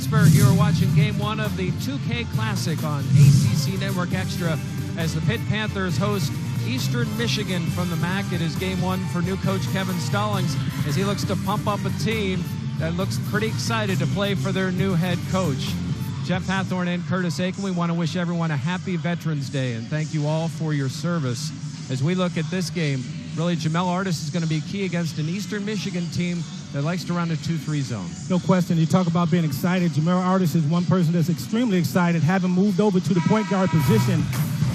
Pittsburgh. You are watching Game 1 of the 2K Classic on ACC Network Extra as the Pitt Panthers host Eastern Michigan from the MAC. It is Game 1 for new coach Kevin Stallings as he looks to pump up a team that looks pretty excited to play for their new head coach. Jeff Hathorn and Curtis Aiken, we want to wish everyone a happy Veterans Day and thank you all for your service. As we look at this game, really Jamel Artis is going to be key against an Eastern Michigan team that likes to run a 2-3 zone. No question. You talk about being excited. Jamel Artis is one person that's extremely excited, having moved over to the point guard position,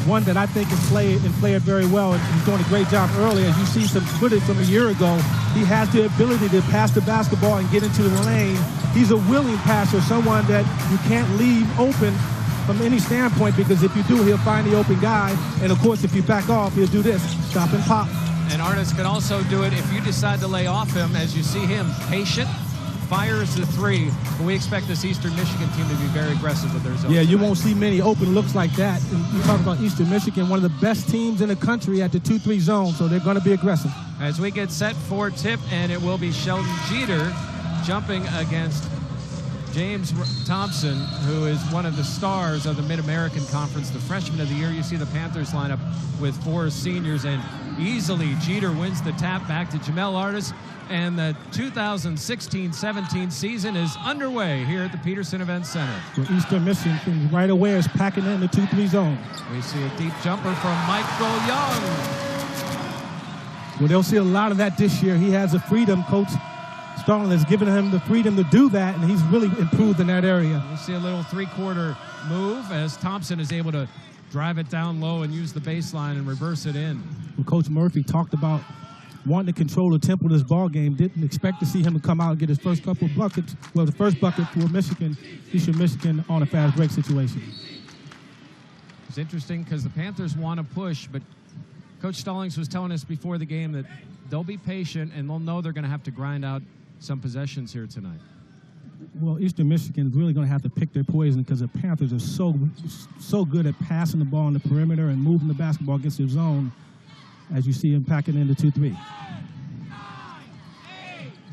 one that I think can play it very well. And he's doing a great job early. As you see some footage from a year ago, he has the ability to pass the basketball and get into the lane. He's a willing passer, someone that you can't leave open from any standpoint, because if you do, he'll find the open guy. And, of course, if you back off, he'll do this, stop and pop. And Artis can also do it if you decide to lay off him. As you see him, patient, fires the three. But we expect this Eastern Michigan team to be very aggressive with their zone. Yeah, you won't see many open looks like that. And you talk about Eastern Michigan, one of the best teams in the country at the 2-3 zone, so they're going to be aggressive. As we get set for tip, and it will be Sheldon Jeter jumping against James Thompson, who is one of the stars of the Mid-American Conference, the freshman of the year. You see the Panthers lineup with 4 seniors, and easily Jeter wins the tap back to Jamel Artis, and the 2016-17 season is underway here at the Peterson Event Center. Well, Eastern Michigan right away is packing in the 2-3 zone. We see a deep jumper from Michael Young. Well, they'll see a lot of that this year. He has the freedom. Coach Stallings has given him the freedom to do that, and he's really improved in that area. We see a little 3-quarter move as Thompson is able to drive it down low and use the baseline and reverse it in. Well, Coach Murphy talked about wanting to control the tempo of this ball game. Didn't expect to see him come out and get his first couple of buckets. Well, the first bucket for Michigan, Eastern Michigan, on a fast break situation. It's interesting because the Panthers want to push, but Coach Stallings was telling us before the game that they'll be patient and they'll know they're going to have to grind out some possessions here tonight. Well, Eastern Michigan is really going to have to pick their poison because the Panthers are so good at passing the ball on the perimeter and moving the basketball against their zone, as you see him packing into 2-3. You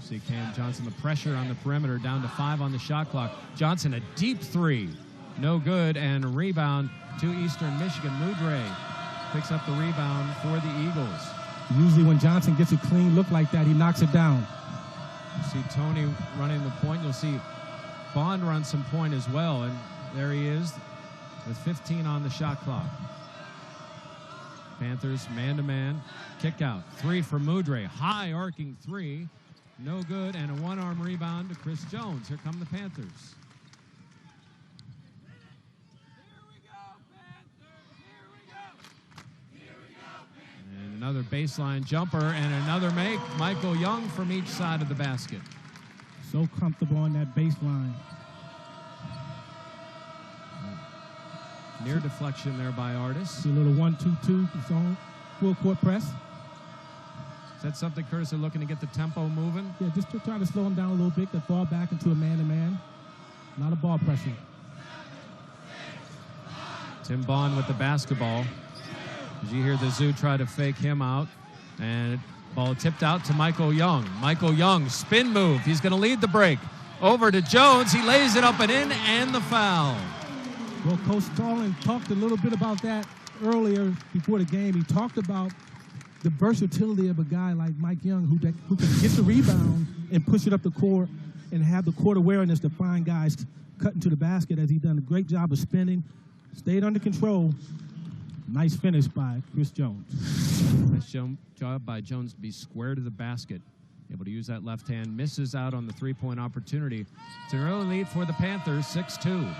see Cam Johnson, the pressure on the perimeter, down to 5 on the shot clock. Johnson, a deep 3, no good, and a rebound to Eastern Michigan. Mudre picks up the rebound for the Eagles. Usually when Johnson gets a clean look like that, he knocks it down. You see Tony running the point. You'll see Bond run some point as well, and there he is with 15 on the shot clock. Panthers man-to-man, kick out. 3 for Mudre, high arcing 3, no good, and a 1-arm rebound to Chris Jones. Here come the Panthers. And another baseline jumper and another make. Michael Young from each side of the basket. So comfortable on that baseline. Near deflection there by Artis. A little 1-2-2 zone, full court press. Is that something, Curtis, are looking to get the tempo moving? Yeah, just to try to slow him down a little bit, to fall back into a man-to-man. A lot of ball pressure. Tim Bond with the basketball. As you hear the Zoo try to fake him out. And ball tipped out to Michael Young. Michael Young, spin move. He's going to lead the break. Over to Jones. He lays it up and in, and the foul. Well, Coach Stallings talked a little bit about that earlier before the game. He talked about the versatility of a guy like Mike Young who can get the rebound and push it up the court and have the court awareness to find guys cutting to the basket, as he's done a great job of spinning, stayed under control. Nice finish by Chris Jones. Nice job by Jones to be square to the basket. Able to use that left hand. Misses out on the 3-point opportunity. It's an early lead for the Panthers, 6-2.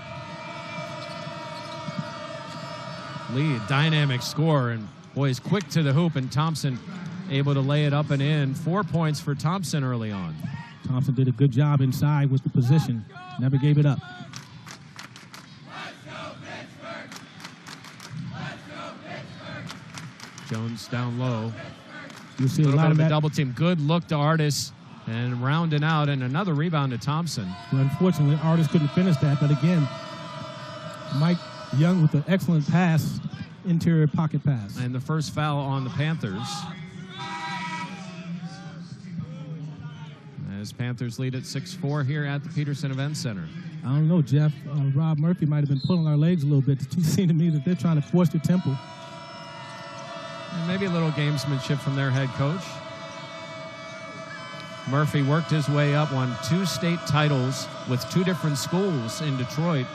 Lee, dynamic score, and boy, he's quick to the hoop, and Thompson able to lay it up and in. 4 points for Thompson early on. Thompson did a good job inside with the position. Never gave it up. Jones down low. You see a little lot bit of of a that. double team. Good look to Artis, and rounding out, and another rebound to Thompson. Well, unfortunately, Artis couldn't finish that, but again, Mike Young with an excellent pass, interior pocket pass. And the first foul on the Panthers. As Panthers lead at 6-4 here at the Peterson Event Center. I don't know, Jeff. Rob Murphy might have been pulling our legs a little bit. It seemed to me that they're trying to force the tempo. And maybe a little gamesmanship from their head coach. Murphy worked his way up, won 2 state titles with 2 different schools in Detroit.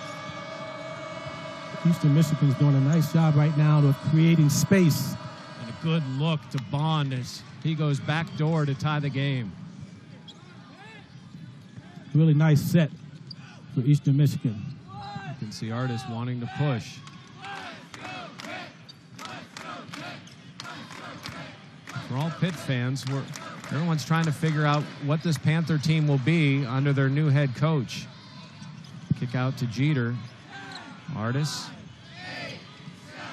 Eastern Michigan's doing a nice job right now of creating space. And a good look to Bond as he goes back door to tie the game. Really nice set for Eastern Michigan. You can see Artis wanting to push. For all Pitt fans, everyone's trying to figure out what this Panther team will be under their new head coach. Kick out to Jeter. Artis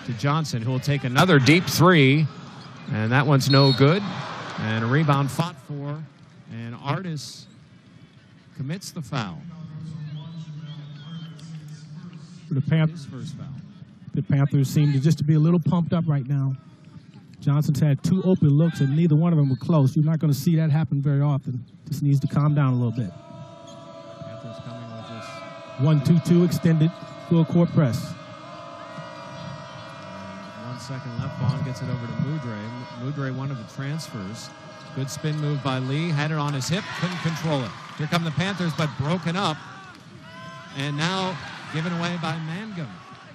to Johnson, who will take another deep 3. And that one's no good. And a rebound fought for. And Artis commits the foul. For the Panthers, His first foul. The Panthers seem to be a little pumped up right now. Johnson's had 2 open looks, and neither one of them were close. You're not going to see that happen very often. Just needs to calm down a little bit. Panthers coming with this. 1-2-2 extended full court press. 1 second left. Bond gets it over to Mudre. Mudre, one of the transfers. Good spin move by Lee. Had it on his hip. Couldn't control it. Here come the Panthers, but broken up. And now given away by Mangum.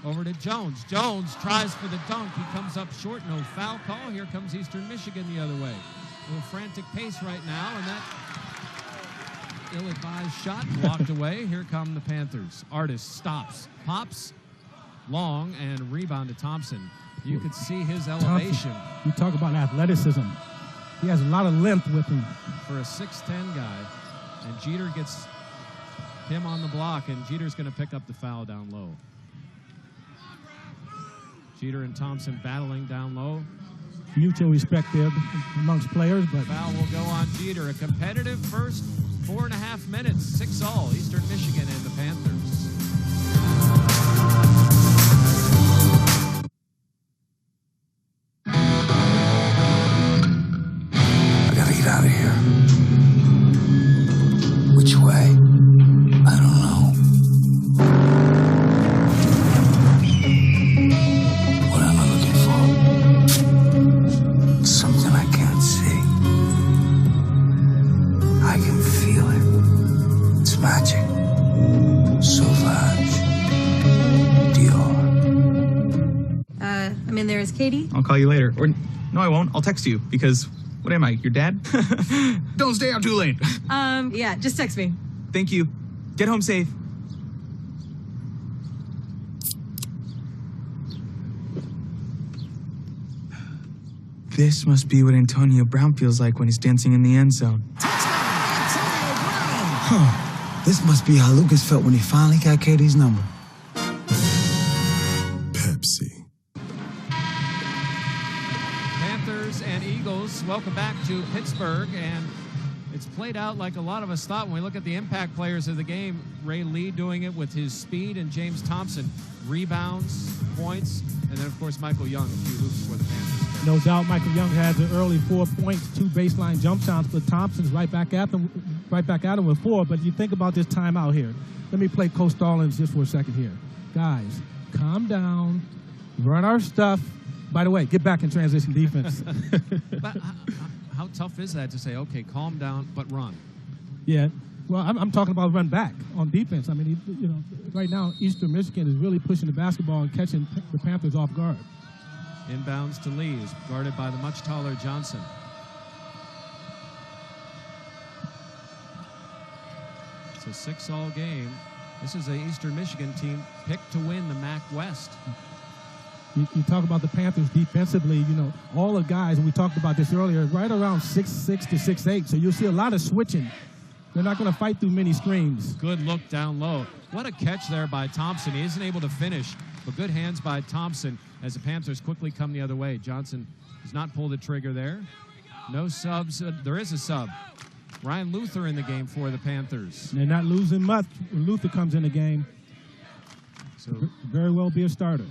Over to Jones. Jones tries for the dunk. He comes up short. No foul call. Here comes Eastern Michigan the other way. A little frantic pace right now, and that ill-advised shot blocked away. Here come the Panthers. Artis stops, pops, long, and rebound to Thompson. You could see his elevation. You talk about athleticism. He has a lot of length with him. For a 6'10 guy. And Jeter gets him on the block, and Jeter's going to pick up the foul down low. Jeter and Thompson battling down low. Mutual respect there amongst players, but Foul will go on Jeter. A competitive first 4.5 minutes. 6-all, Eastern Michigan and the Panthers. I gotta get out of here. Which way? I don't know. What am I looking for? Something I can't see. I can feel it. It's magic. Sauvage. Dior. I'm in there as Katie. I'll call you later. Or, no, I won't. I'll text you because, what am I, your dad? Don't stay out too late. Yeah, just text me. Thank you. Get home safe. This must be what Antonio Brown feels like when he's dancing in the end zone. Huh. This must be how Lucas felt when he finally got Katie's number. Pepsi. Panthers and Eagles, welcome back to Pittsburgh. And it's played out like a lot of us thought when we look at the impact players of the game. Ray Lee doing it with his speed, and James Thompson rebounds, points, and then, of course, Michael Young, a few hoops for the Panthers. no doubt Michael Young had the early 4 points, 2 baseline jump shots, but Thompson's right back at him with 4. But you think about this timeout here. Let me play Coach Stallings just for a second here. Guys, calm down, run our stuff. By the way, get back in transition defense. But how tough is that to say, okay, calm down, but run? Yeah. Well, I'm talking about run back on defense. I mean, right now, Eastern Michigan is really pushing the basketball and catching the Panthers off guard. Inbounds to Lee, is guarded by the much taller Johnson. It's a 6-all game. This is an Eastern Michigan team picked to win the MAC West. You talk about the Panthers defensively, all the guys, and we talked about this earlier, right around 6'6" to 6'8", so you'll see a lot of switching. They're not going to fight through many screens. Good look down low. What a catch there by Thompson. He isn't able to finish, but good hands by Thompson as the Panthers quickly come the other way. Johnson has not pulled the trigger there. No subs. There is a sub. Ryan Luther in the game for the Panthers. They're not losing much when Luther comes in the game. So very well be a starter.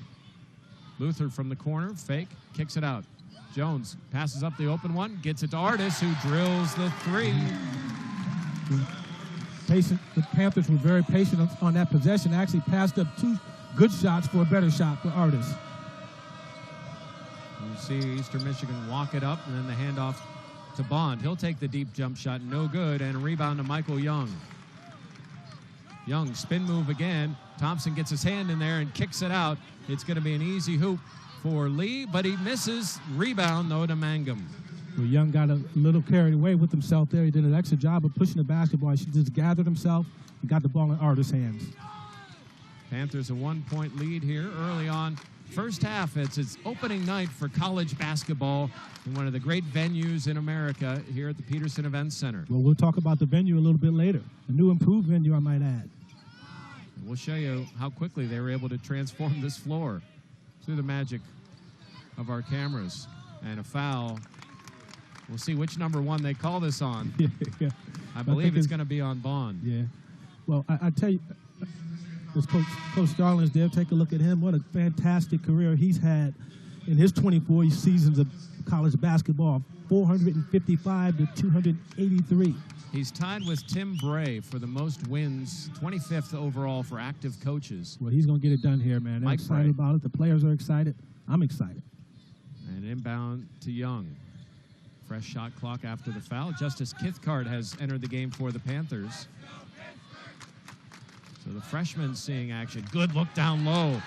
Luther from the corner, fake, kicks it out. Jones passes up the open one, gets it to Artis, who drills the 3. The Panthers were very patient on that possession. Actually passed up 2 good shots for a better shot for Artis. You see Eastern Michigan walk it up, and then the handoff to Bond. He'll take the deep jump shot, no good, and a rebound to Michael Young. Young, spin move again. Thompson gets his hand in there and kicks it out. It's going to be an easy hoop for Lee, but he misses. Rebound, though, to Mangum. Well, Young got a little carried away with himself there. He did an excellent job of pushing the basketball. He just gathered himself and got the ball in Artis' hands. Panthers a 1-point lead here early on. First half, it's its opening night for college basketball in one of the great venues in America here at the Peterson Events Center. Well, we'll talk about the venue a little bit later. A new improved venue, I might add. We'll show you how quickly they were able to transform this floor through the magic of our cameras. And a foul. We'll see which number 1 they call this on. Yeah. I believe it's going to be on Bond. Yeah. Well, I tell you, this Coach Starling's there. Take a look at him. What a fantastic career he's had in his 24 seasons of college basketball. 455 to 283. He's tied with Tim Bray for the most wins, 25th overall for active coaches. Well, he's going to get it done here, man. They're excited about it. The players are excited. I'm excited. And inbound to Young. Fresh shot clock after the foul. Justice Kithcart has entered the game for the Panthers. So the freshman seeing action. Good look down low.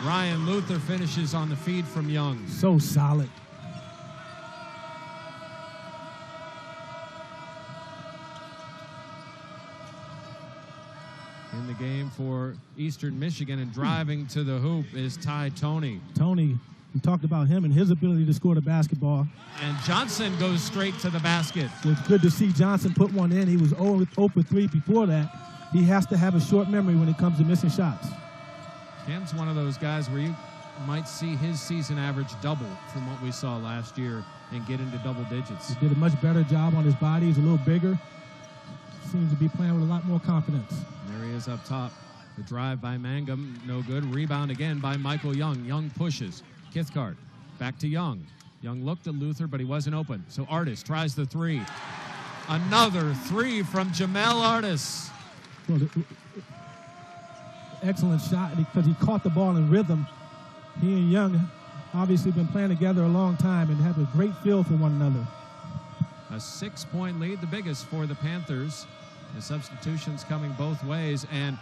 Ryan Luther finishes on the feed from Young. So solid. In the game for Eastern Michigan and driving to the hoop is Ty Toney. Toney, we talked about him and his ability to score the basketball. And Johnson goes straight to the basket. It's good to see Johnson put one in. He was 0 for 3 before that. He has to have a short memory when it comes to missing shots. Cam's one of those guys where you might see his season average double from what we saw last year and get into double digits. He did a much better job on his body. He's a little bigger. Seems to be playing with a lot more confidence. And there he is up top. The drive by Mangum, no good. Rebound again by Michael Young. Young pushes. Kithcart back to Young. Young looked at Luther, but he wasn't open. So Artis tries the 3. Another 3 from Jamel Artis. Well, excellent shot because he caught the ball in rhythm. He and Young obviously been playing together a long time and have a great feel for one another. A 6-point lead, the biggest for the Panthers. The substitutions coming both ways, and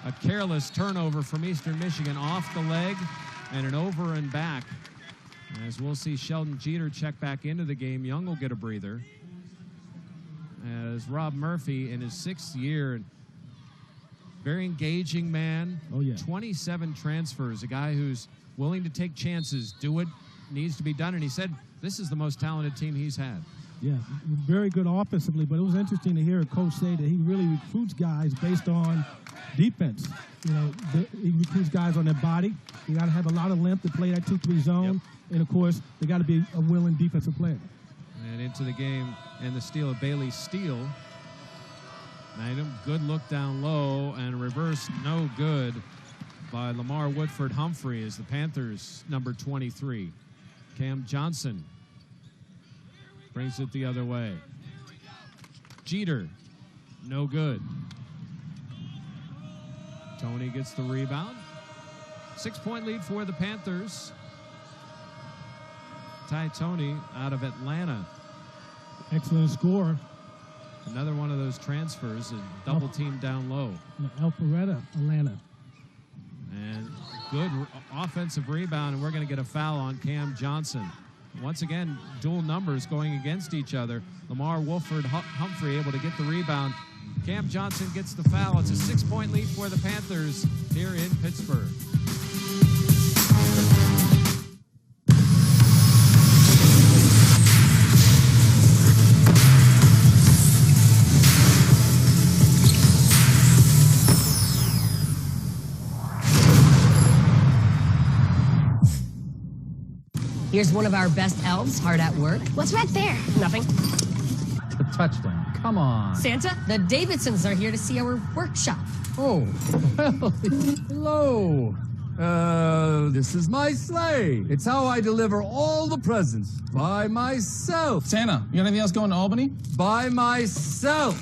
a careless turnover from Eastern Michigan off the leg and an over and back. As we'll see Sheldon Jeter check back into the game, Young will get a breather. As Rob Murphy in his 6th year, very engaging man. Oh, yeah. 27 transfers, a guy who's willing to take chances, do what needs to be done. And he said this is the most talented team he's had. Yeah, very good offensively, but it was interesting to hear a coach say that he really recruits guys based on defense. You know, he recruits guys on their body. You got to have a lot of length to play that 2-3 zone. Yep. And, of course, they got to be a willing defensive player. And into the game, and the steal of Bailey Steele. Mangum, good look down low, and reverse, no good by Lamar Woodford Humphrey as the Panthers, number 23. Cam Johnson brings it the other way. Jeter, no good. Toney gets the rebound. 6-point lead for the Panthers. Ty Toney out of Atlanta. Excellent score. Another one of those transfers, and double team down low. Alpharetta, Atlanta. And good offensive rebound, and we're going to get a foul on Cam Johnson. Once again, dual numbers going against each other. Lamar Woodford Humphrey able to get the rebound. Cam Johnson gets the foul. It's a 6-point lead for the Panthers here in Pittsburgh. Here's one of our best elves, hard at work. What's right there? Nothing. A touchdown. Come on. Santa, the Davidsons are here to see our workshop. Oh, well, hello. This is my sleigh. It's how I deliver all the presents. By myself. Santa, you got anything else going to Albany? By myself.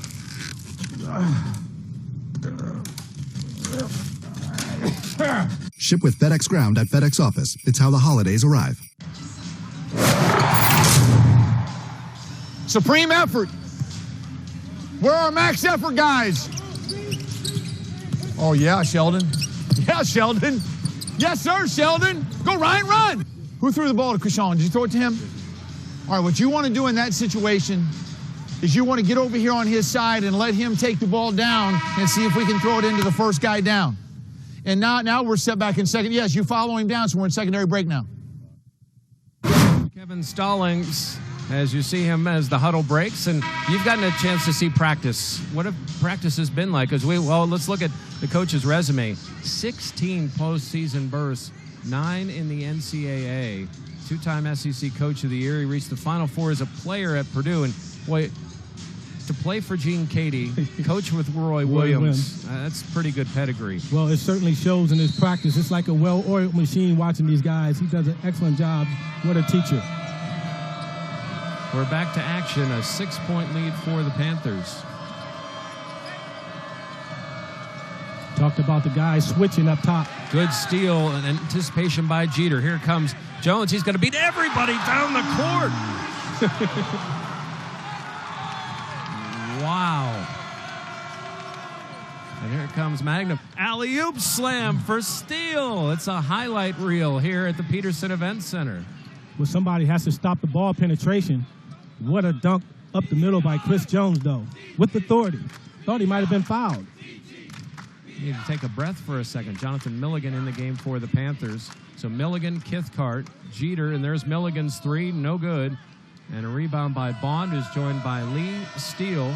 Ship with FedEx Ground at FedEx Office. It's how the holidays arrive. Supreme effort. Where are our max effort guys? Oh, yeah, Sheldon. Yeah, Sheldon. Yes, sir, Sheldon. Go, Ryan, run. Who threw the ball to Krishan? Did you throw it to him? All right, what you want to do in that situation is you want to get over here on his side and let him take the ball down and see if we can throw it into the first guy down. And now we're set back in second. Yes, you follow him down, so we're in secondary break now. Kevin Stallings, as you see him as the huddle breaks, and you've gotten a chance to see practice. What have practice has been like? Well, let's look at the coach's resume. 16 postseason berths, 9 in the NCAA, 2-time SEC Coach of the Year. He reached the Final Four as a player at Purdue, and boy, to play for Gene Cady, coach with Roy Williams, that's pretty good pedigree. Well, it certainly shows in his practice. It's like a well-oiled machine watching these guys. He does an excellent job. What a teacher. We're back to action, a 6-point lead for the Panthers. Talked about the guys switching up top. Good steal and anticipation by Jeter. Here comes Jones. He's going to beat everybody down the court. Wow. And here comes Magnum. Alley-oop slam for Steele. It's a highlight reel here at the Peterson Event Center. Well, somebody has to stop the ball penetration. What a dunk up the middle by Chris Jones, though, with authority. Thought he might have been fouled. You need to take a breath for a second. Jonathan Milligan in the game for the Panthers. So Milligan, Kithcart, Jeter, and there's Milligan's three, no good. And a rebound by Bond, who's joined by Lee, Steele,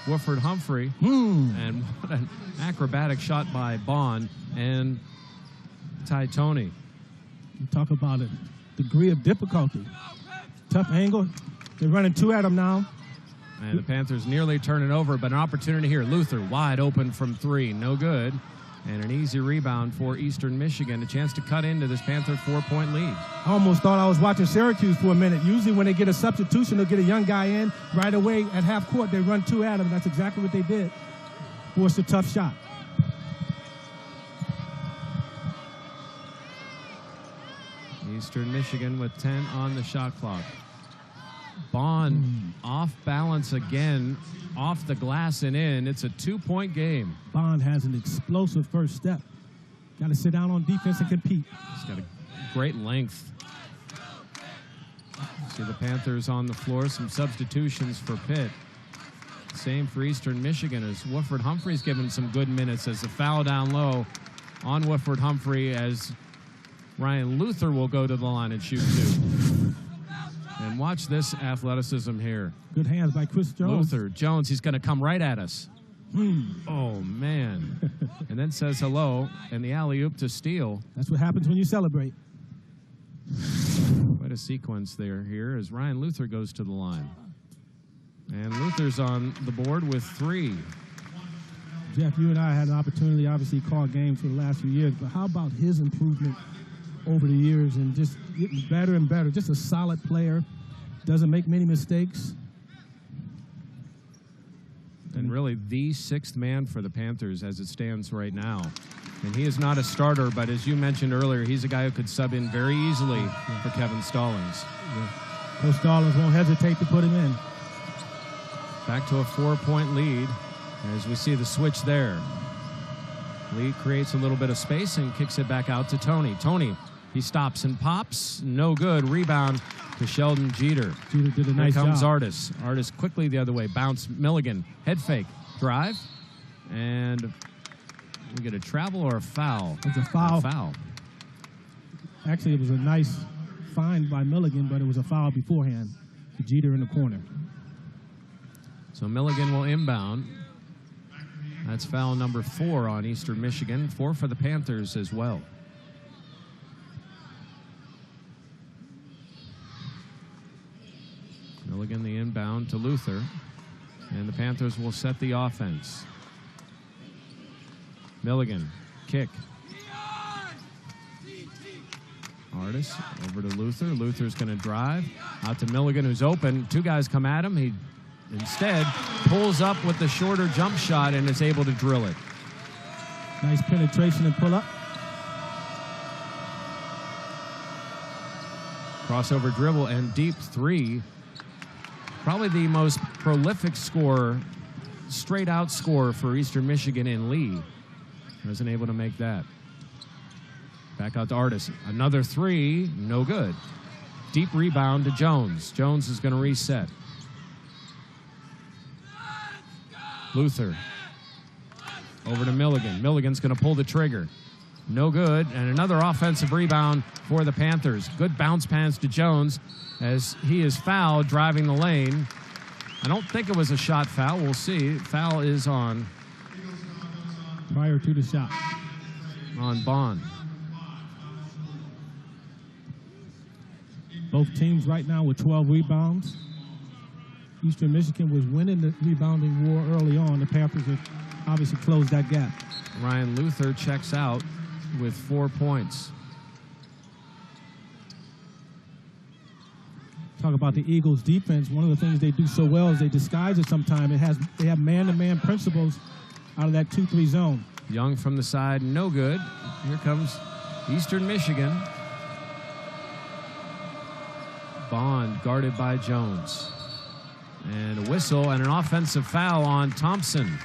Woodford Humphrey, and what an acrobatic shot by Bond and Ty Toney. You talk about a degree of difficulty. Tough angle. They're running two at him now. And the Panthers nearly turn it over, but an opportunity here. Luther wide open from three, no good. And an easy rebound for Eastern Michigan, a chance to cut into this Panther 4-point lead. I almost thought I was watching Syracuse for a minute. Usually when they get a substitution, they'll get a young guy in right away at half court. They run two at him. That's exactly what they did. Forced a tough shot. Eastern Michigan with 10 on the shot clock. Bond off balance again, off the glass and in. It's a 2-point game. Bond has an explosive first step. Got to sit down on defense and compete. He's got a great length. See the Panthers on the floor. Some substitutions for Pitt. Same for Eastern Michigan as Woodford Humphrey's given some good minutes as the foul down low on Woodford Humphrey as Ryan Luther will go to the line and shoot two. And watch this athleticism here. Good hands by Chris Jones. Luther, Jones, he's going to come right at us. Oh, man. And then says hello, and the alley-oop to Steele. That's what happens when you celebrate. Quite a sequence there here as Ryan Luther goes to the line. And Luther's on the board with 3. Jeff, you and I had an opportunity, obviously, to call games for the last few years, but how about his improvement over the years and just getting better and better? Just a solid player, doesn't make many mistakes. And really the 6th man for the Panthers as it stands right now. And he is not a starter, but as you mentioned earlier, he's a guy who could sub in very easily for Kevin Stallings. Coach Stallings won't hesitate to put him in. Back to a 4-point lead as we see the switch there. Lee creates a little bit of space and kicks it back out to Toney. Toney, he stops and pops. No good. Rebound to Sheldon Jeter. Jeter did a nice job. Here comes Artis. Artis quickly the other way. Bounce Milligan. Head fake. Drive. And we get a travel or a foul? It's a foul. A foul. Actually, it was a nice find by Milligan, but it was a foul beforehand to Jeter in the corner. So Milligan will inbound. That's foul number 4 on Eastern Michigan. 4 for the Panthers as well. Milligan the inbound to Luther. And the Panthers will set the offense. Milligan, kick. Artis over to Luther. Luther's going to drive out to Milligan, who's open. Two guys come at him. He instead pulls up with the shorter jump shot and is able to drill it. Nice penetration and pull up. Crossover dribble and deep three. Probably the most prolific scorer, straight out scorer for Eastern Michigan in Lee. Wasn't able to make that. Back out to Artis. Another three, no good. Deep rebound to Jones. Jones is going to reset. Luther over to Milligan. Milligan's going to pull the trigger. No good. And another offensive rebound for the Panthers. Good bounce pass to Jones as he is fouled driving the lane. I don't think it was a shot foul. We'll see. Foul is on. Prior to the shot. On Bond. Both teams right now with 12 rebounds. Eastern Michigan was winning the rebounding war early on. The Panthers have obviously closed that gap. Ryan Luther checks out with 4 points. Talk about the Eagles' defense. One of the things they do so well is they disguise it sometimes. They have man-to-man principles out of that 2-3 zone. Young from the side, no good. Here comes Eastern Michigan. Bond guarded by Jones. And a whistle and an offensive foul on Thompson.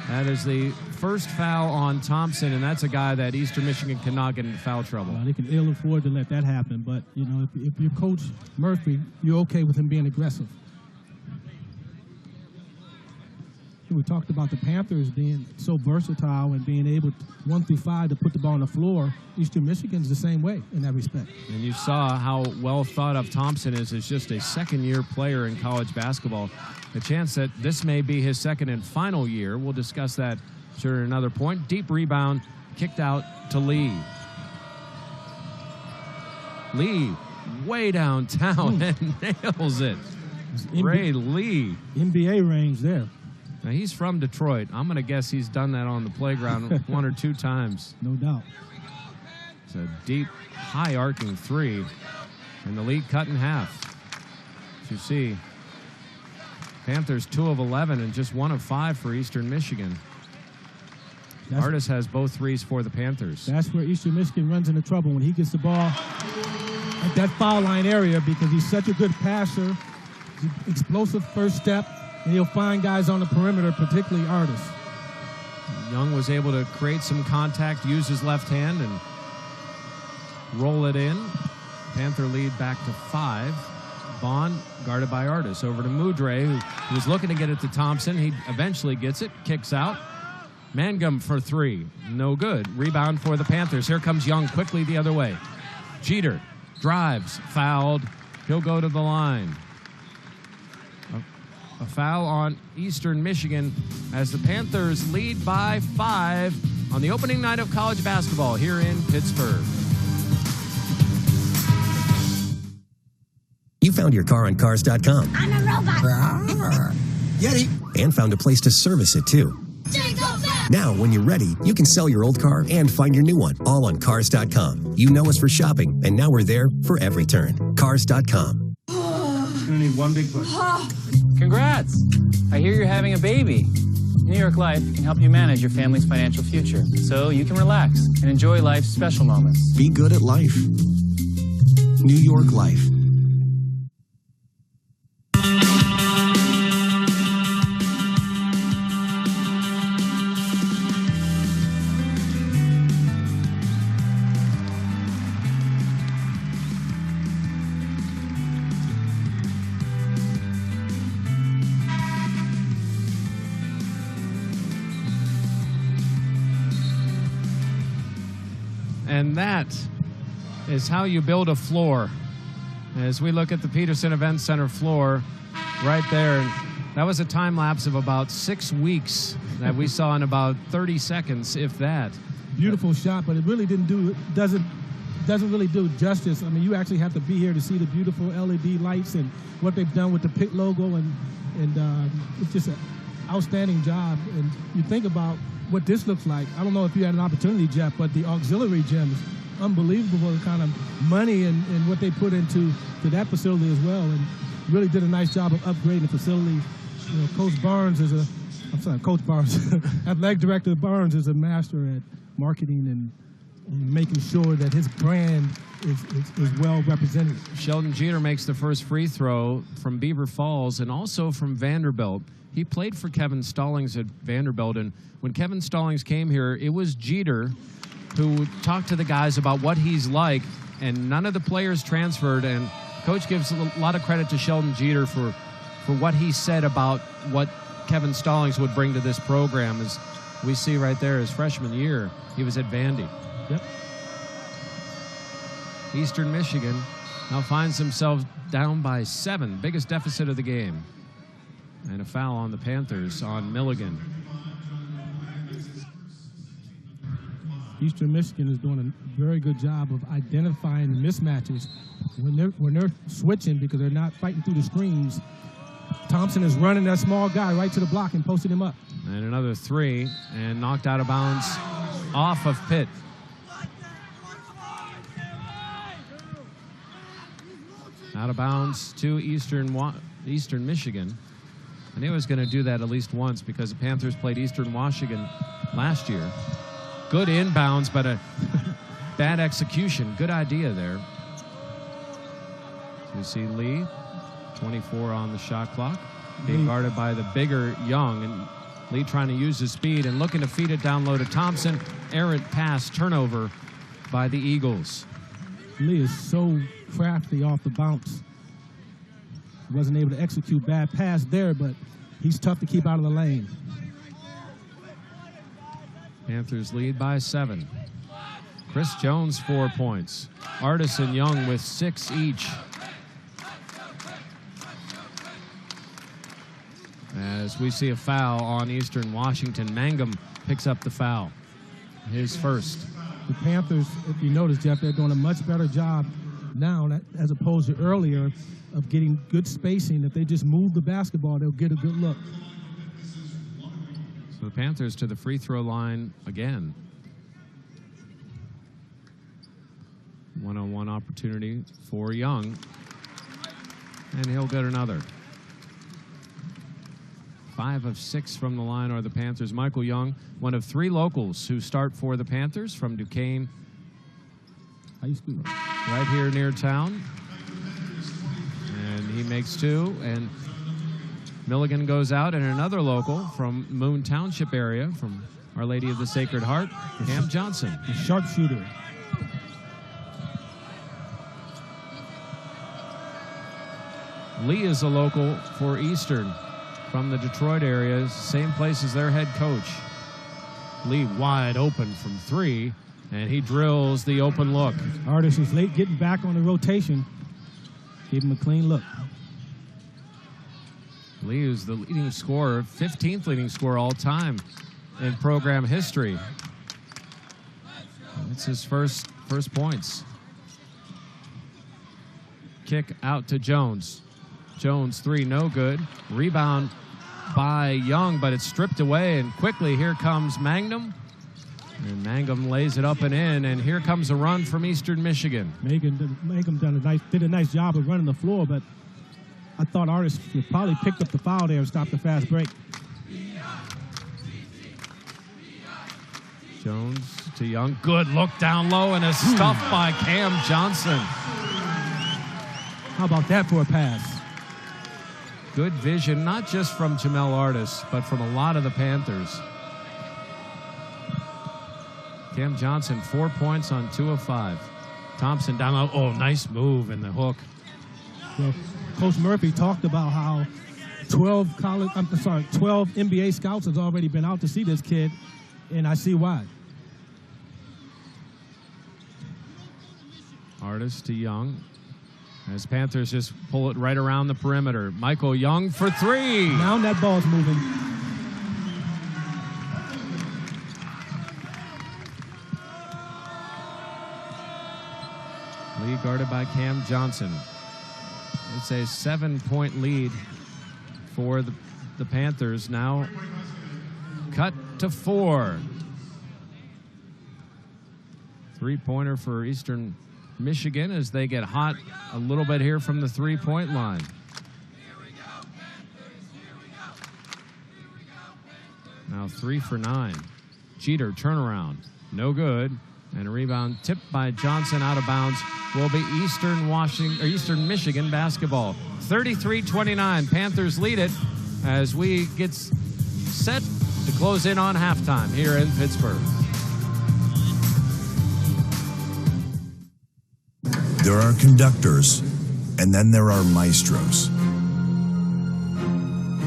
That is the first foul on Thompson, and that's a guy that Eastern Michigan cannot get into foul trouble. They can ill afford to let that happen, but you know, if you're Coach Murphy, you're okay with him being aggressive. We talked about the Panthers being so versatile and being able, 1 through 5, to put the ball on the floor. Eastern Michigan's the same way in that respect. And you saw how well thought of Thompson is as just a second-year player in college basketball. The chance that this may be his second and final year. We'll discuss that sure at another point. Deep rebound, kicked out to Lee. Lee way downtown and nails it. Ray Lee. NBA range there. Now, he's from Detroit. I'm going to guess he's done that on the playground 1 or 2 times. No doubt. It's a deep, high-arcing three, and the lead cut in half. As you see, Panthers 2 of 11 and just 1 of 5 for Eastern Michigan. Artis has both threes for the Panthers. That's where Eastern Michigan runs into trouble when he gets the ball at that foul line area because he's such a good passer, explosive first step, and he'll find guys on the perimeter, particularly Artis. Young was able to create some contact, use his left hand, and roll it in. Panther lead back to 5. Bond guarded by Artis. Over to Mudre, who was looking to get it to Thompson. He eventually gets it, kicks out. Mangum for 3. No good. Rebound for the Panthers. Here comes Young quickly the other way. Jeter drives, fouled. He'll go to the line. A foul on Eastern Michigan as the Panthers lead by 5 on the opening night of college basketball here in Pittsburgh. You found your car on Cars.com. I'm a robot. Yeti. And found a place to service it, too. Now, when you're ready, you can sell your old car and find your new one, all on Cars.com. You know us for shopping, and now we're there for every turn. Cars.com. You need one big push. Congrats! I hear you're having a baby. New York Life can help you manage your family's financial future so you can relax and enjoy life's special moments. Be good at life. New York Life. And that is how you build a floor. As we look at the Peterson Event Center floor right there, that was a time lapse of about 6 weeks that we saw in about 30 seconds, if that. Beautiful shot, but it really doesn't really do justice. I mean, you actually have to be here to see the beautiful LED lights and what they've done with the Pitt logo, and it's just an outstanding job. And you think about what this looks like. I don't know if you had an opportunity, Jeff, but the auxiliary gyms unbelievable kind of money and what they put into that facility as well, and really did a nice job of upgrading the facility. You know, Coach Barnes, Athletic Director Barnes is a master at marketing and making sure that his brand is well represented. Sheldon Jeter makes the first free throw from Beaver Falls and also from Vanderbilt. He played for Kevin Stallings at Vanderbilt, and when Kevin Stallings came here, it was Jeter who talked to the guys about what he's like, and none of the players transferred, and Coach gives a lot of credit to Sheldon Jeter for what he said about what Kevin Stallings would bring to this program. As we see right there, his freshman year, he was at Vandy. Yep. Eastern Michigan now finds themselves down by 7, biggest deficit of the game. And a foul on the Panthers on Milligan. Eastern Michigan is doing a very good job of identifying the mismatches when they're switching because they're not fighting through the screens. Thompson is running that small guy right to the block and posting him up. And another 3, and knocked out of bounds off of Pitt. Out of bounds to Eastern Michigan. And he was going to do that at least once because the Panthers played Eastern Washington last year. Good inbounds, but a bad execution. Good idea there. So you see Lee, 24 on the shot clock, being guarded by the bigger Young. And Lee trying to use his speed and looking to feed it down low to Thompson. Errant pass, turnover by the Eagles. Lee is so crafty off the bounce. Wasn't able to execute bad pass there, but he's tough to keep out of the lane. Panthers lead by 7. Chris Jones, 4 points. Artis and Young with 6 each. As we see a foul on Eastern Washington, Mangum picks up the foul, his first. The Panthers, if you notice, Jeff, they're doing a much better job now as opposed to earlier of getting good spacing. If they just move the basketball, they'll get a good look. So the Panthers to the free throw line again. One-on-one opportunity for Young, and he'll get another. 5 of 6 from the line are the Panthers. Michael Young, one of 3 locals who start for the Panthers from Duquesne High School, right here near town. And he makes 2, and Milligan goes out, and another local from Moon Township area, from Our Lady of the Sacred Heart, Cam Johnson. The sharpshooter. Lee is a local for Eastern from the Detroit area, same place as their head coach. Lee wide open from 3, and he drills the open look. Artis is late getting back on the rotation. Give him a clean look. Lee is the leading scorer, 15th leading scorer all time in program history. It's his first points. Kick out to Jones. Jones 3, no good. Rebound by Young, but it's stripped away, and quickly here comes Mangum. And Mangum lays it up and in, and here comes a run from Eastern Michigan. Mangum did a nice job of running the floor, but I thought Artis probably picked up the foul there and stopped the fast break. Jones to Young. Good look down low, and a stuff by Cam Johnson. How about that for a pass? Good vision, not just from Jamel Artis, but from a lot of the Panthers. Cam Johnson, 4 points on 2 of 5. Thompson down low. Oh, nice move in the hook. Well, Coach Murphy talked about how 12 NBA scouts has already been out to see this kid, and I see why. Artis to Young. As Panthers just pull it right around the perimeter. Michael Young for 3. Now that ball's moving. Lee guarded by Cam Johnson. It's a 7-point lead for the Panthers. Now cut to 4. Three-pointer for Eastern Michigan as they get hot a little bit here from the three-point line. Now 3 for 9. Jeter turnaround, no good. And a rebound tipped by Johnson out of bounds will be Eastern Michigan basketball. 33-29, Panthers lead it as we get set to close in on halftime here in Pittsburgh. There are conductors, and then there are maestros.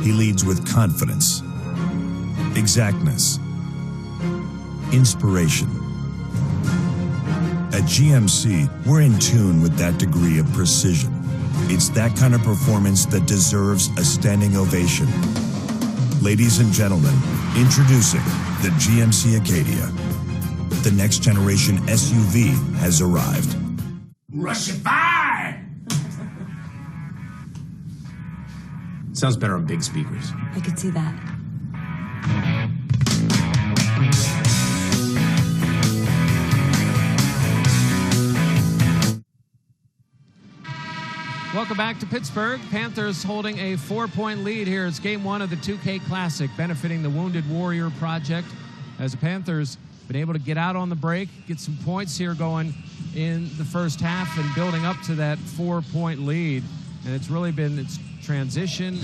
He leads with confidence, exactness, inspiration. At GMC, we're in tune with that degree of precision. It's that kind of performance that deserves a standing ovation. Ladies and gentlemen, introducing the GMC Acadia. The next generation SUV has arrived. Rushify! Sounds better on big speakers. I could see that. Welcome back to Pittsburgh. Panthers holding a 4-point lead here. It's game 1 of the 2K Classic, benefiting the Wounded Warrior Project, as the Panthers been able to get out on the break, get some points here going in the first half and building up to that 4-point lead. And it's really been its transition.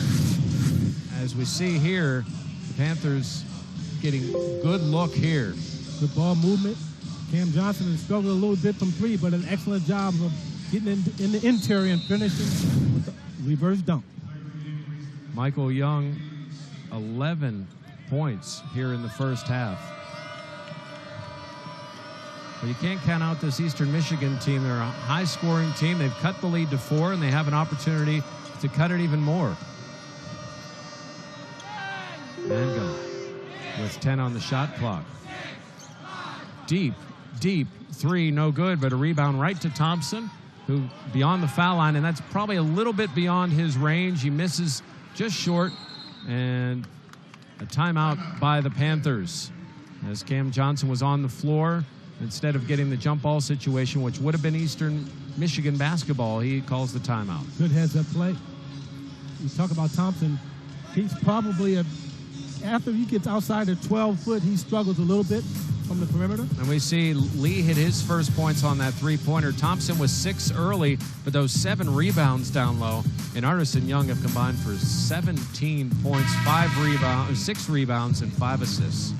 As we see here, the Panthers getting good look here. Good ball movement. Cam Johnson has struggled a little bit from 3, but an excellent job of getting in the interior and finishing with the reverse dunk. Michael Young, 11 points here in the first half. But you can't count out this Eastern Michigan team. They're a high-scoring team. They've cut the lead to 4, and they have an opportunity to cut it even more. Mango with 10 on the shot clock. Deep 3, no good, but a rebound right to Thompson, who beyond the foul line, and that's probably a little bit beyond his range. He misses just short, and a timeout by the Panthers as Cam Johnson was on the floor. Instead of getting the jump ball situation, which would have been Eastern Michigan basketball, he calls the timeout. Good heads-up play. You talk about Thompson. He's probably, after he gets outside the 12-foot, he struggles a little bit from the perimeter. And we see Lee hit his first points on that three-pointer. Thompson was 6 early, but those 7 rebounds down low. And Artis and Young have combined for 17 points, 6 rebounds, and 5 assists.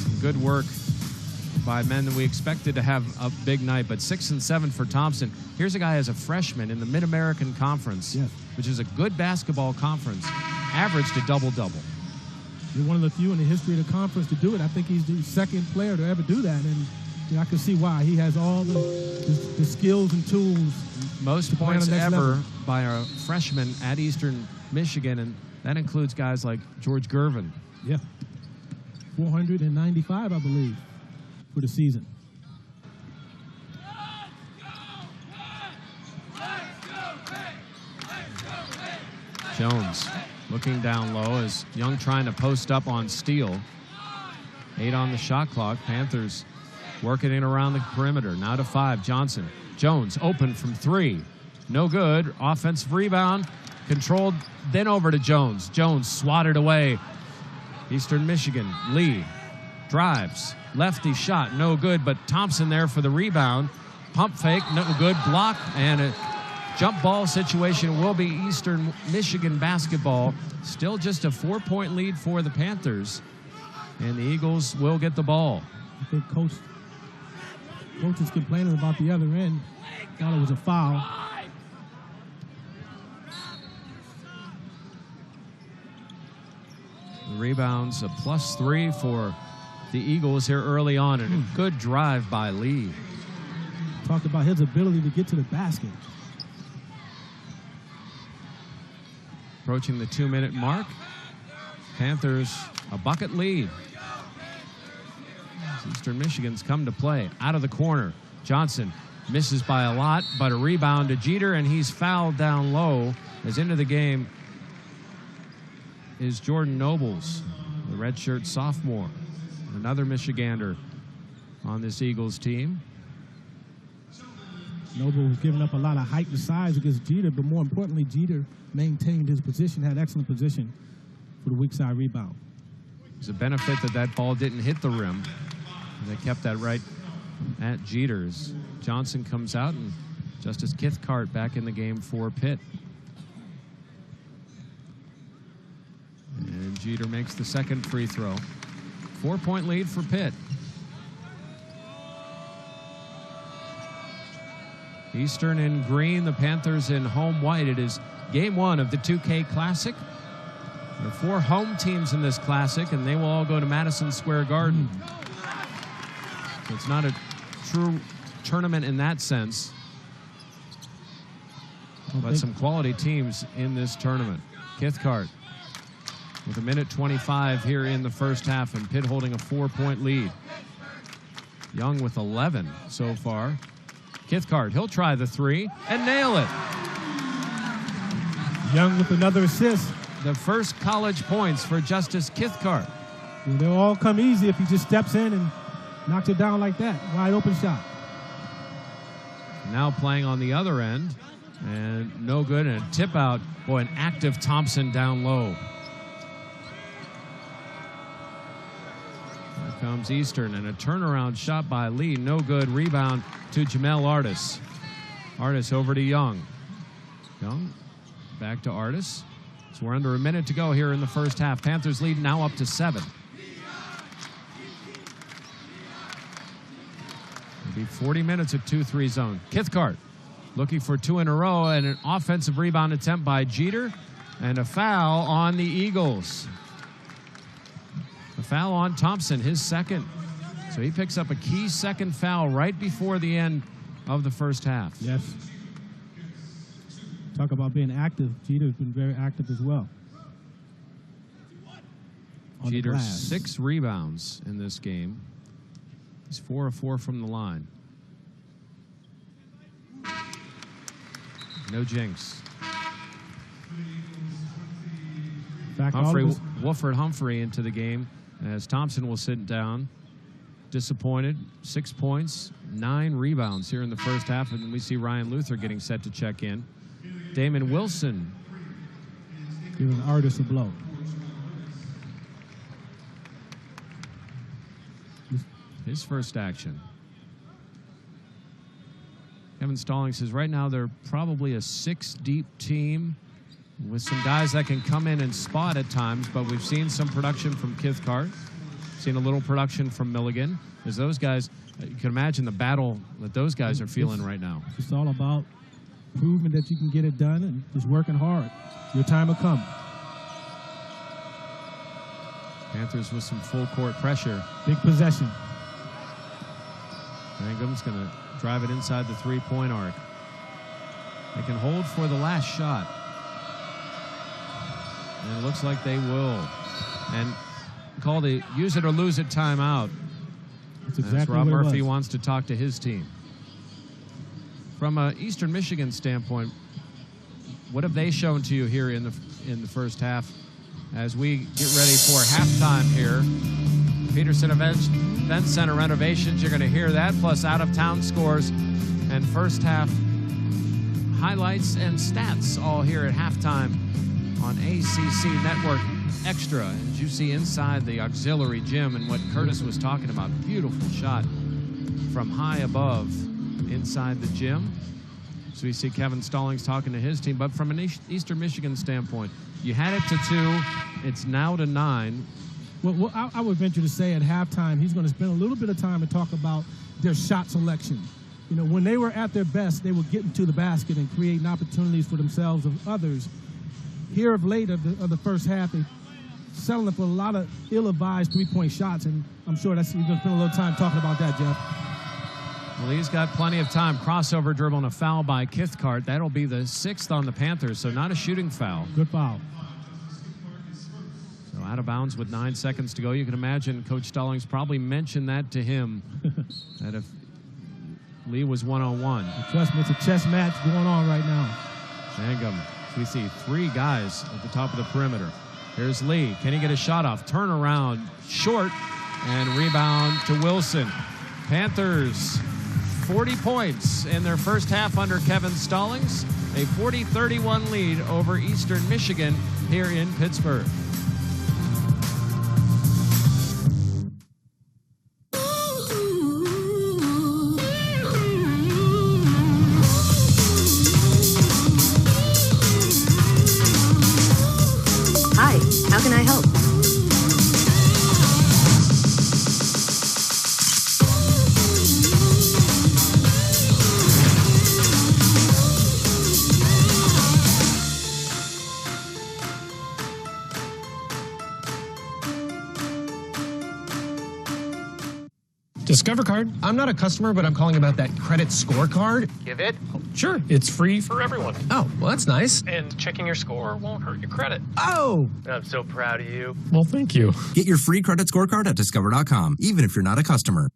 Some good work by men that we expected to have a big night, but 6 and 7 for Thompson. Here's a guy as a freshman in the Mid-American Conference, which is a good basketball conference, averaged a double-double. You're one of the few in the history of the conference to do it. I think he's the second player to ever do that, and I can see why. He has all the skills and tools. Most points ever by a freshman at Eastern Michigan, and that includes guys like George Gervin. Yeah, 495, I believe, for the season. Jones looking down low as Young trying to post up on Steele. 8 on the shot clock. Panthers working in around the perimeter. Now to 5. Johnson. Jones open from 3. No good. Offensive rebound. Controlled. Then over to Jones. Jones swatted away. Eastern Michigan. Lee drives. Lefty shot. No good. But Thompson there for the rebound. Pump fake. No good. Block. And a jump ball situation will be Eastern Michigan basketball. Still just a 4-point lead for the Panthers. And the Eagles will get the ball. I think Coach is complaining about the other end. Thought it was a foul. The rebounds a +3 for the Eagles here early on, and a good drive by Lee. Talked about his ability to get to the basket. Approaching the 2-minute mark. Panthers a bucket lead. Eastern Michigan's come to play. Out of the corner. Johnson misses by a lot, but a rebound to Jeter, and he's fouled down low. As into the game is Jordan Nobles, the redshirt sophomore. Another Michigander on this Eagles team. Noble was giving up a lot of height and size against Jeter, but more importantly, Jeter maintained his position, had excellent position for the weak side rebound. It's a benefit that that ball didn't hit the rim. They kept that right at Jeter's. Johnson comes out, and Justice Kithcart back in the game for Pitt. And Jeter makes the second free throw. 4-point lead for Pitt. Eastern in green, the Panthers in home white. It is game 1 of the 2K Classic. There are 4 home teams in this Classic, and they will all go to Madison Square Garden. So it's not a true tournament in that sense, but some quality teams in this tournament. Kithcart with 1:25 here in the first half, and Pitt holding a 4-point lead. Young with 11 so far. Kithcart, he'll try the 3 and nail it. Young with another assist. The first college points for Justice Kithcart. Well, they'll all come easy if he just steps in and knocks it down like that. Wide open shot. Now playing on the other end, and no good, and a tip out. Boy, an active Thompson down low. Here comes Eastern, and a turnaround shot by Lee. No good. Rebound to Jamel Artis. Artis over to Young. Young back to Artis. So we're under a minute to go here in the first half. Panthers lead now up to 7. It'll be 40 minutes of 2-3 zone. Kithcart looking for 2 in a row, and an offensive rebound attempt by Jeter, and a foul on the Eagles. A foul on Thompson, his second. So he picks up a key second foul right before the end of the first half. Yes. Talk about being active. Jeter's been very active as well. Jeter 6 rebounds in this game. He's 4 of 4 from the line. No jinx. Wolford Humphrey into the game as Thompson will sit down. Disappointed. 6 points, 9 rebounds here in the first half, and we see Ryan Luther getting set to check in. Damon Wilson giving Artis a blow. His first action. Kevin Stallings says right now they're probably a 6-deep team with some guys that can come in and spot at times, but we've seen some production from Kithcart, seen a little production from Milligan. As those guys, you can imagine the battle that those guys are feeling right now. It's all about proving that you can get it done and just working hard. Your time will come. Panthers with some full court pressure. Big possession. Mangum's going to drive it inside the 3-point arc. They can hold for the last shot. And it looks like they will. And call the use it or lose it timeout. That's exactly as Rob what Murphy wants to talk to his team. From an Eastern Michigan standpoint, what have they shown to you here in the first half as we get ready for halftime here? Peterson Event Center renovations, you're going to hear that, plus out-of-town scores and first half highlights and stats all here at halftime on ACC Network Extra. As you see inside the auxiliary gym and what Curtis was talking about, beautiful shot from high above inside the gym. So we see Kevin Stallings talking to his team, but from an Eastern Michigan standpoint, you had it to 2, it's now to 9. Well, I would venture to say at halftime, he's going to spend a little bit of time to talk about their shot selection. You know, when they were at their best, they were getting to the basket and creating opportunities for themselves and others. Here of late of the first half, they settling for a lot of ill-advised 3-point shots, and I'm sure he's going to spend a little time talking about that, Jeff. Well, he's got plenty of time. Crossover dribble and a foul by Kithcart. That'll be the 6th on the Panthers, so not a shooting foul. Good foul. So out of bounds with 9 seconds to go. You can imagine Coach Stallings probably mentioned that to him, that if Lee was one-on-one. Trust me, it's a chess match going on right now. Mangum. So we see 3 guys at the top of the perimeter. Here's Lee. Can he get a shot off? Turn around, short, and rebound to Wilson. Panthers 40 points in their first half under Kevin Stallings. A 40-31 lead over Eastern Michigan here in Pittsburgh. Hi, how can I help? Discover card. I'm not a customer, but I'm calling about that credit scorecard. Give it? Sure, it's free for everyone. Oh, well, that's nice. And checking your score won't hurt your credit. Oh! I'm so proud of you. Well, thank you. Get your free credit scorecard at Discover.com, even if you're not a customer.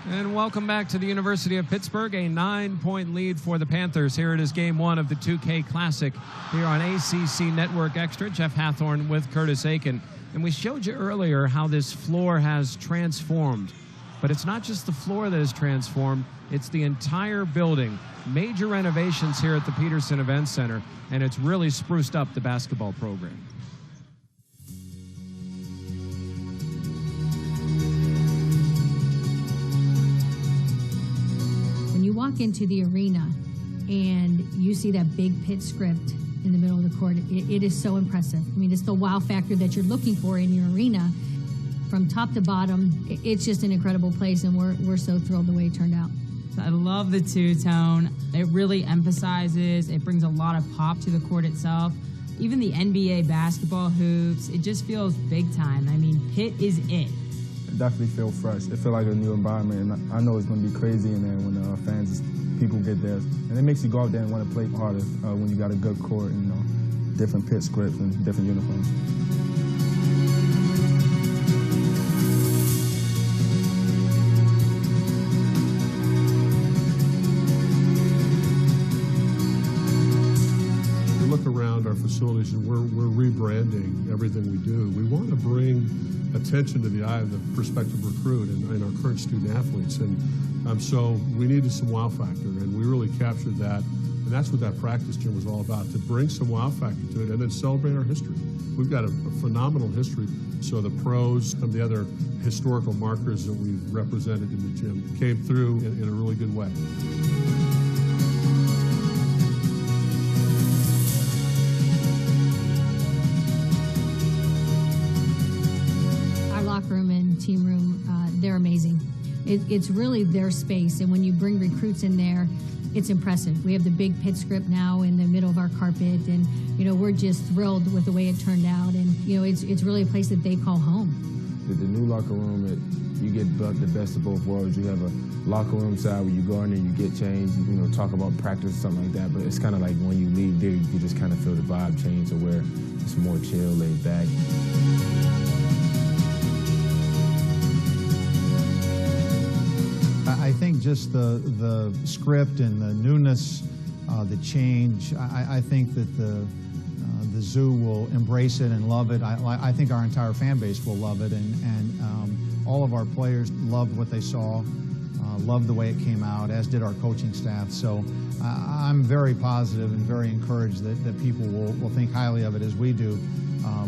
And welcome back to the University of Pittsburgh. A 9-point lead for the Panthers. Here it is game one of the 2K Classic here on ACC Network Extra. Jeff Hathorn with Curtis Aiken. And we showed you earlier how this floor has transformed. But it's not just the floor that is transformed, it's the entire building. Major renovations here at the Peterson Event Center, and it's really spruced up the basketball program. When you walk into the arena and you see that big Pitt script in the middle of the court, it is so impressive. I mean, it's the wow factor that you're looking for in your arena. From top to bottom, it's just an incredible place, and we're so thrilled the way it turned out. I love the two-tone. It really emphasizes, it brings a lot of pop to the court itself. Even the NBA basketball hoops, it just feels big time. I mean, Pitt is it. It definitely feels fresh. It feels like a new environment, and I know it's going to be crazy in there when fans, people get there. And it makes you go out there and want to play harder when you got a good court and different Pitt scripts and different uniforms. Our facilities, and we're rebranding everything we do. We want to bring attention to the eye of the prospective recruit and our current student athletes, and so we needed some wow factor, and we really captured that, and that's what that practice gym was all about, to bring some wow factor to it and then celebrate our history. We've got a phenomenal history, so the pros and the other historical markers that we've represented in the gym came through in a really good way. Team room, they're amazing. It's really their space, and when you bring recruits in there, it's impressive. We have the big Pitt script now in the middle of our carpet, and we're just thrilled with the way it turned out, and it's really a place that they call home. The new locker room, you get the best of both worlds. You have a locker room side where you go in there, you get changed, talk about practice or something like that, but it's kind of like when you leave there, you just kind of feel the vibe change to where it's more chill, laid back. I think just the script and the newness, the change, I think that the Zoo will embrace it and love it. I think our entire fan base will love it, and all of our players loved what they saw, loved the way it came out, as did our coaching staff. So I'm very positive and very encouraged that people will think highly of it as we do.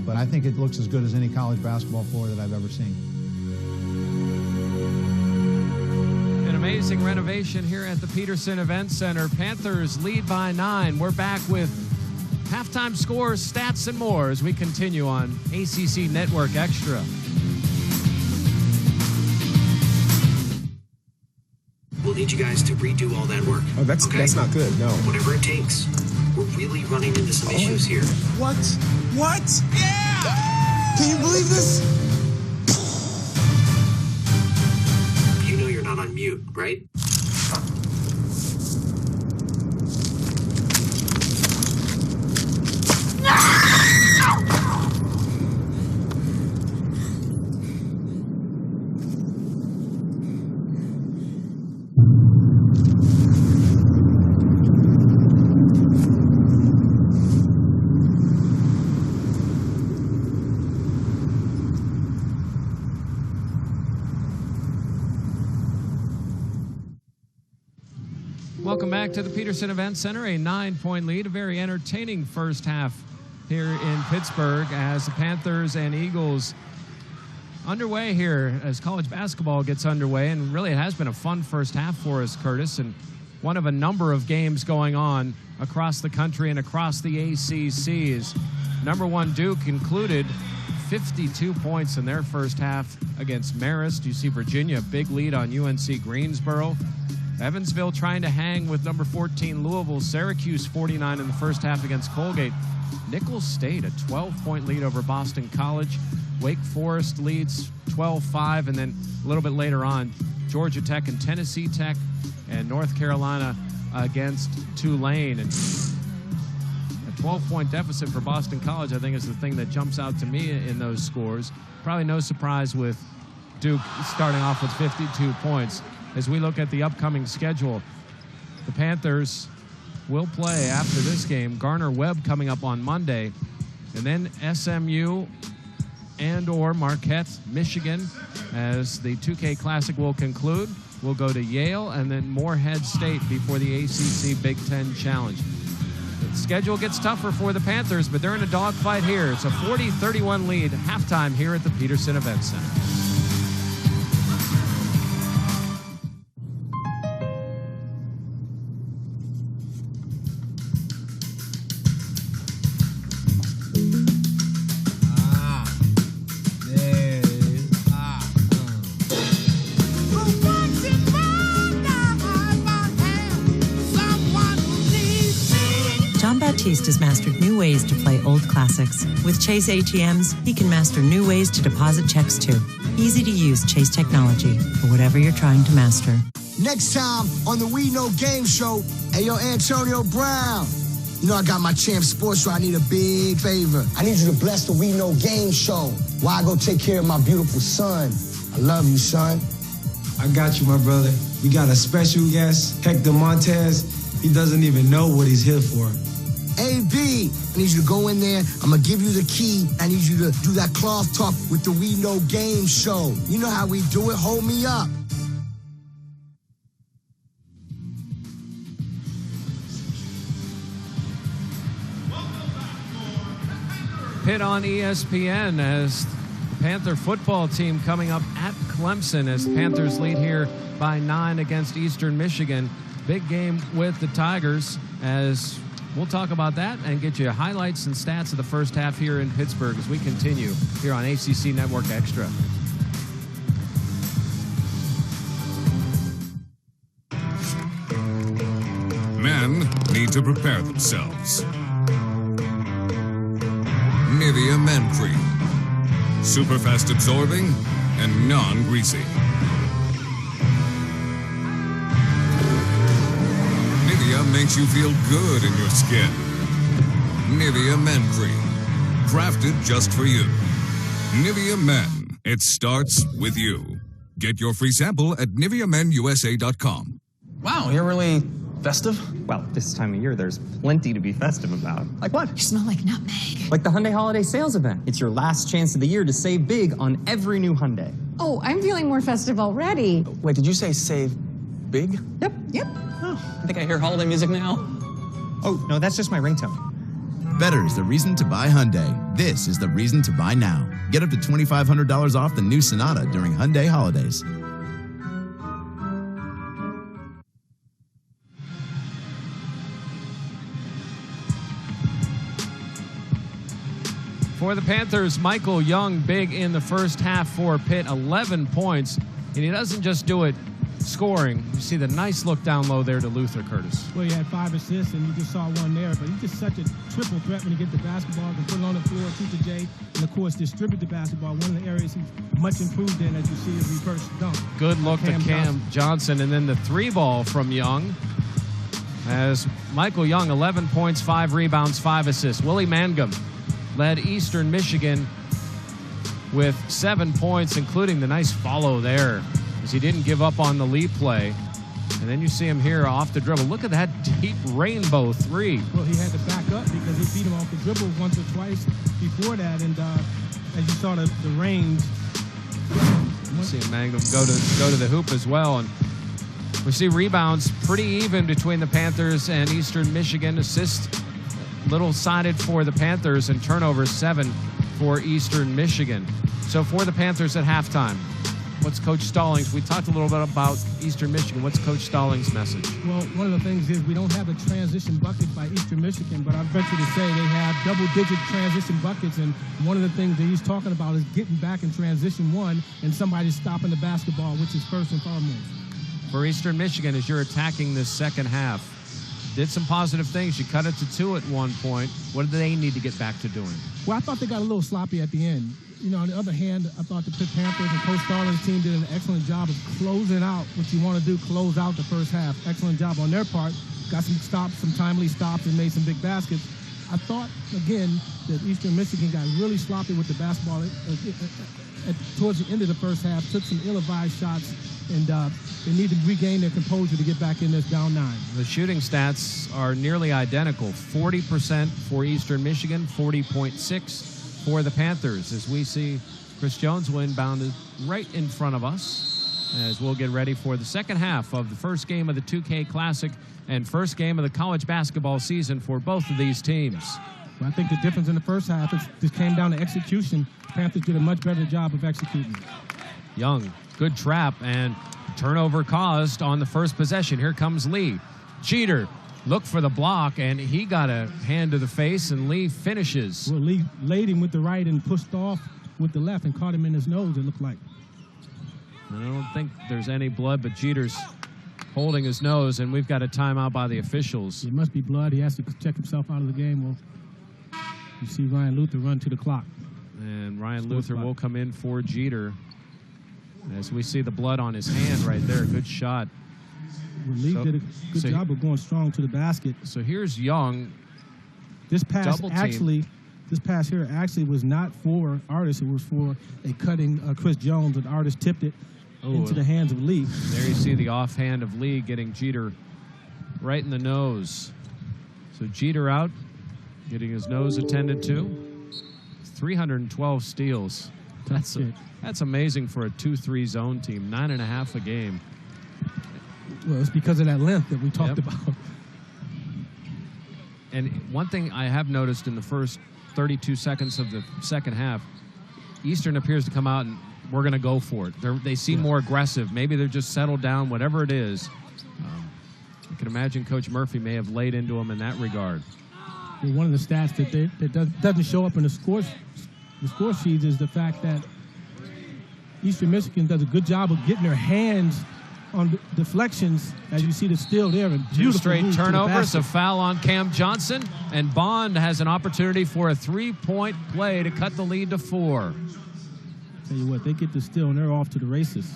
But I think it looks as good as any college basketball floor that I've ever seen. Amazing renovation here at the Peterson Event Center. Panthers lead by 9. We're back with halftime scores, stats, and more as we continue on ACC Network Extra. We'll need you guys to redo all that work. Oh, that's not good, no. Whatever it takes. We're really running into some issues here. What? Yeah! Can you believe this? On mute, right? Welcome back to the Peterson Event Center. A 9-point lead, a very entertaining first half here in Pittsburgh as the Panthers and Eagles underway here as college basketball gets underway. And really it has been a fun first half for us, Curtis, and one of a number of games going on across the country and across the ACCs. Number one Duke included 52 points in their first half against Marist. You see Virginia, big lead on UNC Greensboro. Evansville trying to hang with number 14 Louisville. Syracuse 49 in the first half against Colgate. Nicholls State a 12-point lead over Boston College. Wake Forest leads 12-5, and then a little bit later on, Georgia Tech and Tennessee Tech, and North Carolina against Tulane. And a 12-point deficit for Boston College, I think, is the thing that jumps out to me in those scores. Probably no surprise with Duke starting off with 52 points. As we look at the upcoming schedule, the Panthers will play after this game Garner-Webb coming up on Monday, and then SMU and/or Marquette, Michigan, as the 2K Classic will conclude. We'll go to Yale and then Morehead State before the ACC Big Ten Challenge. The schedule gets tougher for the Panthers, but they're in a dogfight here. It's a 40-31 lead halftime here at the Peterson Event Center. Baptiste has mastered new ways to play old classics. With Chase ATMs, he can master new ways to deposit checks too. Easy to use Chase technology for whatever you're trying to master. Next time on the We Know Game Show, hey, yo, Antonio Brown. You know I got my Champ Sports Show. I need a big favor. I need you to bless the We Know Game Show while I go take care of my beautiful son. I love you, son. I got you, my brother. We got a special guest, Hector Montez. He doesn't even know what he's here for. AB, I need you to go in there. I'm going to give you the key. I need you to do that cloth talk with the We Know Game Show. You know how we do it. Hold me up. Pitt on ESPN as the Panther football team coming up at Clemson as the Panthers lead here by 9 against Eastern Michigan. Big game with the Tigers as we'll talk about that and get you highlights and stats of the first half here in Pittsburgh as we continue here on ACC Network Extra. Men need to prepare themselves. Nivea Men Cream. Super fast absorbing and non-greasy. Nivea makes you feel good in your skin. Nivea Men Cream. Crafted just for you. Nivea Men. It starts with you. Get your free sample at NiveaMenUSA.com. Wow, you're really festive? Well, this time of year, there's plenty to be festive about. Like what? You smell like nutmeg. Like the Hyundai Holiday Sales Event. It's your last chance of the year to save big on every new Hyundai. Oh, I'm feeling more festive already. Wait, did you say save big? Yep. Oh, I think I hear holiday music now. Oh, no, that's just my ringtone. Better's the reason to buy Hyundai. This is the reason to buy now. Get up to $2,500 off the new Sonata during Hyundai holidays. For the Panthers, Michael Young, big in the first half for Pitt, 11 points. And he doesn't just do it scoring. You see the nice look down low there to Luther, Curtis. Well, he had 5 assists, and you just saw one there. But he's just such a triple threat when you get the basketball, can put it on the floor, shoot the J, and, of course, distribute the basketball. One of the areas he's much improved in, as you see, is reverse dunk. Good look to Cam Johnson. And then the 3-ball from Young. As Michael Young, 11 points, 5 rebounds, 5 assists. Willie Mangum led Eastern Michigan with 7 points, including the nice follow there, as he didn't give up on the lead play. And then you see him here off the dribble. Look at that deep rainbow 3. Well, he had to back up because he beat him off the dribble once or twice before that. And as you saw the range. You see Mangum go to the hoop as well. And We see rebounds pretty even between the Panthers and Eastern Michigan. Assists little sided for the Panthers, and turnovers 7 for Eastern Michigan. So for the Panthers at halftime, what's Coach Stallings? We talked a little bit about Eastern Michigan. What's Coach Stallings' message? Well, one of the things is we don't have a transition bucket by Eastern Michigan, but I venture to say they have double-digit transition buckets, and one of the things that he's talking about is getting back in transition one and somebody stopping the basketball, which is first and foremost. For Eastern Michigan, as you're attacking this second half, did some positive things. You cut it to 2 at one point. What do they need to get back to doing? Well, I thought they got a little sloppy at the end. You know, on the other hand, I thought the Pitt Panthers and Coach Stallings' team did an excellent job of closing out what you want to do, close out the first half. Excellent job on their part. Got some stops, some timely stops, and made some big baskets. I thought, again, that Eastern Michigan got really sloppy with the basketball towards the end of the first half, took some ill-advised shots, and they need to regain their composure to get back in this down 9. The shooting stats are nearly identical. 40% for Eastern Michigan, 40.6 for the Panthers. As we see Chris Jones will inbound right in front of us as we'll get ready for the second half of the first game of the 2K Classic and first game of the college basketball season for both of these teams. Well, I think the difference in the first half is just came down to execution. The Panthers did a much better job of executing. Young, good trap, and turnover caused on the first possession. Here comes Lee. Jeter looked for the block, and he got a hand to the face, and Lee finishes. Well, Lee laid him with the right and pushed off with the left and caught him in his nose, it looked like. I don't think there's any blood, but Jeter's holding his nose, and we've got a timeout by the officials. It must be blood. He has to check himself out of the game. Well, you see Ryan Luther run to the clock. And Ryan Luther will come in for Jeter. As we see the blood on his hand right there. Good shot. Well, Lee did a good job of going strong to the basket. So here's Young. This pass here actually was not for Artis. It was for a cutting Chris Jones, and Artis tipped it into the hands of Lee. There you see the offhand of Lee getting Jeter right in the nose. So Jeter out, getting his nose attended to. 312 steals. That's amazing for a 2-3 zone team. 9.5 a game. Well, it's because of that length that we talked about. And one thing I have noticed in the first 32 seconds of the second half, Eastern appears to come out and we're going to go for it. They seem more aggressive. Maybe they're just settled down, whatever it is. I can imagine Coach Murphy may have laid into them in that regard. Well, one of the stats that doesn't show up in the score sheets is the fact that Eastern Michigan does a good job of getting their hands on deflections, as you see the steal there. And 2 straight turnovers, a foul on Cam Johnson, and Bond has an opportunity for a 3-point play to cut the lead to 4. Tell you what, they get the steal and they're off to the races.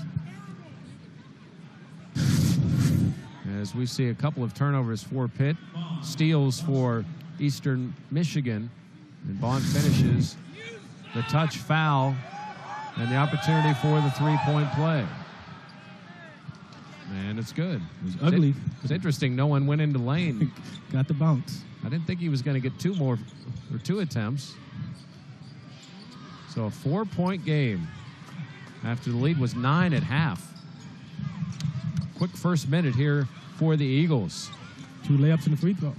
As we see a couple of turnovers for Pitt, steals for Eastern Michigan, and Bond finishes the touch foul and the opportunity for the 3-point play. And it's good. It was ugly. It was interesting. No one went into lane. Got the bounce. I didn't think he was going to get 2 attempts. So a 4-point game after the lead was 9 at half. Quick first minute here for the Eagles. 2 layups and a free throw.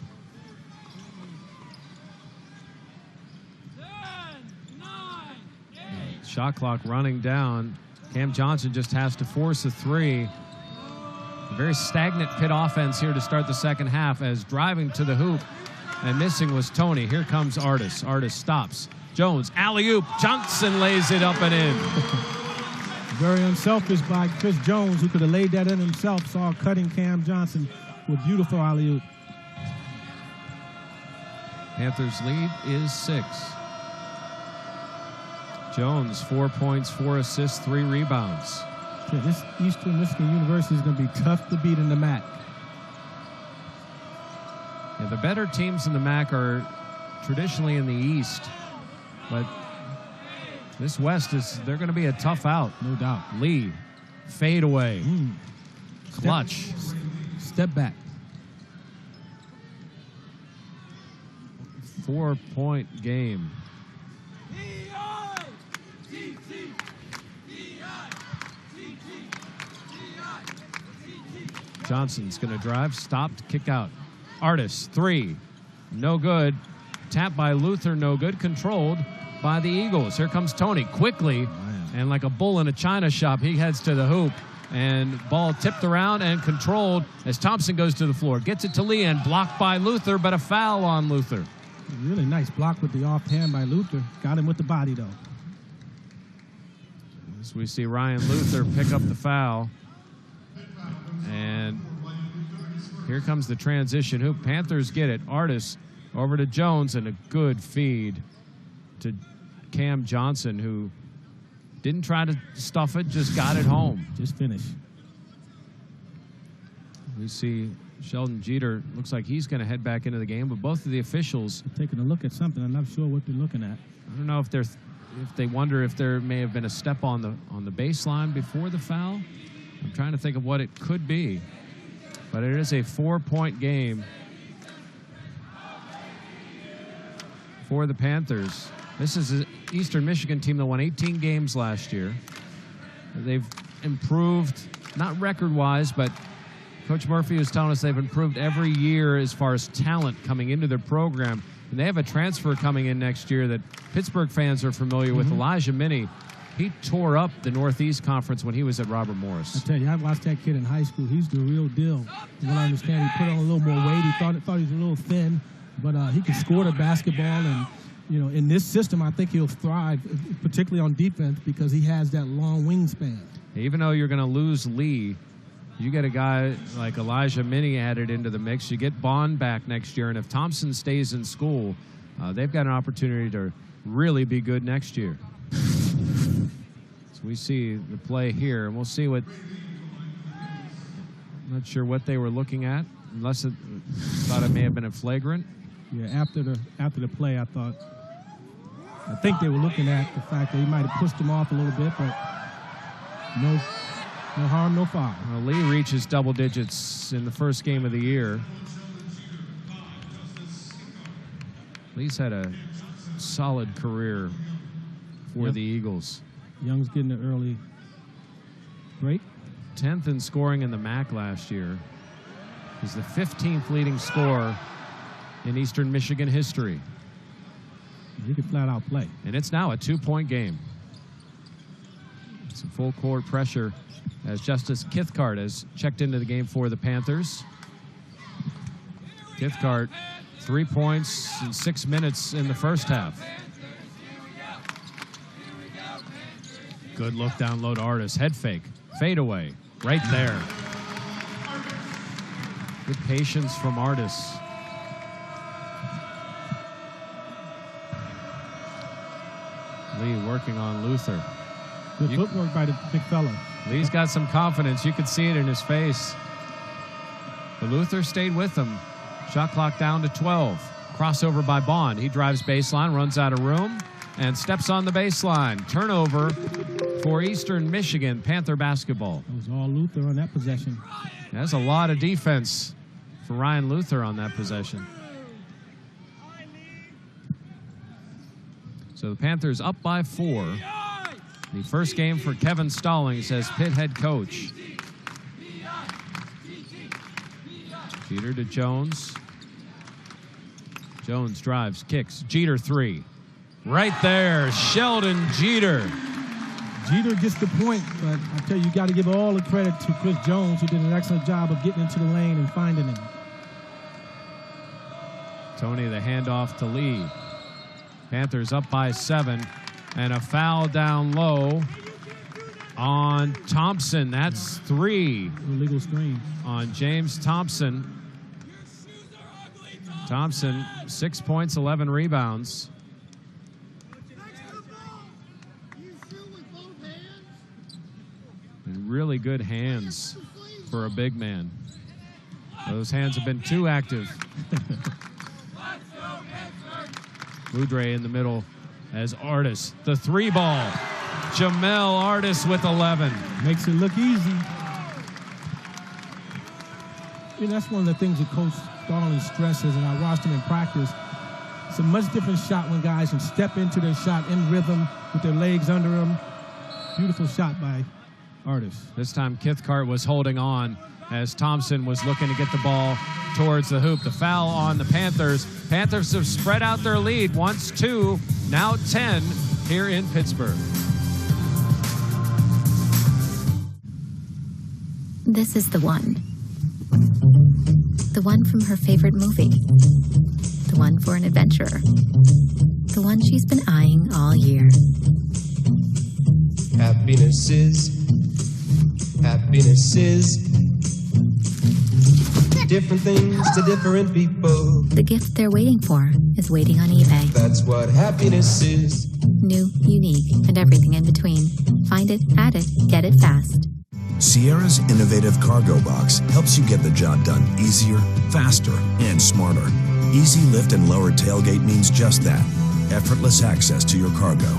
Shot clock running down. Cam Johnson just has to force a 3. A very stagnant Pitt offense here to start the second half, as driving to the hoop and missing was Tony. Here comes Artis. Artis stops. Jones, alley-oop. Johnson lays it up and in. Very unselfish by Chris Jones, who could have laid that in himself. Saw cutting Cam Johnson with beautiful alley-oop. Panthers lead is 6. Jones, 4 points, 4 assists, 3 rebounds. Yeah, this Eastern Michigan University is going to be tough to beat in the MAC. Yeah, the better teams in the MAC are traditionally in the East, but this West they're going to be a tough out. No doubt. Lee, fade away. Clutch. Step back. 4-point game. Johnson's going to drive, stopped, kick out. Artis, 3, no good. Tapped by Luther, no good. Controlled by the Eagles. Here comes Tony quickly, and like a bull in a china shop, he heads to the hoop. And ball tipped around and controlled as Thompson goes to the floor. Gets it to Lee and blocked by Luther, but a foul on Luther. Really nice block with the offhand by Luther. Got him with the body, though. As we see Ryan Luther pick up the foul. And here comes the transition hoop. Panthers get it. Artis over to Jones, and a good feed to Cam Johnson, who didn't try to stuff it, just got it home. Just finished. We see Sheldon Jeter, looks like he's going to head back into the game, but both of the officials taking a look at something. I'm not sure what they're looking at. I don't know if they wonder if there may have been a step on the baseline before the foul. I'm trying to think of what it could be, but it is a 4-point game for the Panthers. This is an Eastern Michigan team that won 18 games last year. They've improved, not record-wise, but Coach Murphy was telling us they've improved every year as far as talent coming into their program. And they have a transfer coming in next year that Pittsburgh fans are familiar with, Elijah Minnie. He tore up the Northeast Conference when he was at Robert Morris. I tell you, I watched that kid in high school. He's the real deal. From what I understand, he put on a little more weight. He thought he was a little thin, but he could score the basketball. And, you know, in this system, I think he'll thrive, particularly on defense, because he has that long wingspan. Even though you're going to lose Lee, you get a guy like Elijah Minnie added into the mix. You get Bond back next year, and if Thompson stays in school, they've got an opportunity to really be good next year. So we see the play here, and we'll see what. I'm not sure what they were looking at, unless thought it may have been a flagrant. Yeah, after the play, I think they were looking at the fact that he might have pushed him off a little bit, but no harm, no foul. Well, Lee reaches double digits in the first game of the year. Lee's had a solid career for the Eagles. Young's getting an early break. 10th in scoring in the MAC last year. He's the 15th leading scorer in Eastern Michigan history. He can flat out play. And it's now a 2-point game. Some full court pressure as Justice Kithcart has checked into the game for the Panthers. Kithcart, 3 points in 6 minutes in the first half. Good look down low to Artis. Head fake. Fade away. Right there. Good patience from Artis. Lee working on Luther. Good footwork by the big fella. Lee's got some confidence. You could see it in his face. But Luther stayed with him. Shot clock down to 12. Crossover by Bond. He drives baseline, runs out of room, and steps on the baseline. Turnover for Eastern Michigan Panther basketball. It was all Luther on that possession. That's a lot of defense for Ryan Luther on that possession. So the Panthers up by 4. The first game for Kevin Stallings as Pitt head coach. Jeter to Jones. Jones drives, kicks. Jeter 3. Right there, Sheldon Jeter. Jeter gets the point, but I tell you got to give all the credit to Chris Jones, who did an excellent job of getting into the lane and finding him. Tony, the handoff to Lee. Panthers up by 7. And a foul down low on Thompson. That's 3. Illegal screen. On James Thompson. Thompson, 6 points, 11 rebounds. And really good hands for a big man. Those hands have been too active. Boudre in the middle as Artis. The 3 ball. Jamel Artis with 11. Makes it look easy. And that's one of the things that Coach Stallings stresses, and I watched him in practice. It's a much different shot when guys can step into their shot in rhythm with their legs under them. Beautiful shot by Artis. This time Kithcart was holding on as Thompson was looking to get the ball towards the hoop. The foul on the Panthers. Panthers have spread out their lead once 2, now 10 here in Pittsburgh. This is the one. The one from her favorite movie. The one for an adventurer. The one she's been eyeing all year. Happiness is different things to different people. The gift they're waiting for is waiting on eBay. That's what happiness is. New, unique, and everything in between. Find it, add it, get it fast. Sierra's innovative cargo box helps you get the job done easier, faster, and smarter. Easy lift and lower tailgate means just that. Effortless access to your cargo.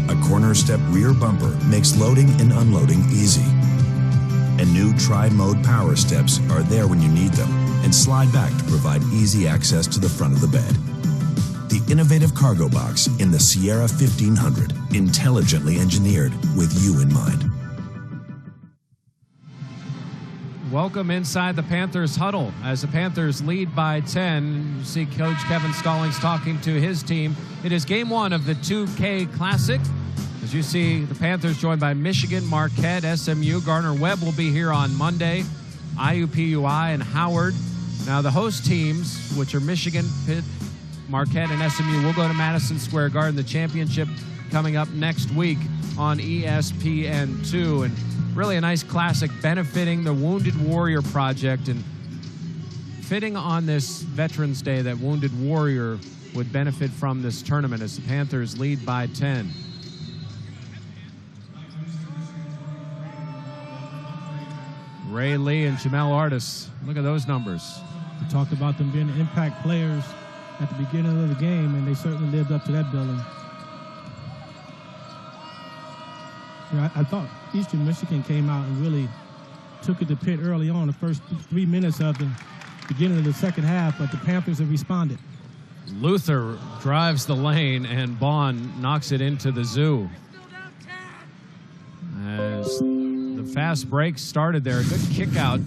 A corner step rear bumper makes loading and unloading easy. And new tri-mode power steps are there when you need them and slide back to provide easy access to the front of the bed. The innovative cargo box in the Sierra 1500, intelligently engineered with you in mind. Welcome inside the Panthers huddle as the Panthers lead by 10. You see Coach Kevin Stallings talking to his team. It is game 1 of the 2K Classic. As you see, the Panthers joined by Michigan, Marquette, SMU. Gardner-Webb will be here on Monday. IUPUI and Howard. Now the host teams, which are Michigan, Pitt, Marquette, and SMU, will go to Madison Square Garden. The championship coming up next week on ESPN2. And really a nice classic benefiting the Wounded Warrior Project, and fitting on this Veterans Day that Wounded Warrior would benefit from this tournament as the Panthers lead by 10. Ray Lee and Jamel Artis. Look at those numbers. We talked about them being impact players at the beginning of the game, and they certainly lived up to that billing. I thought Eastern Michigan came out and really took it to Pitt early on, the first 3 minutes of the beginning of the second half, but the Panthers have responded. Luther drives the lane, and Bond knocks it into the zoo. As the fast break started there, a good kick out,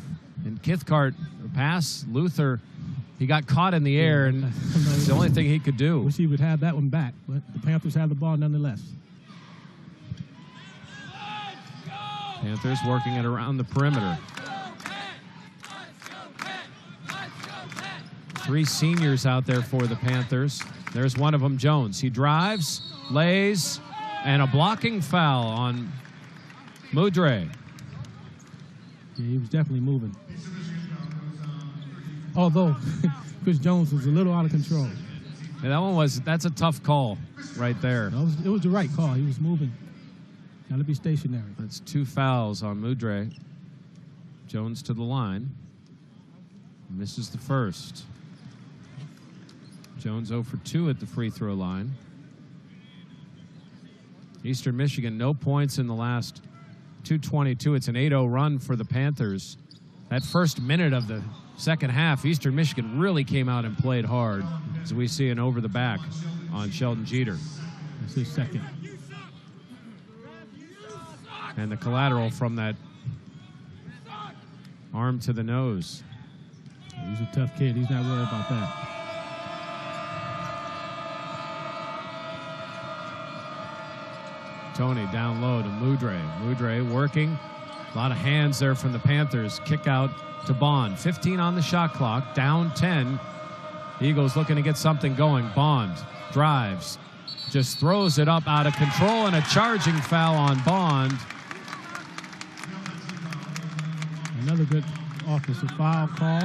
and Kithcart pass. Luther, he got caught in the air, and it's the only thing he could do. Wish he would have that one back, but the Panthers have the ball nonetheless. Panthers working it around the perimeter. 3 seniors out there for the Panthers. There's one of them, Jones. He drives, lays, and a blocking foul on Mudre. Yeah, he was definitely moving. Although Chris Jones was a little out of control. Yeah, that's a tough call right there. It was the right call. He was moving. Got to be stationary. That's 2 fouls on Mudre. Jones to the line. Misses the first. Jones 0 for 2 at the free throw line. Eastern Michigan, no points in the last 2:22. It's an 8-0 run for the Panthers. That first minute of the second half, Eastern Michigan really came out and played hard, as we see an over the back on Sheldon Jeter. That's his second. And the collateral from that arm to the nose. He's a tough kid. He's not worried about that. Tony down low to Mudre. Mudre working. A lot of hands there from the Panthers. Kick out to Bond. 15 on the shot clock. Down 10. Eagles looking to get something going. Bond drives. Just throws it up out of control, and a charging foul on Bond. Another good offensive foul call.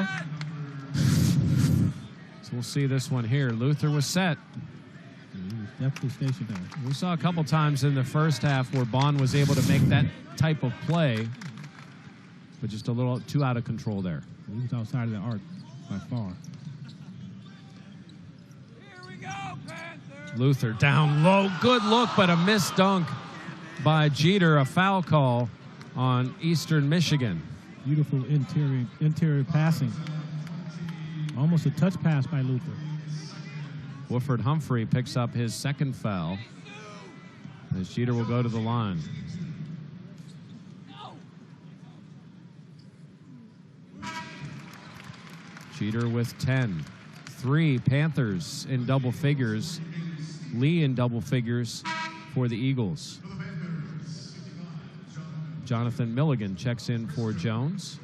So we'll see this one here. Luther was set. He was definitely stationary. We saw a couple times in the first half where Bond was able to make that type of play, but just a little too out of control there. He was outside of the arc by far. Luther down low. Good look, but a missed dunk by Jeter. A foul call on Eastern Michigan. Beautiful interior passing. Almost a touch pass by Luther. Woodford Humphrey picks up his second foul as Jeter will go to the line. Jeter with 10. 3 Panthers in double figures. Lee in double figures for the Eagles. Jonathan Milligan checks in for Jones.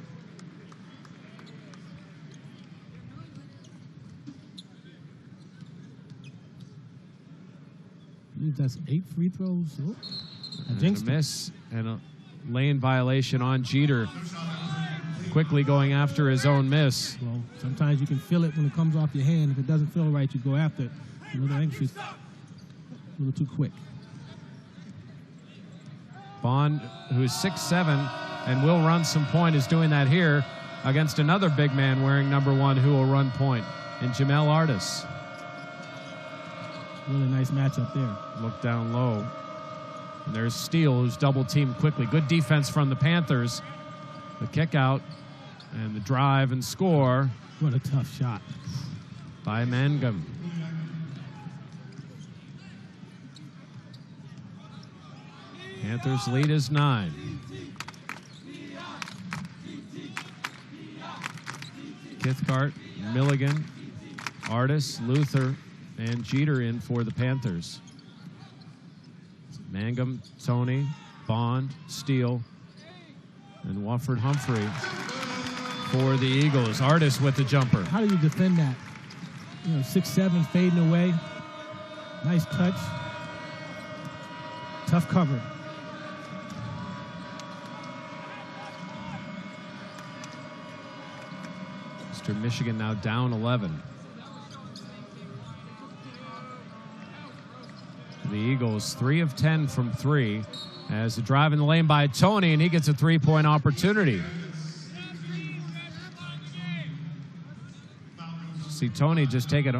I believe that's 8 free throws. Oh, And a miss and a lane violation on Jeter. Quickly going after his own miss. Well, sometimes you can feel it when it comes off your hand. If it doesn't feel right, you go after it. A little anxious, a little too quick. Bond, who's 6'7", and will run some point, is doing that here against another big man wearing number 1 who will run point, and Jamel Artis. Really nice matchup there. Look down low. And there's Steele, who's double-teamed quickly. Good defense from the Panthers. The kick out and the drive and score. What a tough shot by Mangum. Panthers lead is 9. Kithcart, Milligan, Artis, Luther, and Jeter in for the Panthers. Mangum, Tony, Bond, Steele, and Wofford Humphrey for the Eagles. Artis with the jumper. How do you defend that? 6'7", fading away. Nice touch. Tough cover. Mr. Michigan now down 11. The Eagles 3 of 10 from 3 as a drive in the lane by Tony, and he gets a 3-point opportunity. See Tony just take it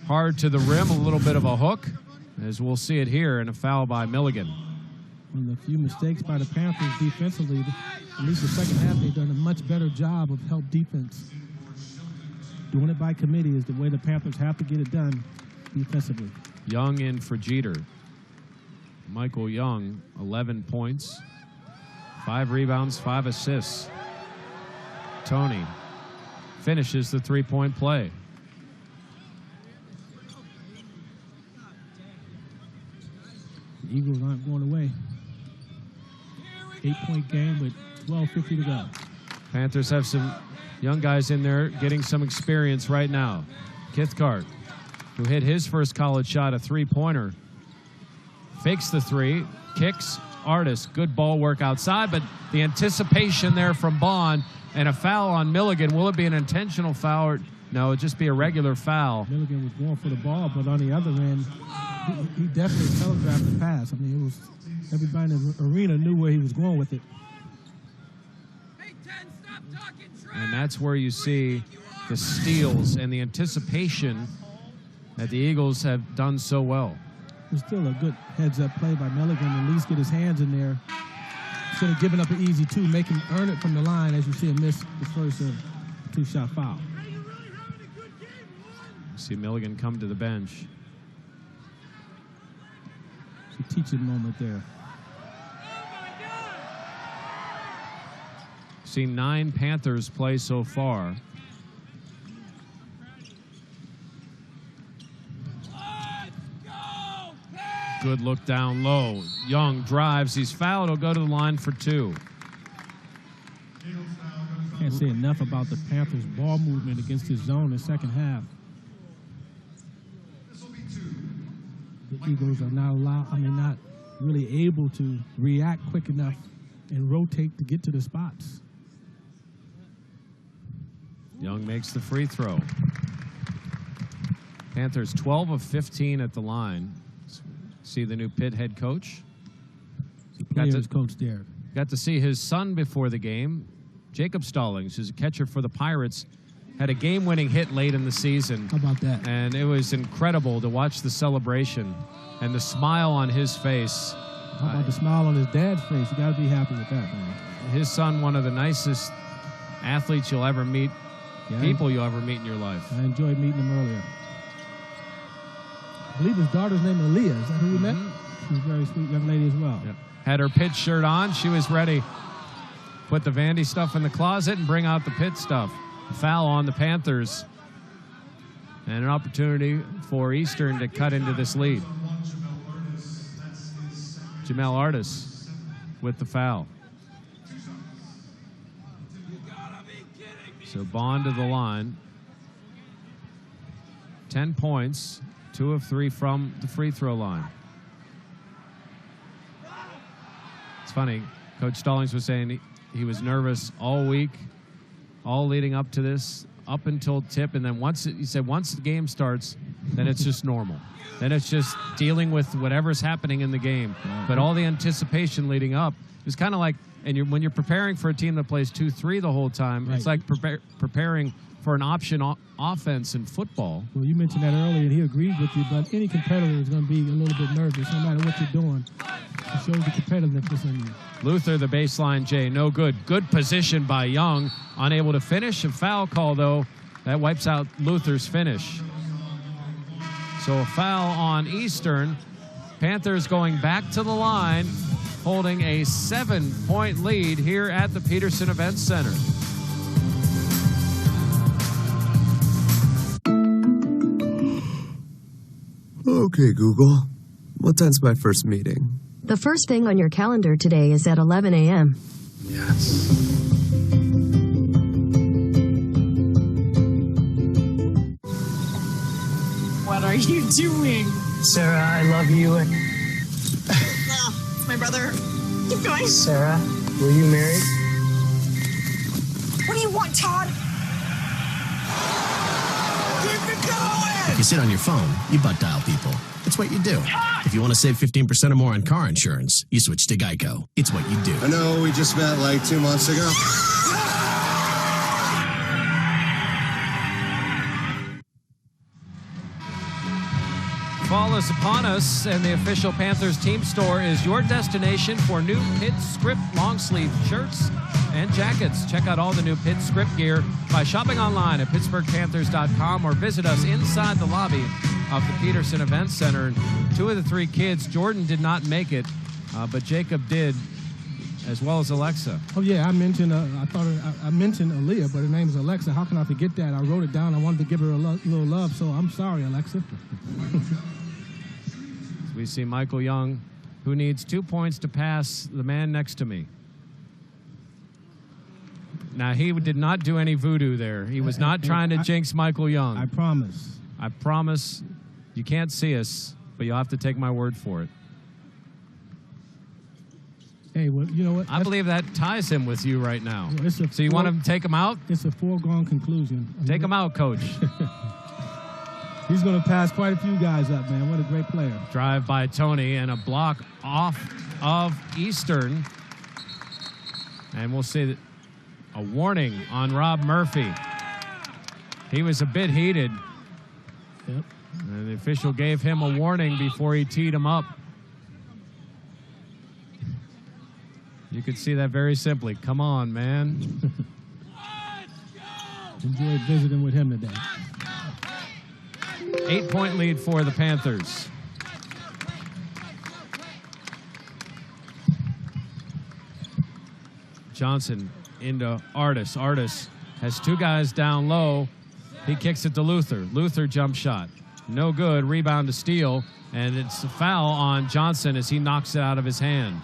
hard to the rim, a little bit of a hook, as we'll see it here, and a foul by Milligan. One of the few mistakes by the Panthers defensively, at least the second half, they've done a much better job of help defense. Doing it by committee is the way the Panthers have to get it done defensively. Young in for Jeter. Michael Young, 11 points, 5 rebounds, 5 assists. Tony finishes the 3-point play. The Eagles aren't going away. 8-point game with 12:50 to go. Panthers have some young guys in there getting some experience right now. Kithcart, who hit his first college shot, a 3-pointer. Fakes the 3, kicks. Artis, good ball work outside, but the anticipation there from Bond, and a foul on Milligan. Will it be an intentional foul? Or no, it'd just be a regular foul. Milligan was going for the ball, but on the other end, he definitely telegraphed the pass. I mean, it was everybody in the arena knew where he was going with it. And that's where you see the steals and the anticipation that the Eagles have done so well. It was still a good heads-up play by Milligan, at least get his hands in there. Instead of giving up an easy 2, make him earn it from the line, as you see him miss the first 2-shot foul. See Milligan come to the bench. It's a teaching moment there. Seen 9 Panthers play so far. Good look down low. Young drives. He's fouled. He'll go to the line for 2. Can't say enough about the Panthers' ball movement against his zone in the second half. The Eagles are not really able to react quick enough and rotate to get to the spots. Young makes the free throw. Panthers 12 of 15 at the line. See the new Pitt head coach. Players coach there. Got to see his son before the game. Jacob Stallings, who's a catcher for the Pirates, had a game-winning hit late in the season. How about that? And it was incredible to watch the celebration and the smile on his face. How about the smile on his dad's face? You got to be happy with that, man. His son, one of the nicest athletes you'll ever meet, people you'll ever meet in your life. I enjoyed meeting him earlier. I believe his daughter's name is Leah. Is that who we met? She's a very sweet young lady as well. Yep. Had her Pitt shirt on. She was ready. Put the Vandy stuff in the closet and bring out the Pitt stuff. foul on the Panthers. And an opportunity for Eastern to cut into this lead. Jamel Artis with the foul. So Bond to the line. 10 points, 2 of 3 from the free throw line. It's funny, Coach Stallings was saying he was nervous all week, all leading up to this, up until tip, and then he said once the game starts, then it's just normal. Then it's just dealing with whatever's happening in the game. But all the anticipation leading up is kind of like, and when you're preparing for a team that plays 2-3 the whole time, it's like preparing for an option offense in football. Well, you mentioned that earlier, and he agreed with you, but any competitor is going to be a little bit nervous no matter what you're doing. It shows the competitiveness in you. Luther, the baseline, Jay, no good. Good position by Young, unable to finish. A foul call, though, that wipes out Luther's finish. So a foul on Eastern. Panthers going back to the line, holding a 7-point lead here at the Peterson Events Center. Okay, Google. What time's my first meeting? The first thing on your calendar today is at 11 a.m. Yes. What are you doing? Sarah, I love you. It's my brother. Keep going. Sarah, will you marry? What do you want, Todd? Keep it going! If you sit on your phone, you butt dial people. It's what you do. If you want to save 15% or more on car insurance, you switch to Geico. It's what you do. I know we just met like 2 months ago. Fall is upon us, and the official Panthers team store is your destination for new Pitt Script long sleeve shirts and jackets. Check out all the new Pitt Script gear by shopping online at PittsburghPanthers.com or visit us inside the lobby of the Peterson Events Center. 2 of the 3 kids, Jordan did not make it, but Jacob did, as well as Alexa. Oh yeah, I mentioned I mentioned Aaliyah, but her name is Alexa. How can I forget that? I wrote it down. I wanted to give her a little love, so I'm sorry, Alexa. We see Michael Young, who needs 2 points to pass the man next to me. Now, he did not do any voodoo there. He was not trying to jinx Michael Young. I promise. I promise. You can't see us, but you'll have to take my word for it. Hey, well, you know what? I believe that ties him with you right now. Well, so you want to take him out? It's a foregone conclusion. Take him out, Coach. He's going to pass quite a few guys up, man. What a great player. Drive by Tony and a block off of Eastern. And we'll see a warning on Rob Murphy. He was a bit heated. Yep. And the official gave him a warning before he teed him up. You could see that very simply. Come on, man. Enjoyed visiting with him today. 8-point lead for the Panthers. Johnson into Artis. Artis has 2 guys down low. He kicks it to Luther. Luther jump shot. No good. Rebound to Steele. And it's a foul on Johnson as he knocks it out of his hand.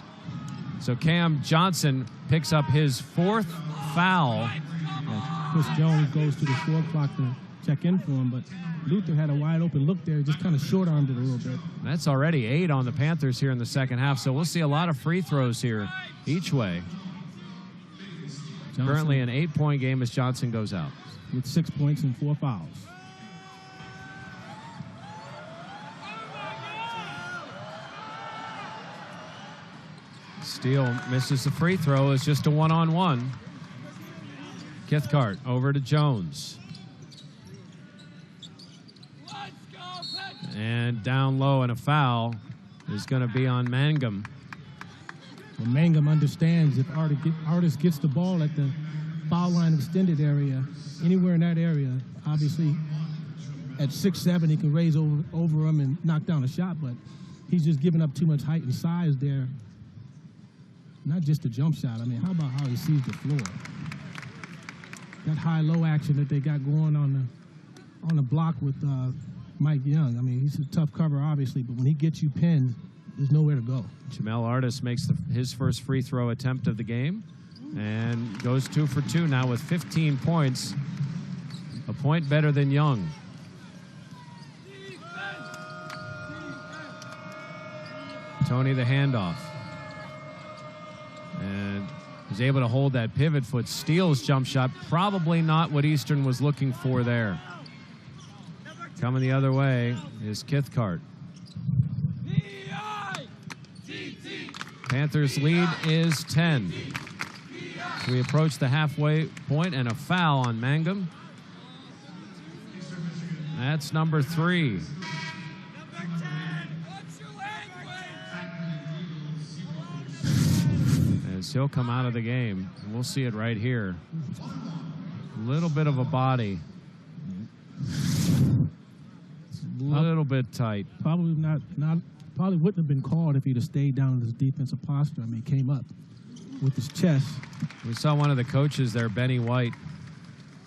So Cam Johnson picks up his 4th foul. Chris Jones goes to the score clock to check in for him, but Luther had a wide open look there, just kind of short-armed it a little bit. That's already 8 on the Panthers here in the second half, so we'll see a lot of free throws here each way. Johnson, currently an 8-point game as Johnson goes out. With 6 points and 4 fouls. Steele misses the free throw. It's just a one-on-one. Kithcart over to Jones. And down low, and a foul is going to be on Mangum. Well, Mangum understands if Artis gets the ball at the foul line extended area, anywhere in that area, obviously at 6'7", he can raise over him and knock down a shot, but he's just giving up too much height and size there. Not just a jump shot. I mean, how about how he sees the floor? that high-low action that they got going on the block with Mike Young. I mean, he's a tough cover, obviously, but when he gets you pinned, there's nowhere to go. Jamel Artis makes his first free throw attempt of the game and goes 2 for 2 now with 15 points, a point better than Young. Tony the handoff. And is able to hold that pivot foot. Steele's jump shot, probably not what Eastern was looking for there. Coming the other way is Kithcart. Panthers lead is 10. So we approach the halfway point and a foul on Mangum. That's number 3. As he'll come out of the game, and we'll see it right here. A little bit of a body. A little bit tight. Probably probably wouldn't have been called if he'd have stayed down in his defensive posture. I mean, he came up with his chest. We saw one of the coaches there, Benny White.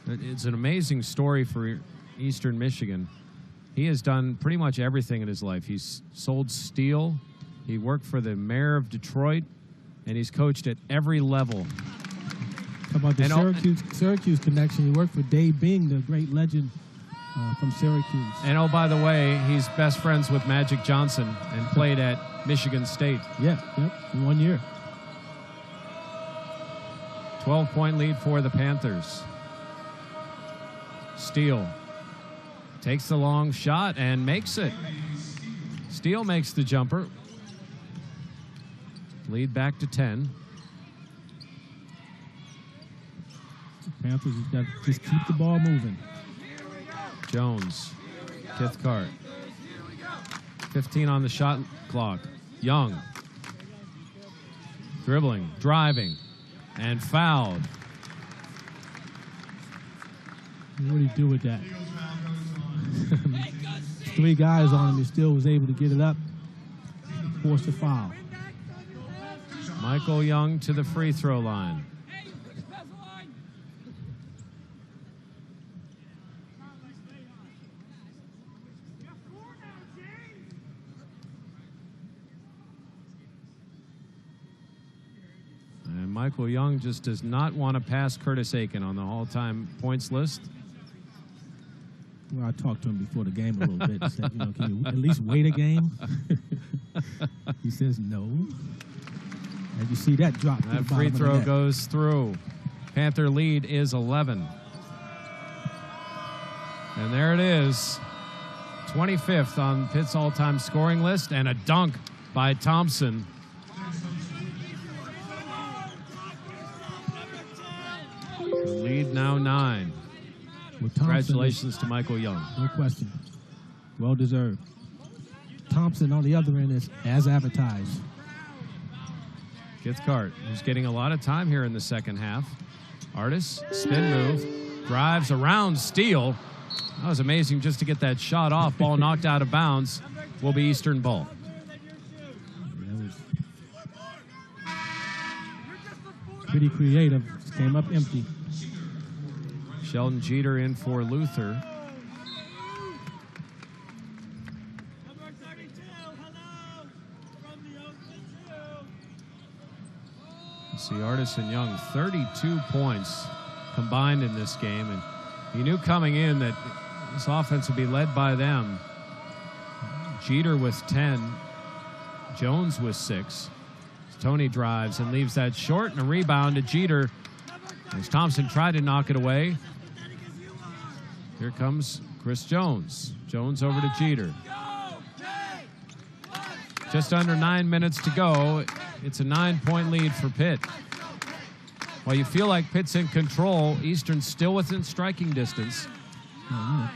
It's an amazing story for Eastern Michigan. He has done pretty much everything in his life. He's sold steel. He worked for the mayor of Detroit, and he's coached at every level. How about the Syracuse connection? He worked for Dave Bing, the great legend from Syracuse. And oh, by the way, he's best friends with Magic Johnson and played at Michigan State. Yeah, yep, in 1 year. 12-point lead for the Panthers. Steele takes the long shot and makes it. Steele makes the jumper. Lead back to 10. Panthers have got to just keep the ball moving. Jones, Kithcart. 15 on the shot clock. Young. Dribbling, driving, and fouled. What do you do with that? 3 guys on him, he still was able to get it up. Forced a foul. Michael Young to the free throw line. And Michael Young just does not want to pass Curtis Aiken on the all-time points list. Well, I talked to him before the game a little bit. I said, can you at least wait a game? He says no. And you see that drop. That free throw goes through. Panther lead is 11. And there it is. 25th on Pitt's all-time scoring list, and a dunk by Thompson. The lead now 9. Congratulations to Michael Young. No question. Well deserved. Thompson on the other end is as advertised. Kithcart, who's getting a lot of time here in the second half. Artis, spin move, drives around Steele. That was amazing just to get that shot off. Ball knocked out of bounds. Will be Eastern ball. That was pretty creative. Came up empty. Sheldon Jeter in for Luther. See Artis and Young, 32 points combined in this game, and he knew coming in that this offense would be led by them. Jeter with 10, Jones with 6. Tony drives and leaves that short, and a rebound to Jeter as Thompson tried to knock it away. Here comes Chris Jones. Jones over to Jeter. Just under 9 minutes to go. It's a 9-point lead for Pitt. While you feel like Pitt's in control, Eastern's still within striking distance.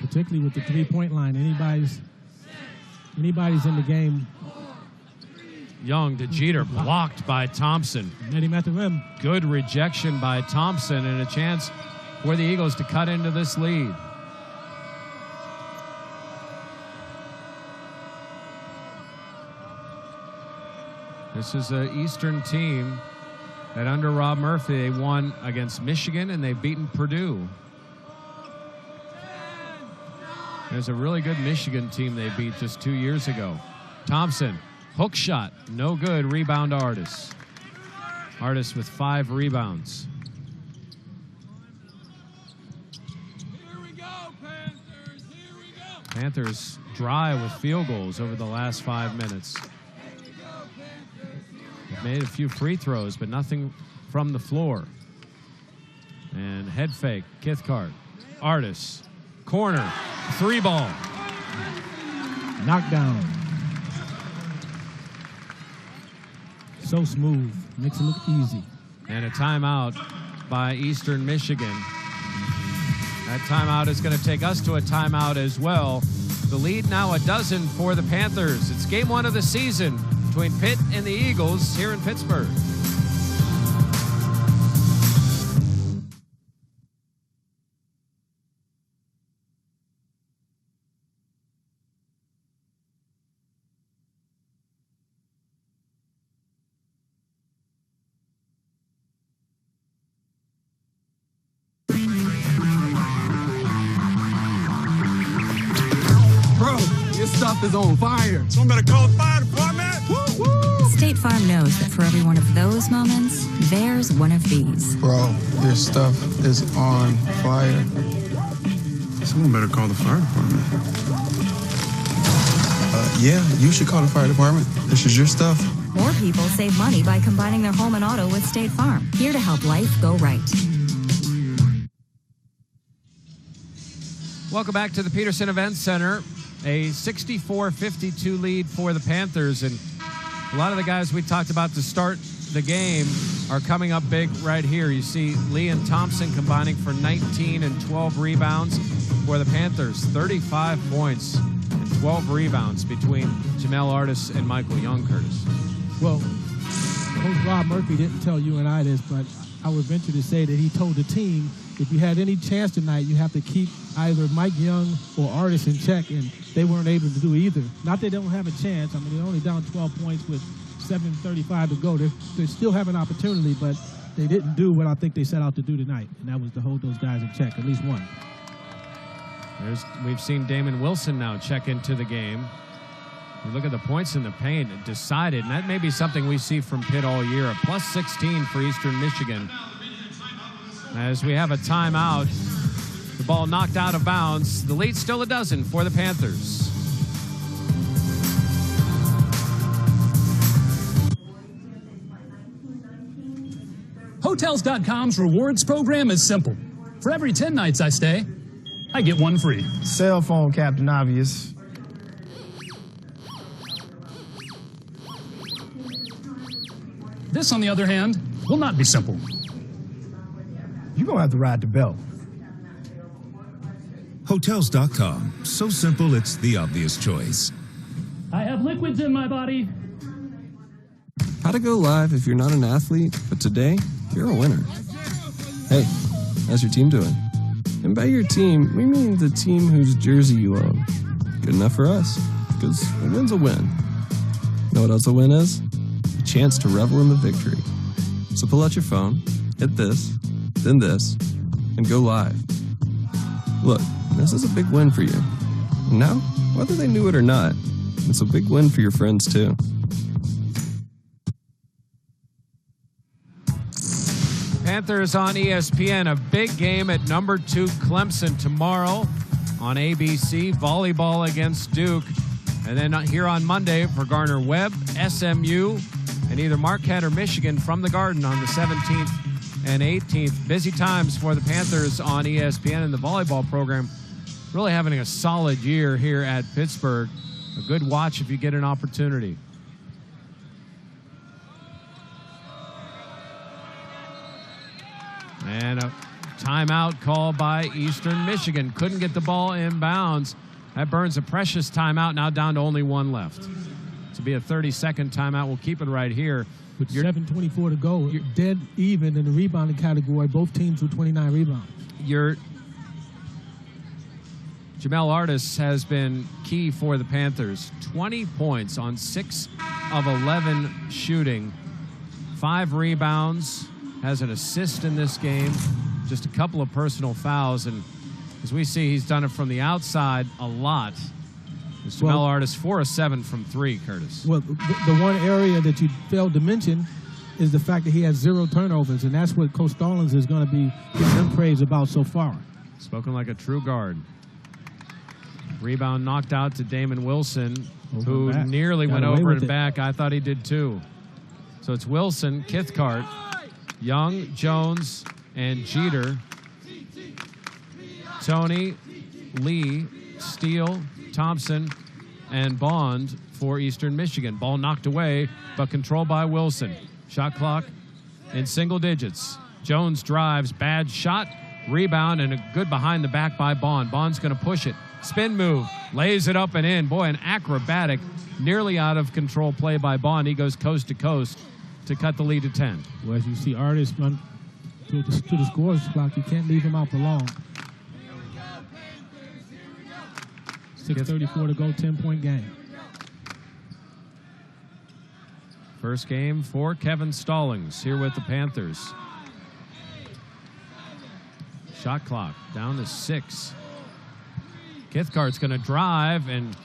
Particularly with the three-point line. Anybody's in the game. Young to Jeter, blocked by Thompson. Met him at the rim. Good rejection by Thompson, and a chance for the Eagles to cut into this lead. This is an Eastern team that under Rob Murphy, they won against Michigan and they've beaten Purdue. There's a really good Michigan team they beat just 2 years ago. Thompson, hook shot, no good. Rebound to Artis. Artis with 5 rebounds. Panthers dry with field goals over the last 5 minutes. They've made a few free throws, but nothing from the floor. And head fake, Kithcart. Artis, corner, 3 ball. Knockdown. So smooth, makes it look easy. And a timeout by Eastern Michigan. That timeout is going to take us to a timeout as well. The lead now a dozen for the Panthers. It's game 1 of the season between Pitt and the Eagles here in Pittsburgh. Stuff is on fire. Someone better call the fire department. Woo-woo. State Farm knows that for every one of those moments, there's one of these. Bro, your stuff is on fire. Someone better call the fire department. Yeah, you should call the fire department. This is your stuff. More people save money by combining their home and auto with State Farm. Here to help life go right. Welcome back to the Peterson Events Center. A 64-52 lead for the Panthers, and a lot of the guys we talked about to start the game are coming up big right here. You see Lee and Thompson combining for 19 and 12 rebounds for the Panthers. 35 points and 12 rebounds between Jamel Artis and Michael Young, Curtis. Well, Coach Rob Murphy didn't tell you and I this, but I would venture to say that he told the team, if you had any chance tonight, you have to keep either Mike Young or Artis in check, and they weren't able to do either. Not that they don't have a chance. I mean, they're only down 12 points with 7:35 to go. They still have an opportunity, but they didn't do what I think they set out to do tonight, and that was to hold those guys in check, at least one. We've seen Damon Wilson now check into the game. You look at the points in the paint, decided, and that may be something we see from Pitt all year, a plus 16 for Eastern Michigan. As we have a timeout, the ball knocked out of bounds. The lead still a dozen for the Panthers. Hotels.com's rewards program is simple. For every 10 nights I stay, I get 1 free. Cell phone, Captain Obvious. This, on the other hand, will not be simple. You're going to have to ride the belt. Hotels.com. So simple, it's the obvious choice. I have liquids in my body. How to go live if you're not an athlete, but today, you're a winner. Hey, how's your team doing? And by your team, we mean the team whose jersey you own. Good enough for us, because a win's a win. Know what else a win is? A chance to revel in the victory. So pull out your phone, hit this, then this, and go live. Look, this is a big win for you. And now, whether they knew it or not, it's a big win for your friends too. Panthers on ESPN, a big game at number 2 Clemson tomorrow on ABC. Volleyball against Duke. And then here on Monday for Garner Webb, SMU, and either Marquette or Michigan from the Garden on the 17th and 18th. Busy times for the Panthers on ESPN, and the volleyball program really having a solid year here at Pittsburgh. A good watch if you get an opportunity. And a timeout called by Eastern Michigan. Couldn't get the ball inbounds. That burns a precious timeout, now down to only 1 left. To be a 30-second timeout, we'll keep it right here. With 7:24 to go, you're dead even in the rebounding category. Both teams with 29 rebounds. Jamel Artis has been key for the Panthers. 20 points on 6 of 11 shooting. 5 rebounds, has an assist in this game, just a couple of personal fouls, and as we see, he's done it from the outside a lot. Jamel Artis 4 of 7 from 3, Curtis. Well, the one area that you failed to mention is the fact that he has 0 turnovers, and that's what Coach Stallings is going to be getting them praise about so far. Spoken like a true guard. Rebound knocked out to Damon Wilson, who nearly went over and back. I thought he did too. So it's Wilson, Kithcart, Young, Jones, and Jeter. Tony, Lee, Steele, Thompson, and Bond for Eastern Michigan. Ball knocked away, but controlled by Wilson. Shot clock in single digits. Jones drives, bad shot, rebound, and a good behind the back by Bond. Bond's going to push it. Spin move, lays it up and in. Boy, an acrobatic, nearly out of control play by Bond. He goes coast to coast to cut the lead to 10. Well, as you see Artis run to the scores clock, you can't leave him out for long. 6:34 to go, 10-point game. First game for Kevin Stallings here with the Panthers. Shot clock down to 6. Kithcart's going to drive and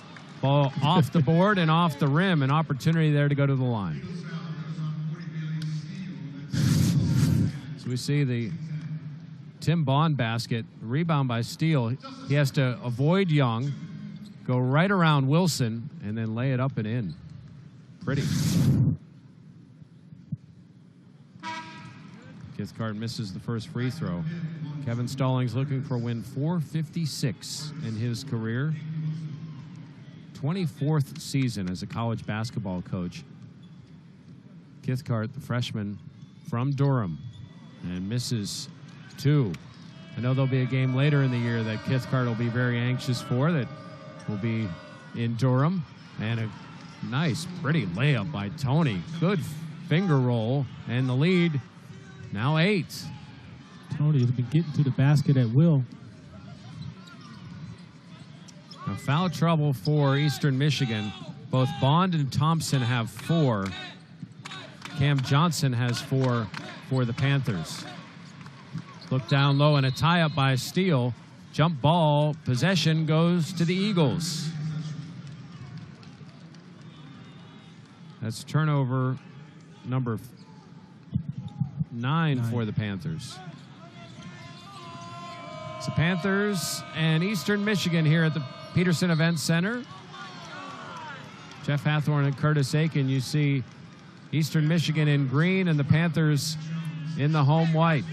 ball off the board and off the rim. An opportunity there to go to the line. So we see the Tim Bond basket. Rebound by Steele. He has to avoid Young, go right around Wilson, and then lay it up and in. Pretty. Kithcart misses the first free throw. Kevin Stallings looking for win 456 in his career. 24th season as a college basketball coach. Kithcart, the freshman from Durham, and misses 2. I know there'll be a game later in the year that Kithcart will be very anxious for, that will be in Durham. And a nice, pretty layup by Tony. Good finger roll, and the lead now 8. Tony has been getting to the basket at will. Now foul trouble for Eastern Michigan. Both Bond and Thompson have 4. Cam Johnson has 4 for the Panthers. Look down low and a tie-up by Steele. Jump ball, possession goes to the Eagles. That's turnover number 9 for the Panthers. It's the Panthers and Eastern Michigan here at the Peterson Event Center. Jeff Hathorn and Curtis Aiken. You see Eastern Michigan in green and the Panthers in the home white.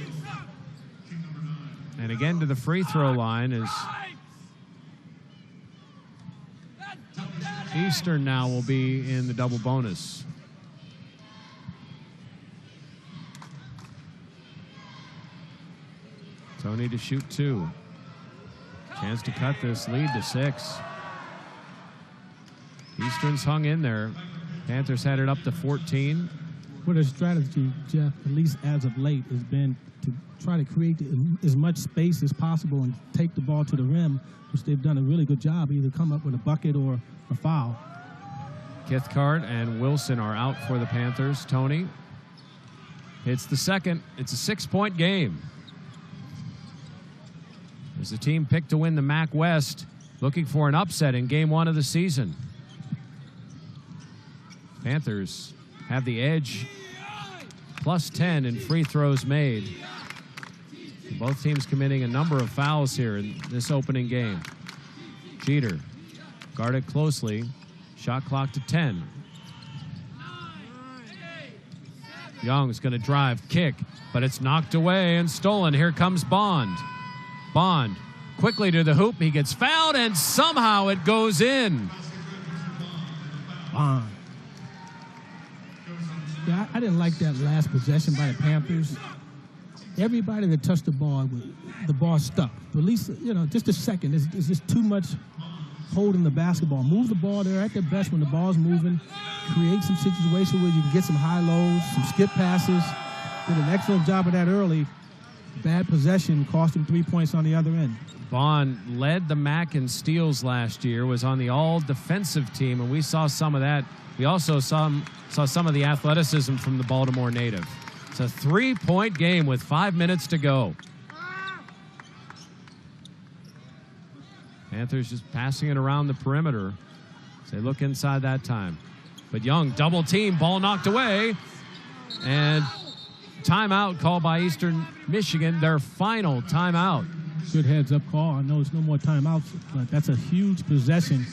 And again to the free throw line is Eastern now will be in the double bonus. Tony to shoot 2. Chance to cut this lead to 6. Eastern's hung in there. Panthers had it up to 14. Well, their strategy, Jeff, at least as of late, has been to try to create as much space as possible and take the ball to the rim, which they've done a really good job, either come up with a bucket or a foul. Kithcart and Wilson are out for the Panthers. Tony hits the second. It's a 6-point game. As the team picked to win the MAC West, looking for an upset in game 1 of the season. Panthers have the edge, plus 10 in free throws made. Both teams committing a number of fouls here in this opening game. Jeter guarded closely. Shot clock to 10. Young's going to drive, kick, but it's knocked away and stolen. Here comes Bond. Bond quickly to the hoop. He gets fouled, and somehow it goes in. Bond. Yeah, I didn't like that last possession by the Panthers. Everybody that touched the ball stuck. But at least, just a second. It's just too much holding the basketball. Move the ball. They're at their best when the ball's moving. Create some situations where you can get some high lows, some skip passes. Did an excellent job of that early. Bad possession cost him 3 points on the other end. Vaughn led the MAC in steals last year, was on the all-defensive team, and we saw some of that. We also saw some of the athleticism from the Baltimore native. It's a 3-point game with 5 minutes to go. Panthers just passing it around the perimeter as they look inside that time. But Young, double team, ball knocked away. And timeout called by Eastern Michigan, their final timeout. Good heads-up call. I know there's no more timeouts, but that's a huge possession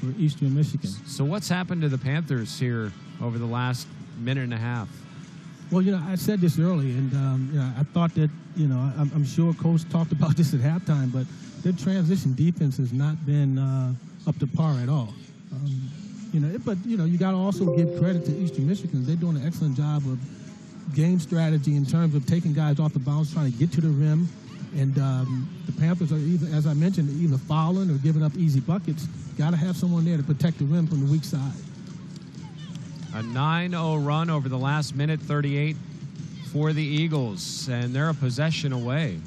for Eastern Michigan. So what's happened to the Panthers here over the last minute and a half? Well, I said this early, and I thought that, I'm sure Coach talked about this at halftime, but their transition defense has not been up to par at all. But you got to also give credit to Eastern Michigan. They're doing an excellent job of game strategy in terms of taking guys off the bounce, trying to get to the rim. And the Panthers are, either, as I mentioned, either fouling or giving up easy buckets. Got to have someone there to protect the rim from the weak side. A 9-0 run over the last minute 38 for the Eagles, and they're a possession away.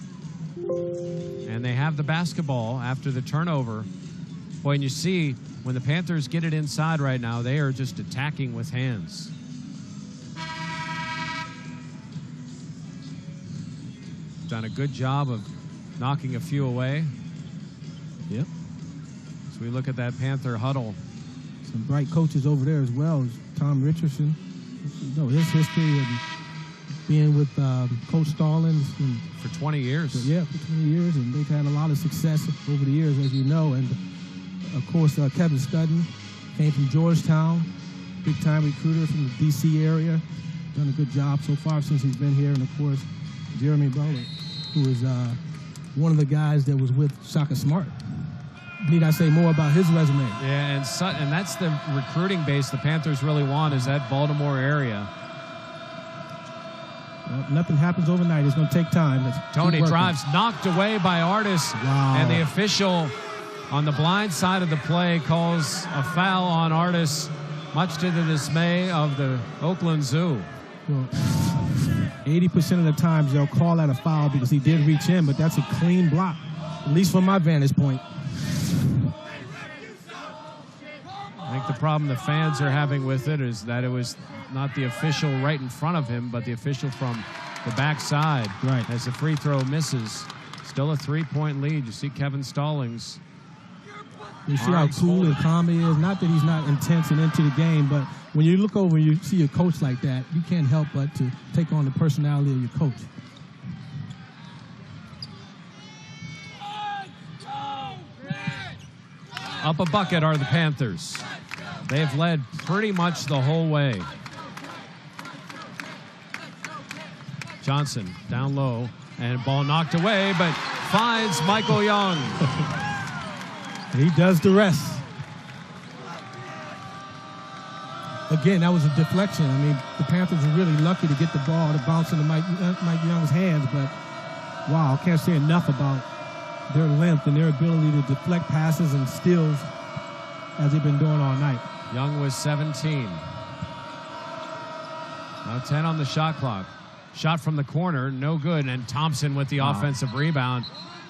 And they have the basketball after the turnover. Boy, and you see, when the Panthers get it inside right now, they are just attacking with hands. Done a good job of knocking a few away. Yep. So we look at that Panther huddle. Some bright coaches over there as well. Tom Richardson. His history of being with Coach Stallings. For 20 years. For 20 years. And they've had a lot of success over the years, as you know. And, of course, Kevin Studden came from Georgetown. Big-time recruiter from the D.C. area. Done a good job so far since he's been here. And, of course, Jeremy Bowler, who is one of the guys that was with Shaka Smart. Need I say more about his resume? Yeah, and that's the recruiting base the Panthers really want, is that Baltimore area. Well, nothing happens overnight. It's going to take time. Tony drives, knocked away by Artis. Wow. And the official on the blind side of the play calls a foul on Artis, much to the dismay of the Oakland Zoo. Well, 80% of the times they'll call that a foul because he did reach in, but that's a clean block, at least from my vantage point. I think the problem the fans are having with it is that it was not the official right in front of him, but the official from the backside. Right. As the free throw misses. Still a 3-point lead. You see Kevin Stallings. You see how cool and calm he is. Not that he's not intense and into the game, but when you look over and you see a coach like that, you can't help but to take on the personality of your coach. Up a bucket are the Panthers. They've led pretty much the whole way. Johnson down low, and ball knocked away, but finds Michael Young. He does the rest. Again, that was a deflection. I mean, the Panthers were really lucky to get the ball to bounce into Mike Young's hands, but wow, I can't say enough about their length and their ability to deflect passes and steals as they've been doing all night. Young was 17. Now 10 on the shot clock. Shot from the corner, no good, and Thompson with the offensive rebound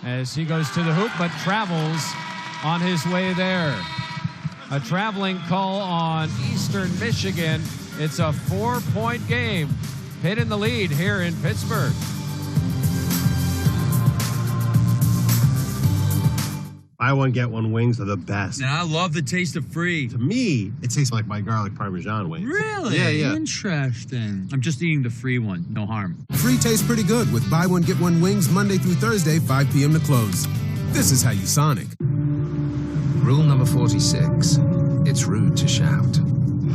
as he goes to the hoop, but travels on his way there. A traveling call on Eastern Michigan. It's a 4-point game. Pitt in the lead here in Pittsburgh. Buy one, get one wings are the best. And I love the taste of free. To me, it tastes like my garlic Parmesan wings. Really? Yeah. Interesting. I'm just eating the free one. No harm. Free tastes pretty good with buy one, get one wings Monday through Thursday, 5 p.m. to close. This is how you Sonic. Rule number 46. It's rude to shout.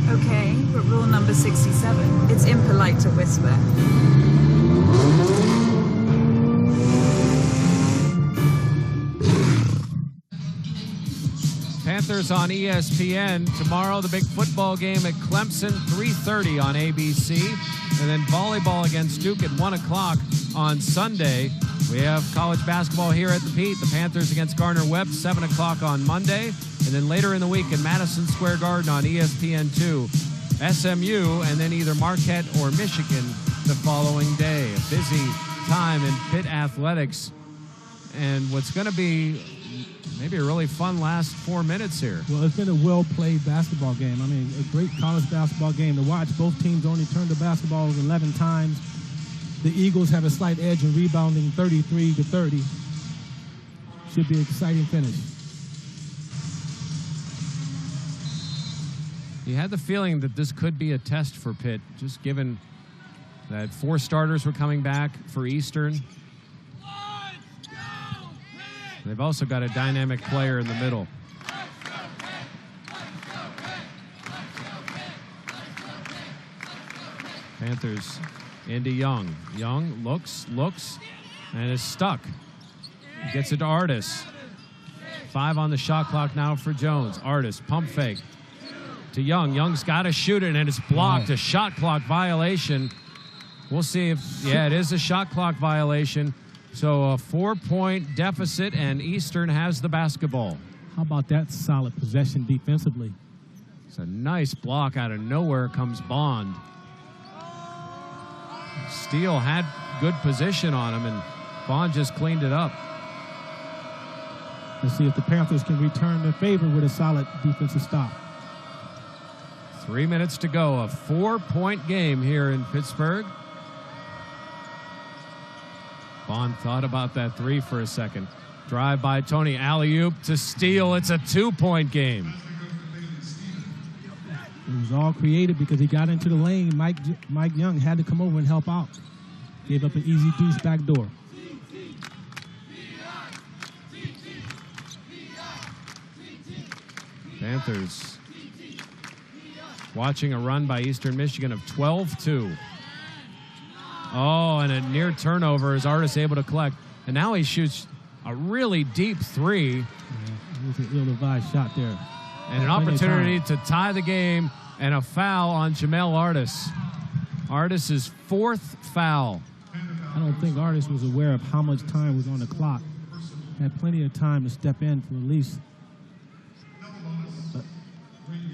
Okay, but rule number 67. It's impolite to whisper. Panthers on ESPN. Tomorrow, the big football game at Clemson, 3:30 on ABC. And then volleyball against Duke at 1 o'clock on Sunday. We have college basketball here at the Pitt. The Panthers against Gardner-Webb, 7 o'clock on Monday. And then later in the week in Madison Square Garden on ESPN2, SMU, and then either Marquette or Michigan the following day. A busy time in Pitt athletics. and what's going to be maybe a really fun last 4 minutes here. Well, it's been a well-played basketball game. I mean, a great college basketball game to watch. Both teams only turned the basketball 11 times. The Eagles have a slight edge in rebounding, 33-30. Should be an exciting finish. You had the feeling that this could be a test for Pitt, just given that 4 starters were coming back for Eastern. They've also got a dynamic player in the middle. Panthers into Young. Young looks, and is stuck. Gets it to Artis. 5 on the shot clock now for Jones. Artis, pump fake to Young. Young's got to shoot it, and it's blocked. A shot clock violation. We'll see if, it is a shot clock violation. So a 4-point deficit, and Eastern has the basketball. How about that solid possession defensively? It's a nice block out of nowhere comes Bond. Steele had good position on him, and Bond just cleaned it up. Let's see if the Panthers can return the favor with a solid defensive stop. 3 minutes to go. A 4-point game here in Pittsburgh. Bond thought about that 3 for a second. Drive by Tony. Alley-oop to Steele. It's a 2-point game. It was all created because he got into the lane. Mike Young had to come over and help out. Gave up an easy deuce back door. Panthers watching a run by Eastern Michigan of 12-2. Oh, and a near turnover as Artis able to collect. And now he shoots a really deep 3. Yeah, it was an ill-advised shot there. And an opportunity to tie the game, and a foul on Jamel Artis. Artis' 4th foul. I don't think Artis was aware of how much time was on the clock. Had plenty of time to step in for at least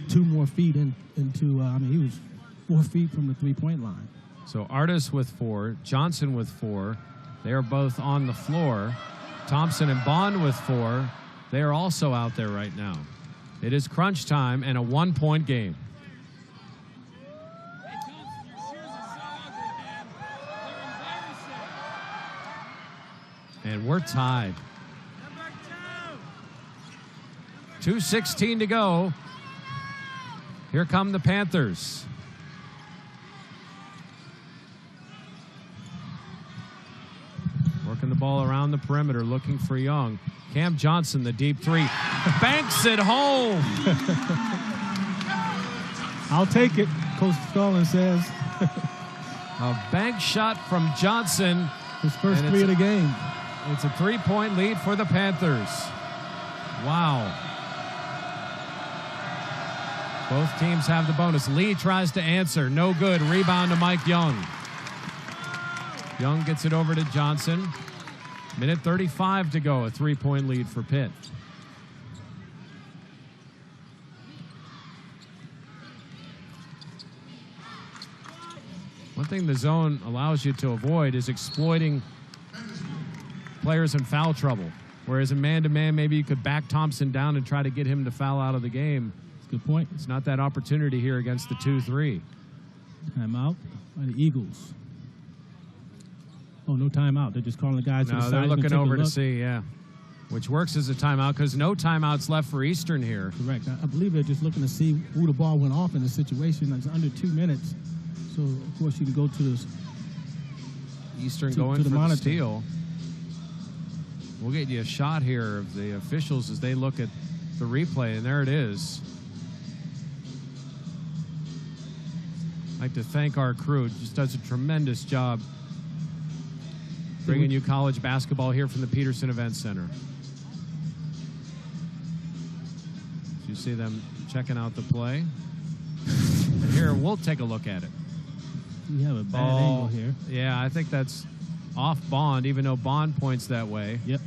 2 more feet into, he was 4 feet from the 3-point line. So Artis with 4, Johnson with 4. They are both on the floor. Thompson and Bond with 4. They are also out there right now. It is crunch time and a 1-point game. And we're tied. 2:16 to go. Here come the Panthers. Working the ball around the perimeter, looking for Young. Cam Johnson, the deep 3. Banks it home. I'll take it, Coach Stallings says. A bank shot from Johnson. His first 3 of the game. It's a 3-point lead for the Panthers. Wow. Both teams have the bonus. Lee tries to answer. No good. Rebound to Mike Young. Young gets it over to Johnson. Minute 35 to go. A 3-point lead for Pitt. One thing the zone allows you to avoid is exploiting players in foul trouble. Whereas in man-to-man, maybe you could back Thompson down and try to get him to foul out of the game. Good point. It's not that opportunity here against the 2-3. Timeout by the Eagles. Oh, no timeout. They're just calling the guys to the side. No, they're looking over to see, yeah. Which works as a timeout because no timeouts left for Eastern here. Correct. I believe they're just looking to see who the ball went off in the situation. It's under 2 minutes. So, of course, you can go to this. Eastern going for the steal. We'll get you a shot here of the officials as they look at the replay, and there it is. I'd like to thank our crew. It just does a tremendous job bringing you college basketball here from the Peterson Event Center. You see them checking out the play. And here, we'll take a look at it. You have a bad angle here. Yeah, I think that's off Bond, even though Bond points that way. Yep.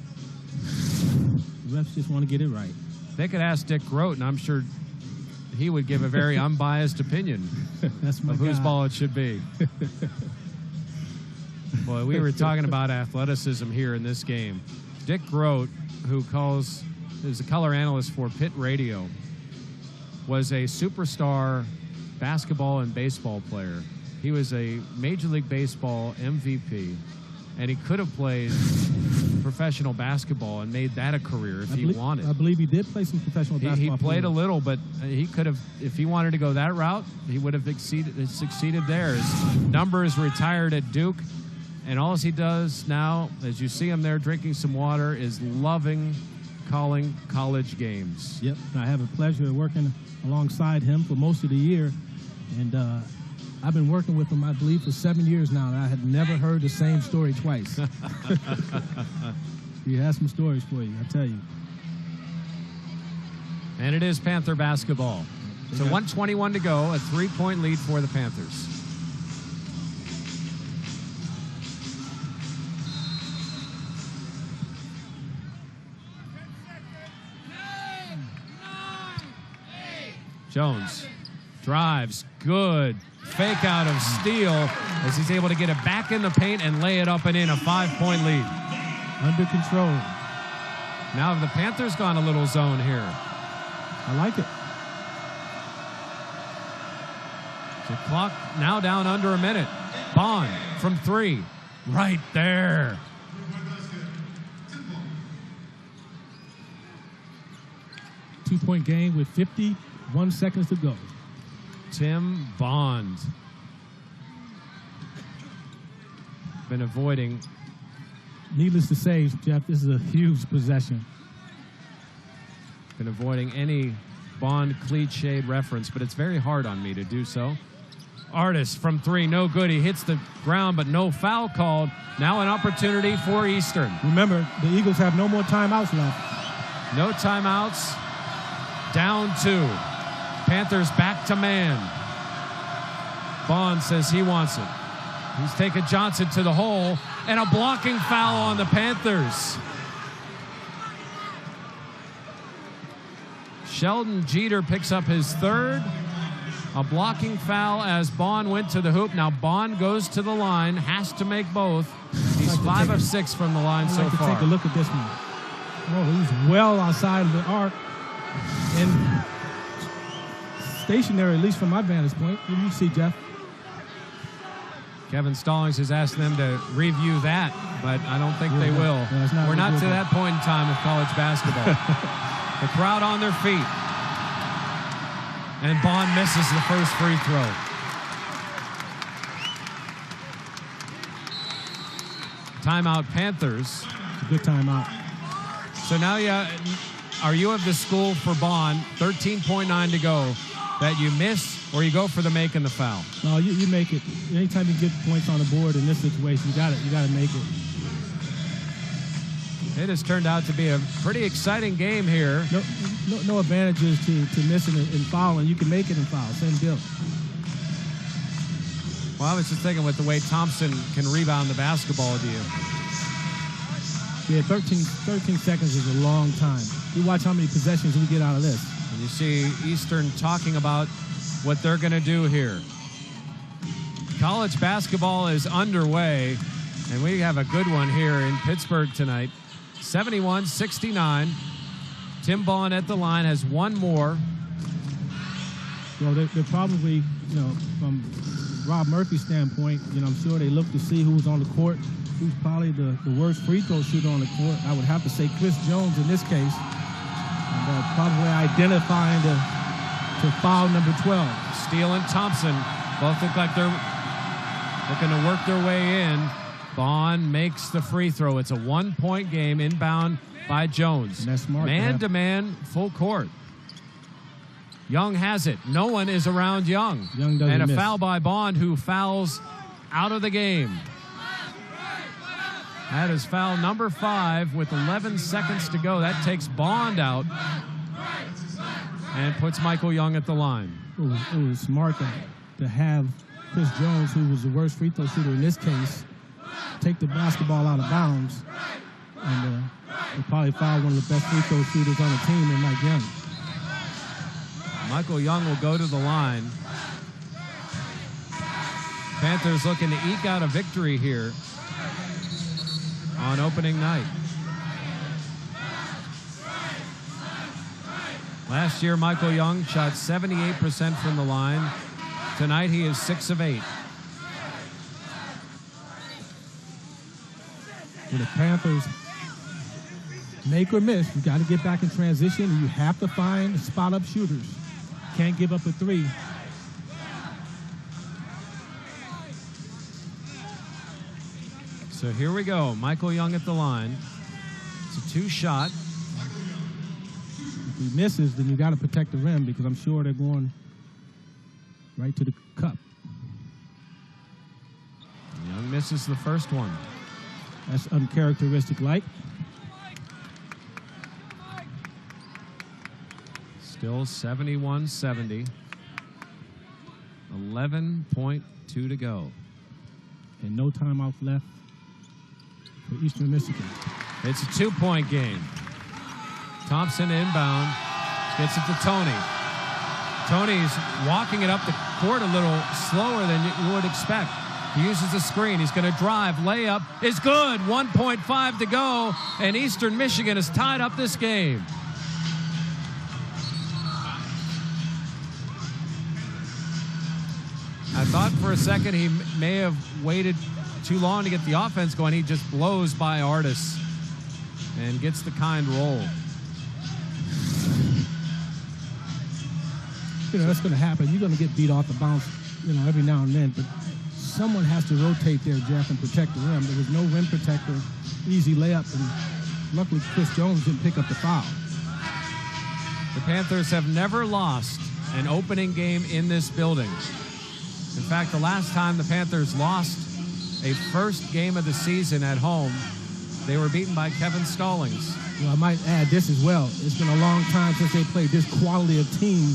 The refs just want to get it right. They could ask Dick Grote, and I'm sure he would give a very unbiased opinion of whose ball it should be. Boy, we were talking about athleticism here in this game. Dick Grote, who is a color analyst for Pitt Radio, was a superstar basketball and baseball player. He was a Major League Baseball MVP, and he could have played professional basketball and made that a career if he wanted. I believe he did play some professional basketball. He played a little, but he could have, if he wanted to go that route, he would have succeeded there. His number is retired at Duke, and all he does now, as you see him there drinking some water, is loving calling college games. Yep, I have a pleasure of working alongside him for most of the year, and I've been working with him, I believe, for 7 years now, and I had never heard the same story twice. He has some stories for you, I tell you. And it is Panther basketball. So 1:21 to go, a 3-point lead for the Panthers. Jones drives, good. Fake out of Steele as he's able to get it back in the paint and lay it up and in, a 5-point lead. Under control. Now the Panthers gone a little zone here. I like it. The clock now down under a minute. Bond from 3, right there. Two-point game with 51 seconds to go. Tim Bond. Been avoiding. Needless to say, Jeff, this is a huge possession. Been avoiding any Bond cliched reference, but it's very hard on me to do so. Artis from 3, no good. He hits the ground, but no foul called. Now an opportunity for Eastern. Remember, the Eagles have no more timeouts left. No timeouts. Down 2. Panthers back to man. Bond says he wants it. He's taken Johnson to the hole, and a blocking foul on the Panthers. Sheldon Jeter picks up his 3rd. A blocking foul as Bond went to the hoop. Now Bond goes to the line, has to make both. He's 5 of 6 from the line so far. Take a look at this one. Oh, he's well outside of the arc. And stationary, at least from my vantage point. What do you see, Jeff? Kevin Stallings has asked them to review that, but I don't think they will. We're not to that point in time of college basketball. The crowd on their feet. And Bond misses the first free throw. Timeout, Panthers. It's a good timeout. So now, are you of the school for Bond, 13.9 to go, that you miss or you go for the make and the foul? No, you make it. Anytime you get points on the board in this situation, you got to make it. It has turned out to be a pretty exciting game here. No advantages to missing it and fouling. You can make it and foul. Same deal. Well, I was just thinking with the way Thompson can rebound the basketball, do you? Yeah, 13 seconds is a long time. You watch how many possessions we get out of this. And you see Eastern talking about what they're going to do here. College basketball is underway, and we have a good one here in Pittsburgh tonight. 71-69. Tim Bond at the line has one more. Well, they're probably, from Rob Murphy's standpoint, I'm sure they look to see who's on the court, who's probably the worst free throw shooter on the court. I would have to say Chris Jones in this case. And probably identifying to foul number 12. Steele and Thompson both look like they're looking to work their way in. Bond makes the free throw. It's a 1-point game, inbound by Jones. And that's smart. Man-to-man, full court. Young has it. No one is around Young. Young doesn't and a miss. foul by Bond, who fouls out of the game. That is foul number 5 with 11 seconds to go. That takes Bond out and puts Michael Young at the line. It was smart to have Chris Jones, who was the worst free throw shooter in this case, take the basketball out of bounds and probably foul one of the best free throw shooters on the team in Mike Young. Michael Young will go to the line. Panthers looking to eke out a victory here on opening night. Last year, Michael Young shot 78% from the line. Tonight, he is 6 of 8. For the Panthers, make or miss, you got to get back in transition, and you have to find spot-up shooters. Can't give up a 3. So here we go. Michael Young at the line. It's a 2-shot. If he misses, then you got to protect the rim, because I'm sure they're going right to the cup. Young misses the first one. That's uncharacteristic-like. Still 71-70. 11.2 to go. And no timeouts left for Eastern Michigan. It's a 2-point game. Thompson inbound. Gets it to Tony. Tony's walking it up the court a little slower than you would expect. He uses the screen. He's going to drive. Layup is good. 1.5 to go. And Eastern Michigan has tied up this game. I thought for a second he may have waited too long to get the offense going. He just blows by Artis and gets the kind roll. You know, that's going to happen. You're going to get beat off the bounce, you know, every now and then. But someone has to rotate there, Jeff, and protect the rim. There was no rim protector. Easy layup. And luckily, Chris Jones didn't pick up the foul. The Panthers have never lost an opening game in this building. In fact, the last time the Panthers lost a first game of the season at home, they were beaten by Kevin Stallings. Well, I might add this as well. It's been a long time since they played this quality of team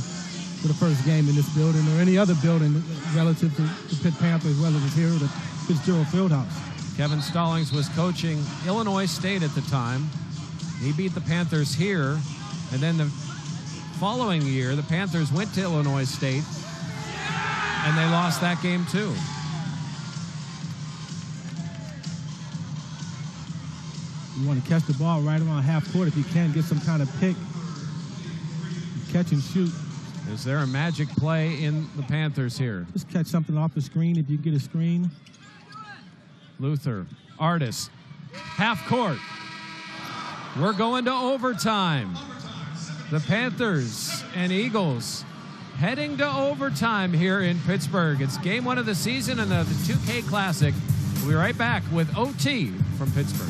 for the first game in this building or any other building relative to the Pitt Panthers, whether it was here or the Fitzgerald Fieldhouse. Kevin Stallings was coaching Illinois State at the time. He beat the Panthers here, and then the following year, the Panthers went to Illinois State, and they lost that game too. You want to catch the ball right around half court if you can, get some kind of pick, catch and shoot. Is there a magic play in the Panthers here? Just catch something off the screen if you get a screen. Luther, Artis, half court. We're going to overtime. The Panthers and Eagles heading to overtime here in Pittsburgh. It's game 1 of the season and the 2K Classic. We'll be right back with OT from Pittsburgh.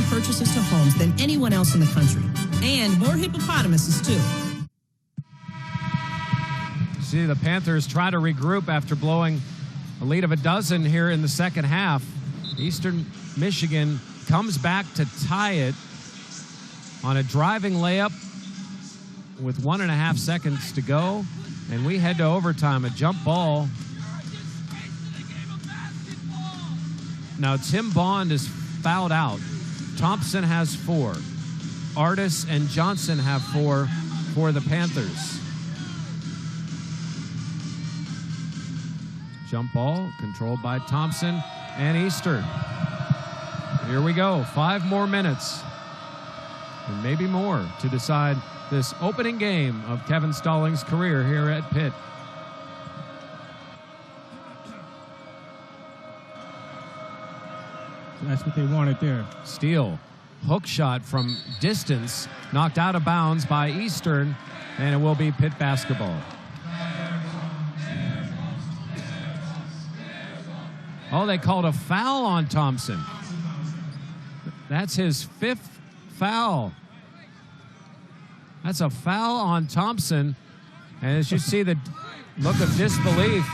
Purchases to homes than anyone else in the country, and more hippopotamuses too. See, the Panthers try to regroup after blowing a lead of a dozen here in the second half. Eastern Michigan comes back to tie it on a driving layup with 1.5 seconds to go, and we head to overtime. A jump ball. Now Tim Bond is fouled out. Thompson has 4. Artis and Johnson have 4 for the Panthers. Jump ball controlled by Thompson and Eastern. Here we go. 5 more minutes and maybe more to decide this opening game of Kevin Stallings' career here at Pitt. That's what they wanted there. Steele, hook shot from distance, knocked out of bounds by Eastern, and it will be Pitt basketball. Oh, they called a foul on Thompson. That's his 5th foul. That's a foul on Thompson. And as you see the look of disbelief,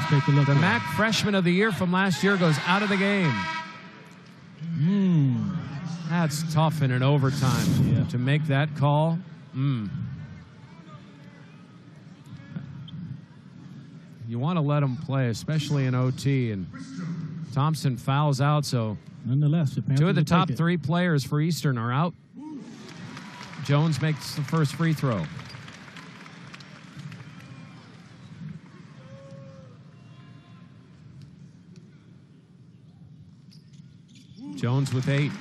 take a look. The MAC freshman of the year from last year goes out of the game. That's tough in an overtime to make that call. you want to let them play, especially in OT. And Thompson fouls out, so nonetheless, two of the top 3 players for Eastern are out. Jones makes the first free throw. Jones with 8.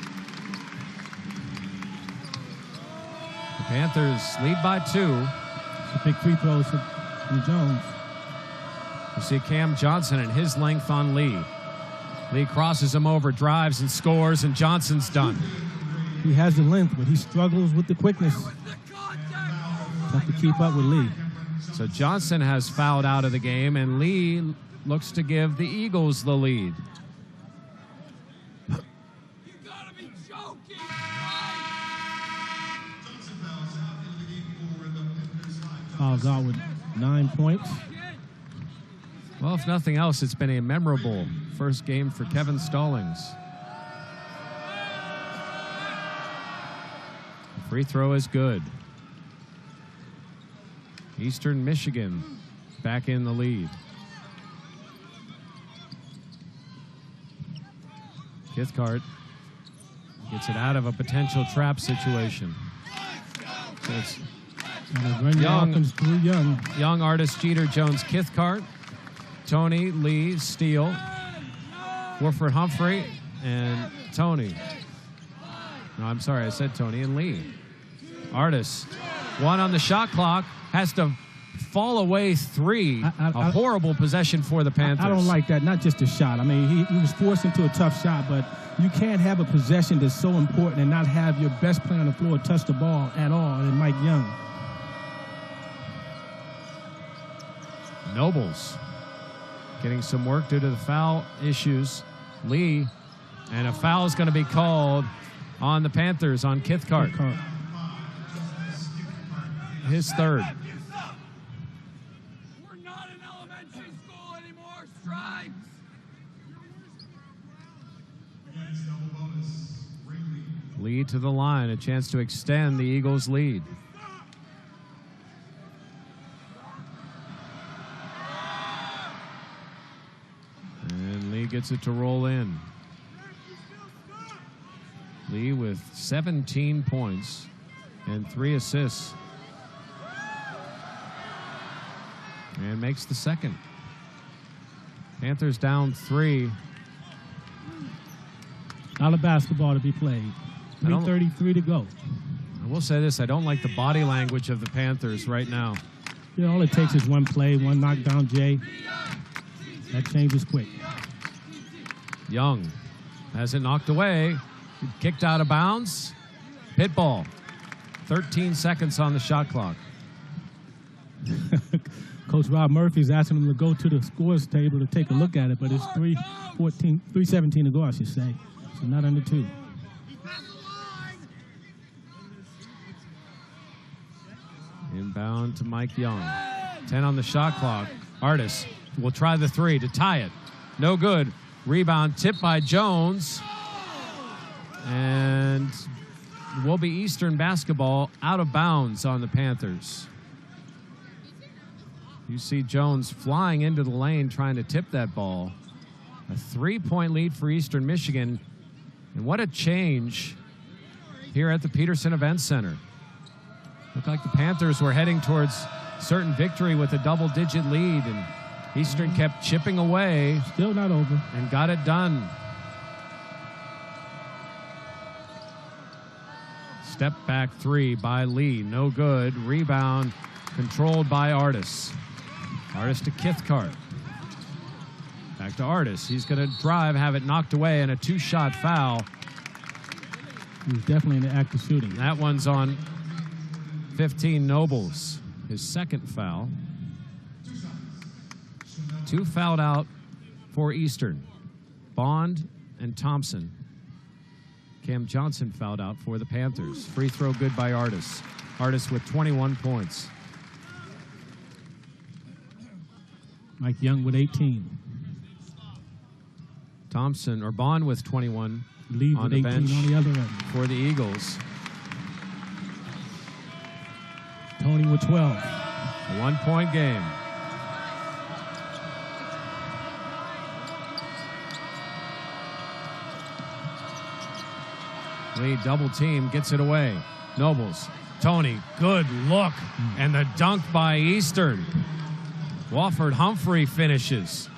The Panthers lead by 2. It's a big free throw from Jones. You see Cam Johnson and his length on Lee. Lee crosses him over, drives and scores, and Johnson's done. He has the length, but he struggles with the quickness. Have to keep up with Lee. So Johnson has fouled out of the game, and Lee looks to give the Eagles the lead. Fouls out with 9 points. Well, if nothing else, it's been a memorable first game for Kevin Stallings. The free throw is good. Eastern Michigan back in the lead. Kithcart gets it out of a potential trap situation. So it's young Artist, Jeter, Jones, Kithcart, Tony, Lee, Steele, Warford Humphrey, and Tony. No, I'm sorry, I said Tony and Lee. Artist, 1 on the shot clock, has to fall away 3. A horrible possession for the Panthers. I don't like that, not just a shot. I mean, he was forced into a tough shot, but you can't have a possession that's so important and not have your best player on the floor touch the ball at all, and Mike Young. Nobles getting some work due to the foul issues. Lee, and a foul is going to be called on the Panthers on Kithcart. His 3rd. We're not in elementary school anymore, Stripes. Lee to the line, a chance to extend the Eagles' lead. And Lee gets it to roll in. Lee with 17 points and 3 assists. And makes the second. Panthers down 3. Out of basketball to be played. 3:33 to go. I will say this, I don't like the body language of the Panthers right now. Yeah, all it takes is one play, one knockdown, Jay. That changes quick. Young has it knocked away. Kicked out of bounds. Pitt ball. 13 seconds on the shot clock. Coach Rob Murphy's asking him to go to the scores table to take a look at it, but it's 3:17 to go, I should say. So not under 2. Inbound to Mike Young. 10 on the shot clock. Artis will try the 3 to tie it. No good. Rebound tipped by Jones. And will be Eastern basketball out of bounds on the Panthers. You see Jones flying into the lane trying to tip that ball. A 3-point lead for Eastern Michigan. And what a change here at the Peterson Event Center. Looked like the Panthers were heading towards certain victory with a double-digit lead, and Eastern kept chipping away. Still not over. And got it done. Step back 3 by Lee. No good. Rebound controlled by Artis. Artis to Kithcart. Back to Artis. He's going to drive, have it knocked away, and a 2-shot foul. He's definitely in the act of shooting. That one's on 15 Nobles. His second foul. 2 fouled out for Eastern. Bond and Thompson. Cam Johnson fouled out for the Panthers. Free throw good by Artis. Artis with 21 points. Mike Young with 18. Thompson, or Bond with 21 Lee on with the 18 bench on the other end. for the Eagles. Tony with 12. A 1-point game. Lee double team, gets it away. Nobles, Tony, good look. And the dunk by Eastern. Wofford Humphrey finishes.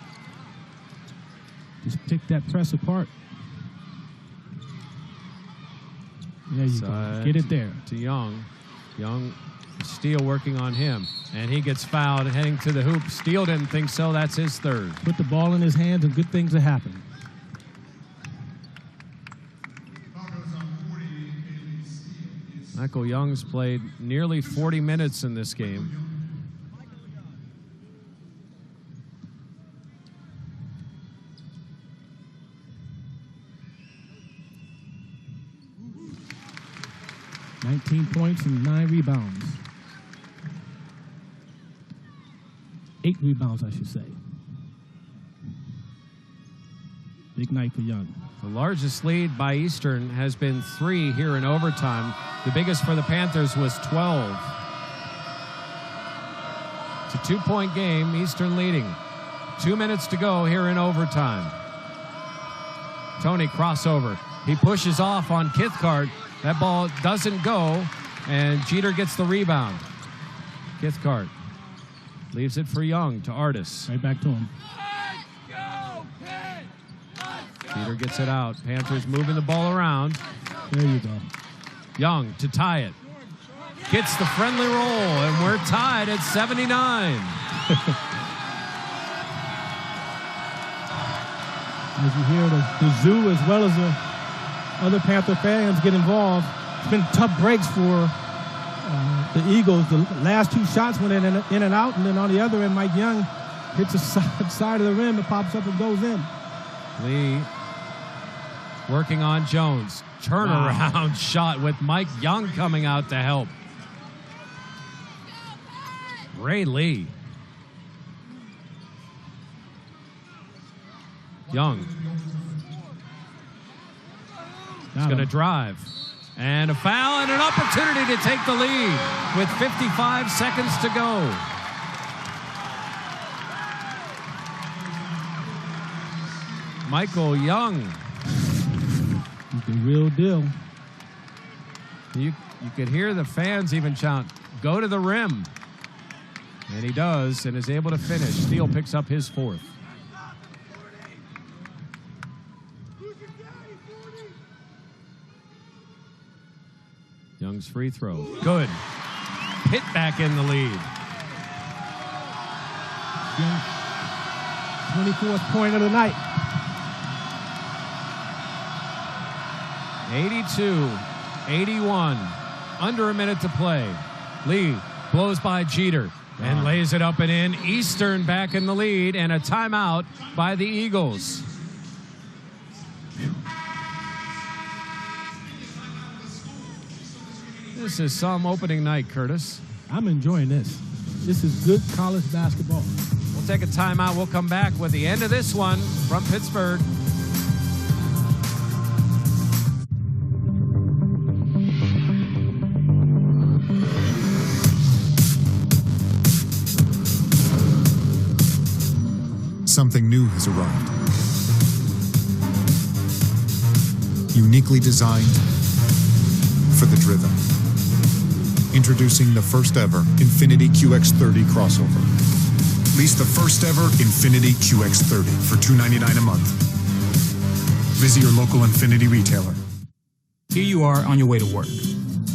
Just pick that press apart. There you go. Get it there. To Young. Young, Steele working on him. And he gets fouled heading to the hoop. Steele didn't think so. That's his third. Put the ball in his hands and good things will happen. Michael Young's played nearly 40 minutes in this game. $19 points and 9 rebounds. 8 rebounds, I should say. Big night for Young. The largest lead by Eastern has been 3 here in overtime. The biggest for the Panthers was 12. It's a 2-point game, Eastern leading. 2 minutes to go here in overtime. Tony crossover. He pushes off on Kithcart. That ball doesn't go, and Jeter gets the rebound. Kithcart leaves it for Young to Artis. Right back to him. Jeter gets it out. Panthers moving the ball around. There you go. Young to tie it. Gets the friendly roll, and we're tied at 79. As you hear the zoo as well as the other Panther fans get involved. It's been tough breaks for the Eagles. The last 2 shots went in and out, and then on the other end, Mike Young hits the side of the rim. It pops up and goes in. Lee working on Jones. Turnaround shot with Mike Young coming out to help. Ray Lee. Young. He's going to drive. And a foul and an opportunity to take the lead with 55 seconds to go. Michael Young. The real deal. You could hear the fans even chant, "Go to the rim." And he does, and is able to finish. Steele picks up his 4th. Young's free throw. Good. Pitt back in the lead. Young, 24th point of the night. 82-81. Under a minute to play. Lee blows by Jeter and lays it up and in. Eastern back in the lead, and a timeout by the Eagles. This is some opening night, Curtis. I'm enjoying this. This is good college basketball. We'll take a timeout. We'll come back with the end of this one from Pittsburgh. Something new has arrived. Uniquely designed for the driven. Introducing the first ever Infiniti QX30 crossover. Lease the first ever Infiniti QX30 for $299 a month. Visit your local Infiniti retailer. Here you are on your way to work.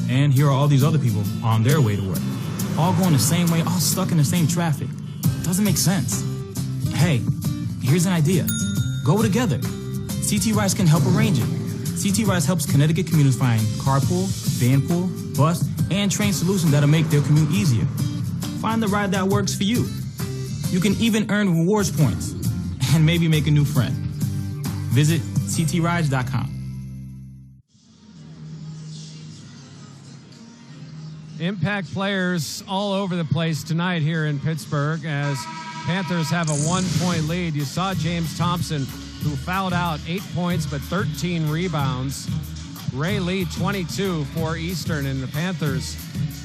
And here are all these other people on their way to work. All going the same way, all stuck in the same traffic. Doesn't make sense. Hey, here's an idea. Go together. CT Rides can help arrange it. CT Rides helps Connecticut commuters find carpool, vanpool, bus, and train solutions that'll make their commute easier. Find the ride that works for you. You can even earn rewards points and maybe make a new friend. Visit ctrides.com. Impact players all over the place tonight here in Pittsburgh as Panthers have a 1-point lead. You saw James Thompson, who fouled out 8 points but 13 rebounds. Ray Lee, 22 for Eastern, and the Panthers.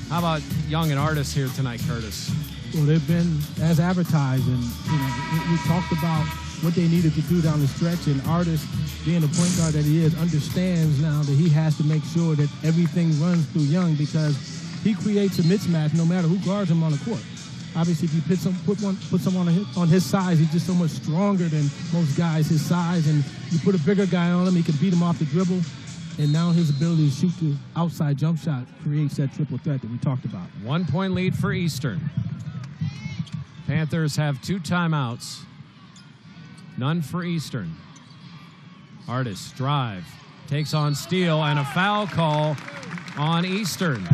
How about Young and Artis here tonight, Curtis? Well, they've been as advertised, and we talked about what they needed to do down the stretch. And Artis, being the point guard that he is, understands now that he has to make sure that everything runs through Young, because he creates a mismatch no matter who guards him on the court. Obviously, if you put someone on his size, he's just so much stronger than most guys his size. And you put a bigger guy on him, he can beat him off the dribble. And now his ability to shoot the outside jump shot creates that triple threat that we talked about. 1 point lead for Eastern. Panthers have 2 timeouts. None for Eastern. Artis drive, takes on Steele, and a foul call on Eastern.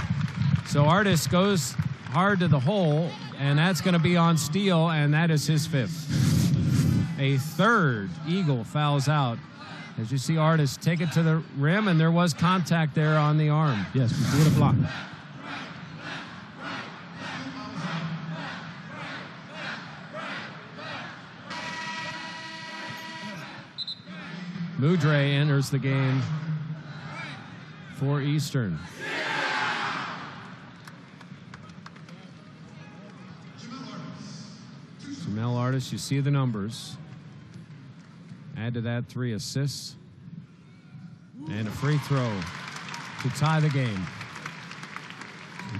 So Artis goes hard to the hole, and that's going to be on Steele, and that is his 5th. A third Eagle fouls out. As you see Artis take it to the rim, and there was contact there on the arm. Yes, before the block. Mudre enters the game for Eastern. Jamel Artis, you see the numbers. Add to that 3 assists and a free throw to tie the game.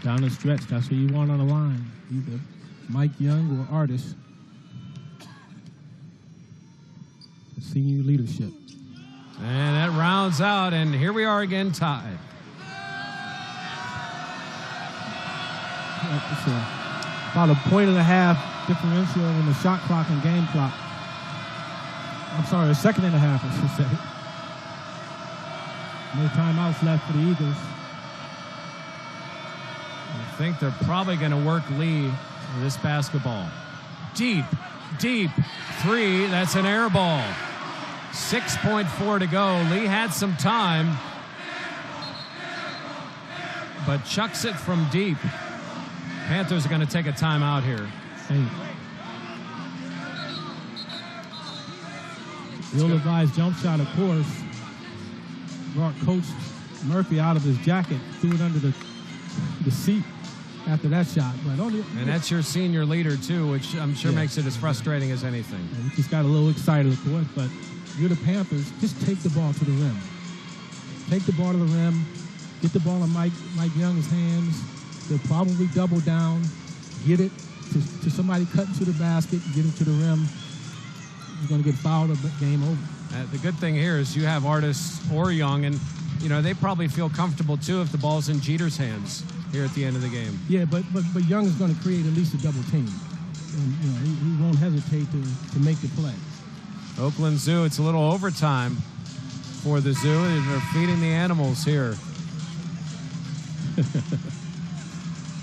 Down the stretch, that's who you want on the line. Either Mike Young or Artis. Senior leadership. And that rounds out, and here we are again tied. It's about a 1.5 differential in the shot clock and game clock. I'm sorry, a 1.5 seconds, I should say. No timeouts left for the Eagles. I think they're probably going to work Lee with this basketball. Deep 3, that's an air ball. 6.4 to go. Lee had some time, but chucks it from deep. Panthers are going to take a timeout here. Hey. The ill-advised jump shot, of course, brought Coach Murphy out of his jacket, threw it under the seat after that shot. But and that's your senior leader, too, which I'm sure makes it as frustrating as anything. Yeah, he just got a little excited, of course, but you're the Panthers. Just take the ball to the rim. Take the ball to the rim. Get the ball in Mike Young's hands. They'll probably double down. Get it to somebody cutting to the basket. Get it to the rim. You're going to get fouled or game over. The good thing here is you have Artis or Young, and they probably feel comfortable, too, if the ball's in Jeter's hands here at the end of the game. Yeah, but Young is going to create at least a double team. And, he won't hesitate to make the play. Oakland Zoo, it's a little overtime for the Zoo. They're feeding the animals here.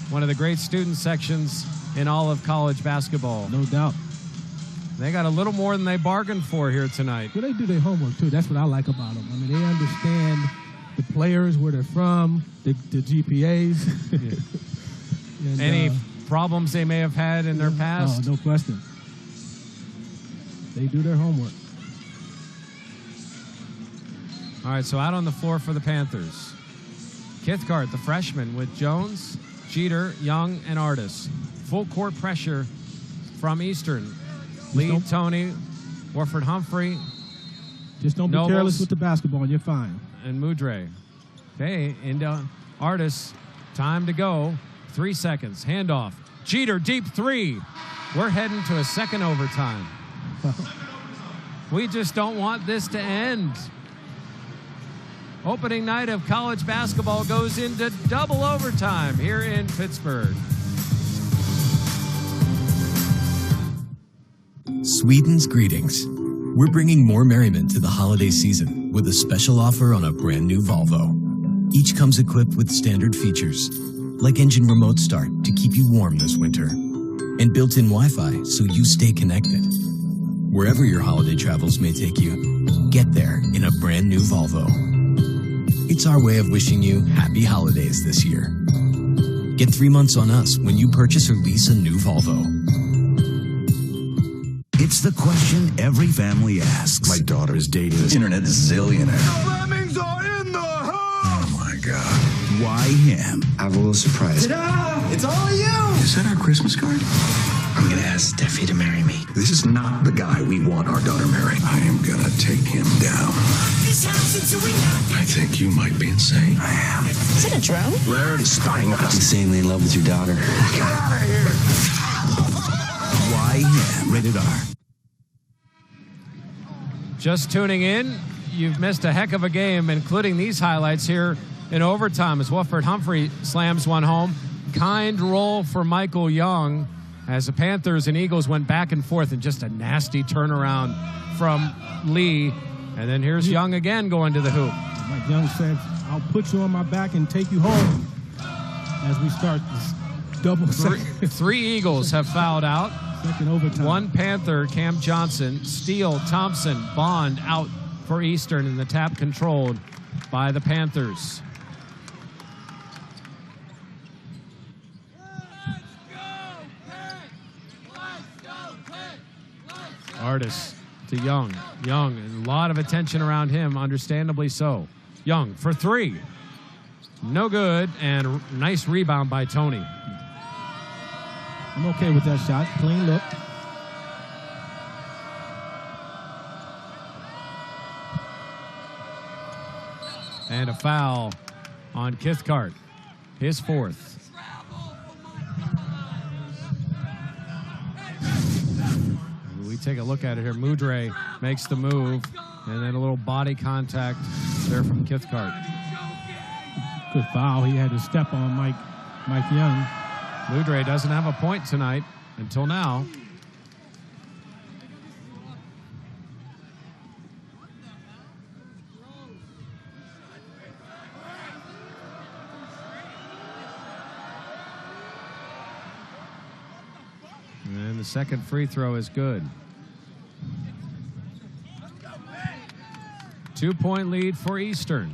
One of the great student sections in all of college basketball. No doubt. They got a little more than they bargained for here tonight. Well, they do their homework, too. That's what I like about them. I mean, they understand the players, where they're from, the GPAs. Yeah. And, any problems they may have had in their past? No question. They do their homework. All right, so out on the floor for the Panthers. Kithcart, the freshman, with Jones, Jeter, Young, and Artis. Full court pressure from Eastern. Lee, Tony, Warford Humphrey. Just don't be careless with the basketball. You're fine. And Mudre. Okay, into Artis. Time to go. 3 seconds. Handoff. Jeter, deep 3. We're heading to a second overtime. We just don't want this to end. Opening night of college basketball goes into double overtime here in Pittsburgh. Sweden's greetings. We're bringing more merriment to the holiday season with a special offer on a brand new Volvo. Each comes equipped with standard features, like engine remote start to keep you warm this winter, and built-in Wi-Fi so you stay connected. Wherever your holiday travels may take you, get there in a brand new Volvo. It's our way of wishing you happy holidays this year. Get 3 months on us when you purchase or lease a new Volvo. It's the question every family asks. My daughter is dating an internet zillionaire. The Lemmings are in the house! Oh my God. Why him? I have a little surprise. Ta-da! It's all you! Is that our Christmas card? I'm gonna ask Steffi to marry me. This is not the guy we want our daughter marrying. I am gonna take him down. I think you might be insane. I am. Is it a drone? They're spying on us. Insanely in love with your daughter. Get out of here. YM, rated R. Just tuning in, you've missed a heck of a game, including these highlights here in overtime as Wolford Humphrey slams one home. Kind roll for Michael Young as the Panthers and Eagles went back and forth, and just a nasty turnaround from Lee. And then here's Young again going to the hoop. Mike Young said, I'll put you on my back and take you home as we start this double Three Eagles have fouled out. Second overtime. One Panther, Cam Johnson, Steele, Thompson, Bond out for Eastern, and the tap controlled by the Panthers. Artis to Young. Young, a lot of attention around him, understandably so. Young for three. No good, and nice rebound by Tony. I'm okay with that shot. Clean look. And a foul on Kithcart, his fourth. We take a look at it here. Mudre makes the move, and then a little body contact there from Kithcart. Good foul. He had to step on Mike Young. Mudre doesn't have a point tonight until now. And the second free throw is good. 2-point lead for Eastern.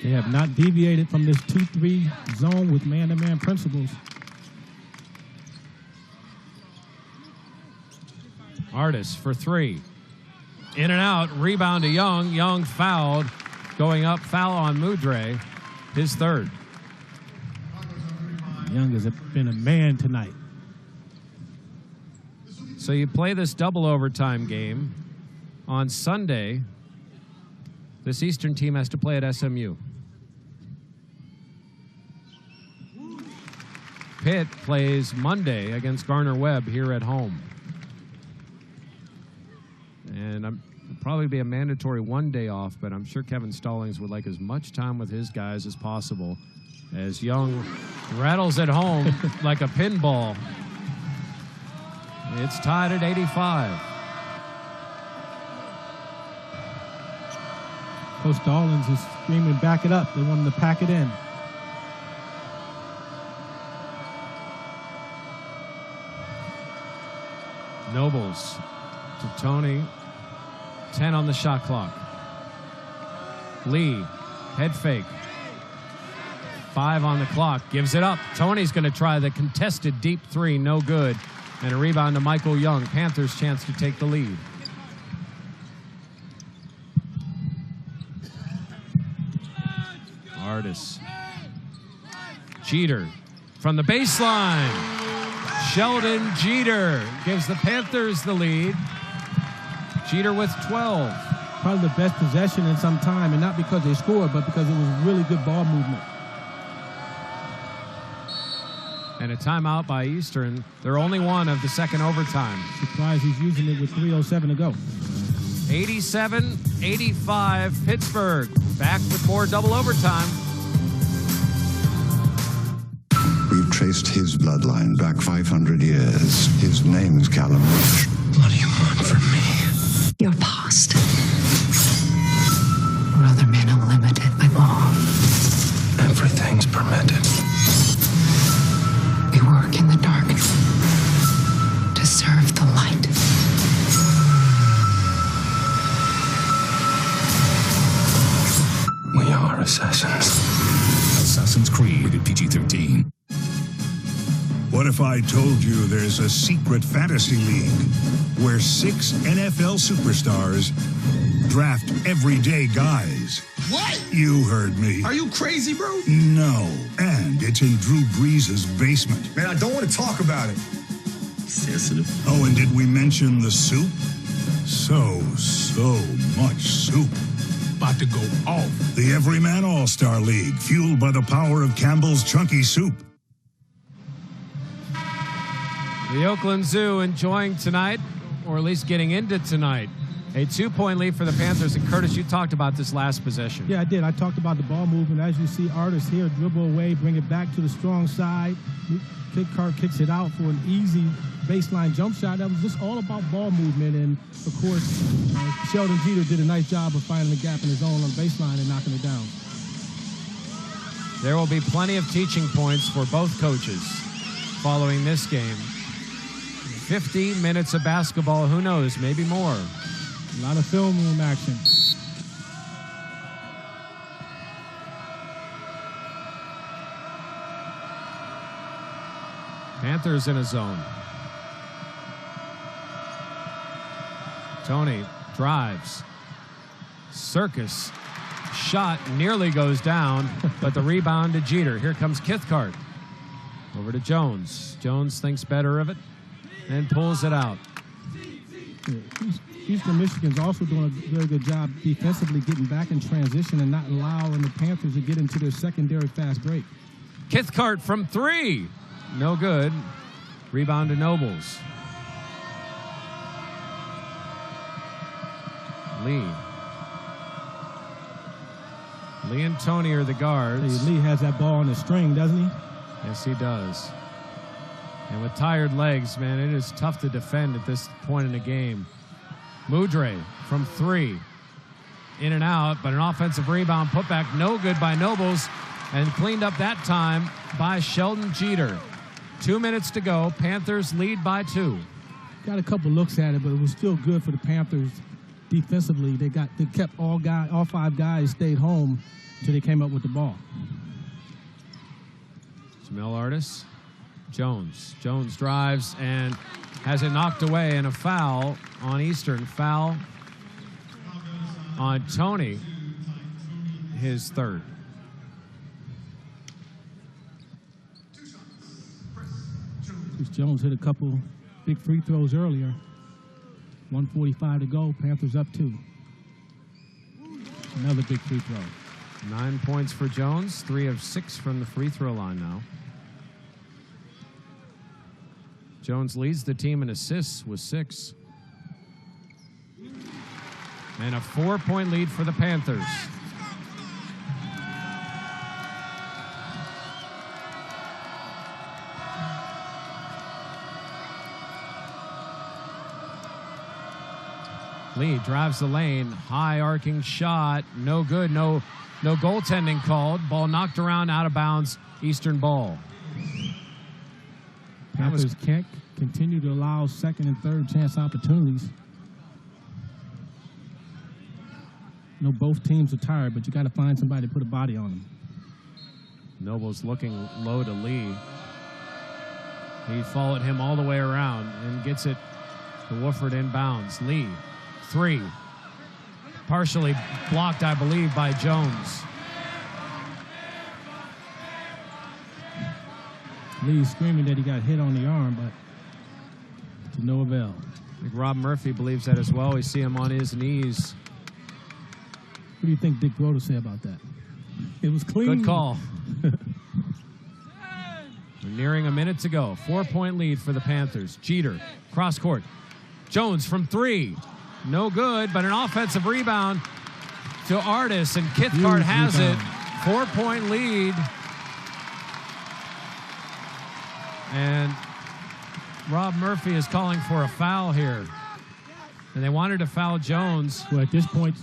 They have not deviated from this 2-3 zone with man-to-man principles. Artis for three. In and out, rebound to Young. Young fouled. Going up, foul on Mudre, his third. Young has been a man tonight. So you play this double overtime game on Sunday. This Eastern team has to play at SMU. Pitt plays Monday against Garner-Webb here at home. And it'll probably be a mandatory 1 day off, but I'm sure Kevin Stallings would like as much time with his guys as possible as Young rattles it home like a pinball. It's tied at 85. Coach Stallings is screaming, back it up. They want him to pack it in. Nobles to Tony. 10 on the shot clock. Lee, head fake. 5 on the clock, gives it up. Tony's going to try the contested deep three, no good. And a rebound to Michael Young. Panthers chance to take the lead. Artis. Jeter from the baseline. Sheldon Jeter gives the Panthers the lead. Jeter with 12. Probably the best possession in some time, and not because they scored, but because it was really good ball movement. And a timeout by Eastern. They're only one of the second overtime. Surprised he's using it with 3:07 to go. 87-85, Pittsburgh. Back with more double overtime. We've traced his bloodline back 500 years. His name's Callum Rich. What do you want from me? Your past. Or other men are limited by law. Everything's permitted. We work in the dark to serve the light. We are assassins. Assassin's Creed, rated PG-13. What if I told you there's a secret fantasy league where 6 NFL superstars draft everyday guys. What? You heard me. Are you crazy, bro? No. And it's in Drew Brees' basement. Man, I don't want to talk about it. Sensitive. Oh, and did we mention the soup? So much soup. About to go off. The Everyman All-Star League, fueled by the power of Campbell's Chunky Soup. The Oakland Zoo enjoying tonight, or at least getting into tonight, a 2-point lead for the Panthers. And Curtis, you talked about this last possession. Yeah, I did. I talked about the ball movement. As you see, Artis here dribble away, bring it back to the strong side. Cathcart kicks it out for an easy baseline jump shot. That was just all about ball movement. And, of course, Sheldon Jeter did a nice job of finding the gap in his own on the baseline and knocking it down. There will be plenty of teaching points for both coaches following this game. 50 minutes of basketball, who knows, maybe more. A lot of film room action. Panthers in a zone. Tony drives. Circus shot nearly goes down, but the rebound to Jeter. Here comes Cathcart. Over to Jones. Jones thinks better of it and pulls it out. Eastern Michigan's also doing a very good job defensively getting back in transition and not allowing the Panthers to get into their secondary fast break. Cathcart from 3. No good. Rebound to Nobles. Lee and Tony are the guards. Hey, Lee has that ball on the string, doesn't he? Yes, he does. And with tired legs, man, it is tough to defend at this point in the game. Mudre from 3. In and out, but an offensive rebound putback. No good by Nobles. And cleaned up that time by Sheldon Jeter. 2 minutes to go. Panthers lead by 2. Got a couple looks at it, but it was still good for the Panthers defensively. They kept all 5 guys stayed home until they came up with the ball. Jamel Artis. Jones drives and has it knocked away, and a foul on Eastern. Foul on Tony, his 3rd. Jones hit a couple big free throws earlier. 1:45 to go. Panthers up 2. Another big free throw. 9 points for Jones. 3 of 6 from the free throw line now. Jones leads the team in assists with 6. And a 4-point lead for the Panthers. Lee drives the lane. High arcing shot. No good. No goaltending called. Ball knocked around, out of bounds. Eastern ball. Panthers can't continue to allow second and third chance opportunities. You know, both teams are tired, but you got to find somebody to put a body on them. Nobles looking low to Lee. He followed him all the way around and gets it to Wooford inbounds. Lee, 3. Partially blocked, I believe, by Jones. Lee screaming that he got hit on the arm, but to no avail. I think Rob Murphy believes that as well. We see him on his knees. What do you think Dick Groder say about that? It was clean. Good call. We're nearing a minute to go. 4-point lead for the Panthers. Jeter, cross court. Jones from 3. No good, but an offensive rebound to Artis, and Cathcart has it. 4-point lead. And Rob Murphy is calling for a foul here. And they wanted to foul Jones. Well, at this point,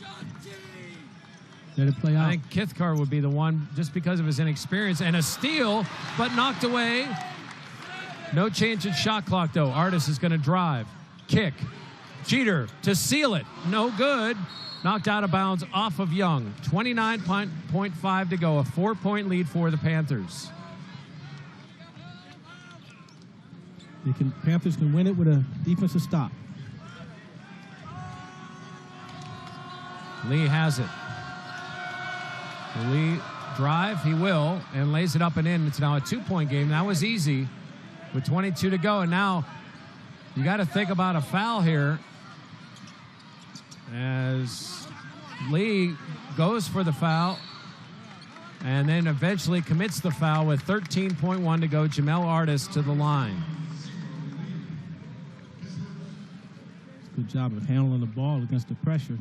let it play out. I think Cathcart would be the one just because of his inexperience. And a steal, but knocked away. No change in shot clock, though. Artis is going to drive. Kick. Jeter to seal it. No good. Knocked out of bounds off of Young. 29.5 to go. A 4-point lead for the Panthers. Panthers can win it with a defensive stop. Lee has it. Will Lee drive? He will, and lays it up and in. It's now a 2-point game. That was easy with 22 to go, and now you got to think about a foul here as Lee goes for the foul and then eventually commits the foul with 13.1 to go. Jamel Artis to the line. Good job of handling the ball against the pressure.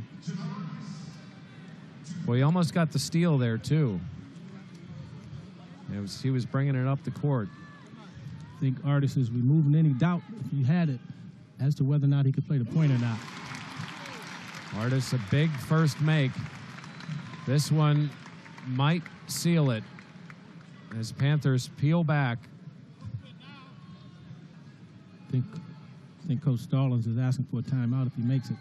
Well, he almost got the steal there, too. He was bringing it up the court. I think Artis is removing any doubt, if he had it, as to whether or not he could play the point or not. Artis, a big first make. This one might seal it as Panthers peel back. I think Coach Stallings is asking for a timeout if he makes it.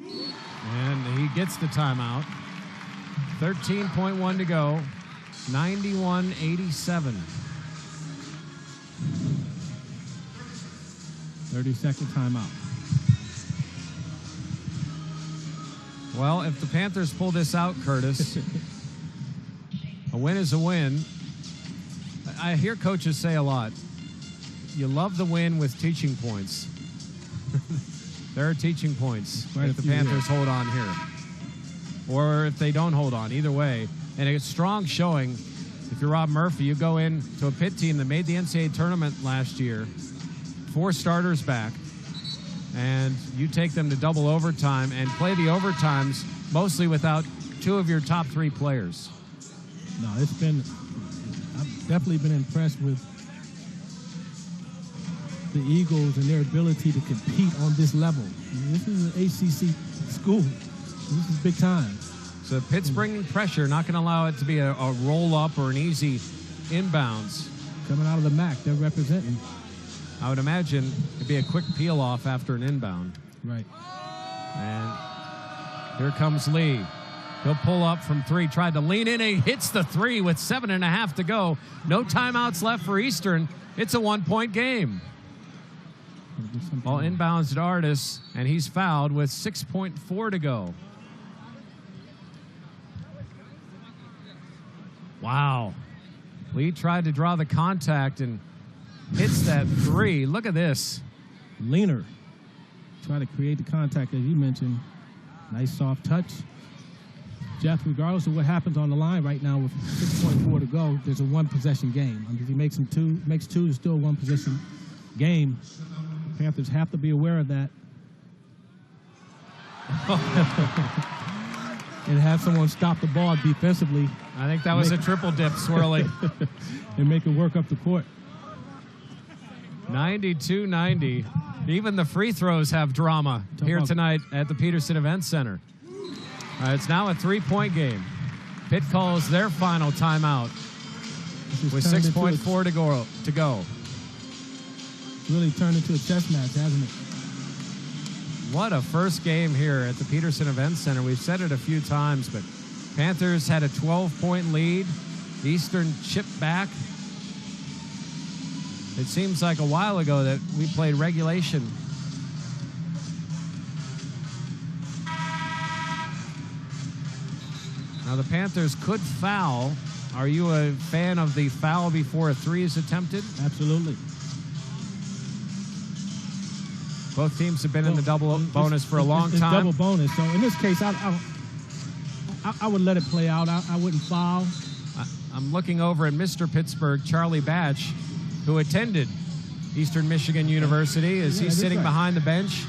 And he gets the timeout. 13.1 to go. 91-87. 30-second timeout. Well, if the Panthers pull this out, Curtis, a win is a win. I hear coaches say a lot, you love the win with teaching points. There are teaching points if the Panthers hold on here. Or if they don't hold on, either way. And a strong showing. If you're Rob Murphy, you go in to a Pitt team that made the NCAA tournament last year, 4 starters back, and you take them to double overtime and play the overtimes mostly without 2 of your top 3 players. No, I've definitely been impressed with the Eagles and their ability to compete on this level. This is an ACC school. This is big time. So Pitt's bringing pressure, not going to allow it to be a roll-up or an easy inbounds. Coming out of the MAC, they're representing. I would imagine it'd be a quick peel-off after an inbound. Right. And here comes Lee. He'll pull up from 3, tried to lean in, and he hits the 3 with 7.5 to go. No timeouts left for Eastern. It's a 1-point game. Ball inbounds to Artis, and he's fouled with 6.4 to go. Wow. Lee tried to draw the contact and hits that 3. Look at this. Leaner. Try to create the contact, as you mentioned. Nice soft touch. Jeff, regardless of what happens on the line right now with 6.4 to go, there's a 1-possession game. I mean, if he makes 2, it's still a 1-possession game. Panthers have to be aware of that. And have someone stop the ball defensively. I think that was a triple dip, Swirly. And make it work up the court. 92-90. Even the free throws have drama here tonight at the Peterson Event Center. It's now a 3-point game. Pitt calls their final timeout with 6.4 to go. Really turned into a chess match, hasn't it? What a first game here at the Peterson Event Center. We've said it a few times, but Panthers had a 12-point lead. Eastern chipped back. It seems like a while ago that we played regulation. Now the Panthers could foul. Are you a fan of the foul before a 3 is attempted? Absolutely. Both teams have been in the double bonus for a long time. Double bonus. So in this case, I would let it play out. I wouldn't foul. I'm looking over at Mr. Pittsburgh, Charlie Batch, who attended Eastern Michigan University. Is he sitting behind the bench?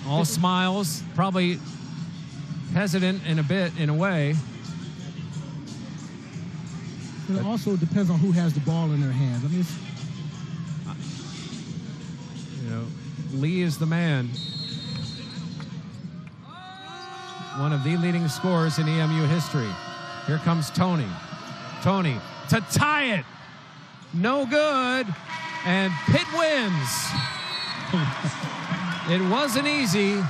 All smiles, probably hesitant in a way. But it also depends on who has the ball in their hands. I mean, Lee is the man. One of the leading scorers in EMU history. Here comes Tony. Tony to tie it. No good. And Pitt wins. It wasn't easy,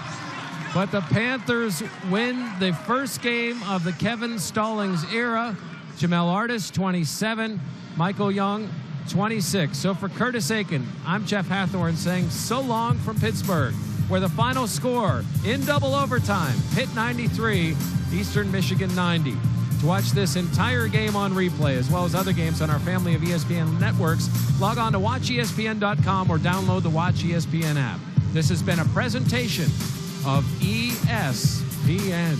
but the Panthers win the first game of the Kevin Stallings era. Jamel Artis, 27. Michael Young, 26. So for Curtis Aiken, I'm Jeff Hathorn saying so long from Pittsburgh. where the final score in double overtime, Pitt 93, Eastern Michigan 90. To watch this entire game on replay, as well as other games on our family of ESPN networks, log on to watchespn.com or download the Watch ESPN app. This has been a presentation of ESPN.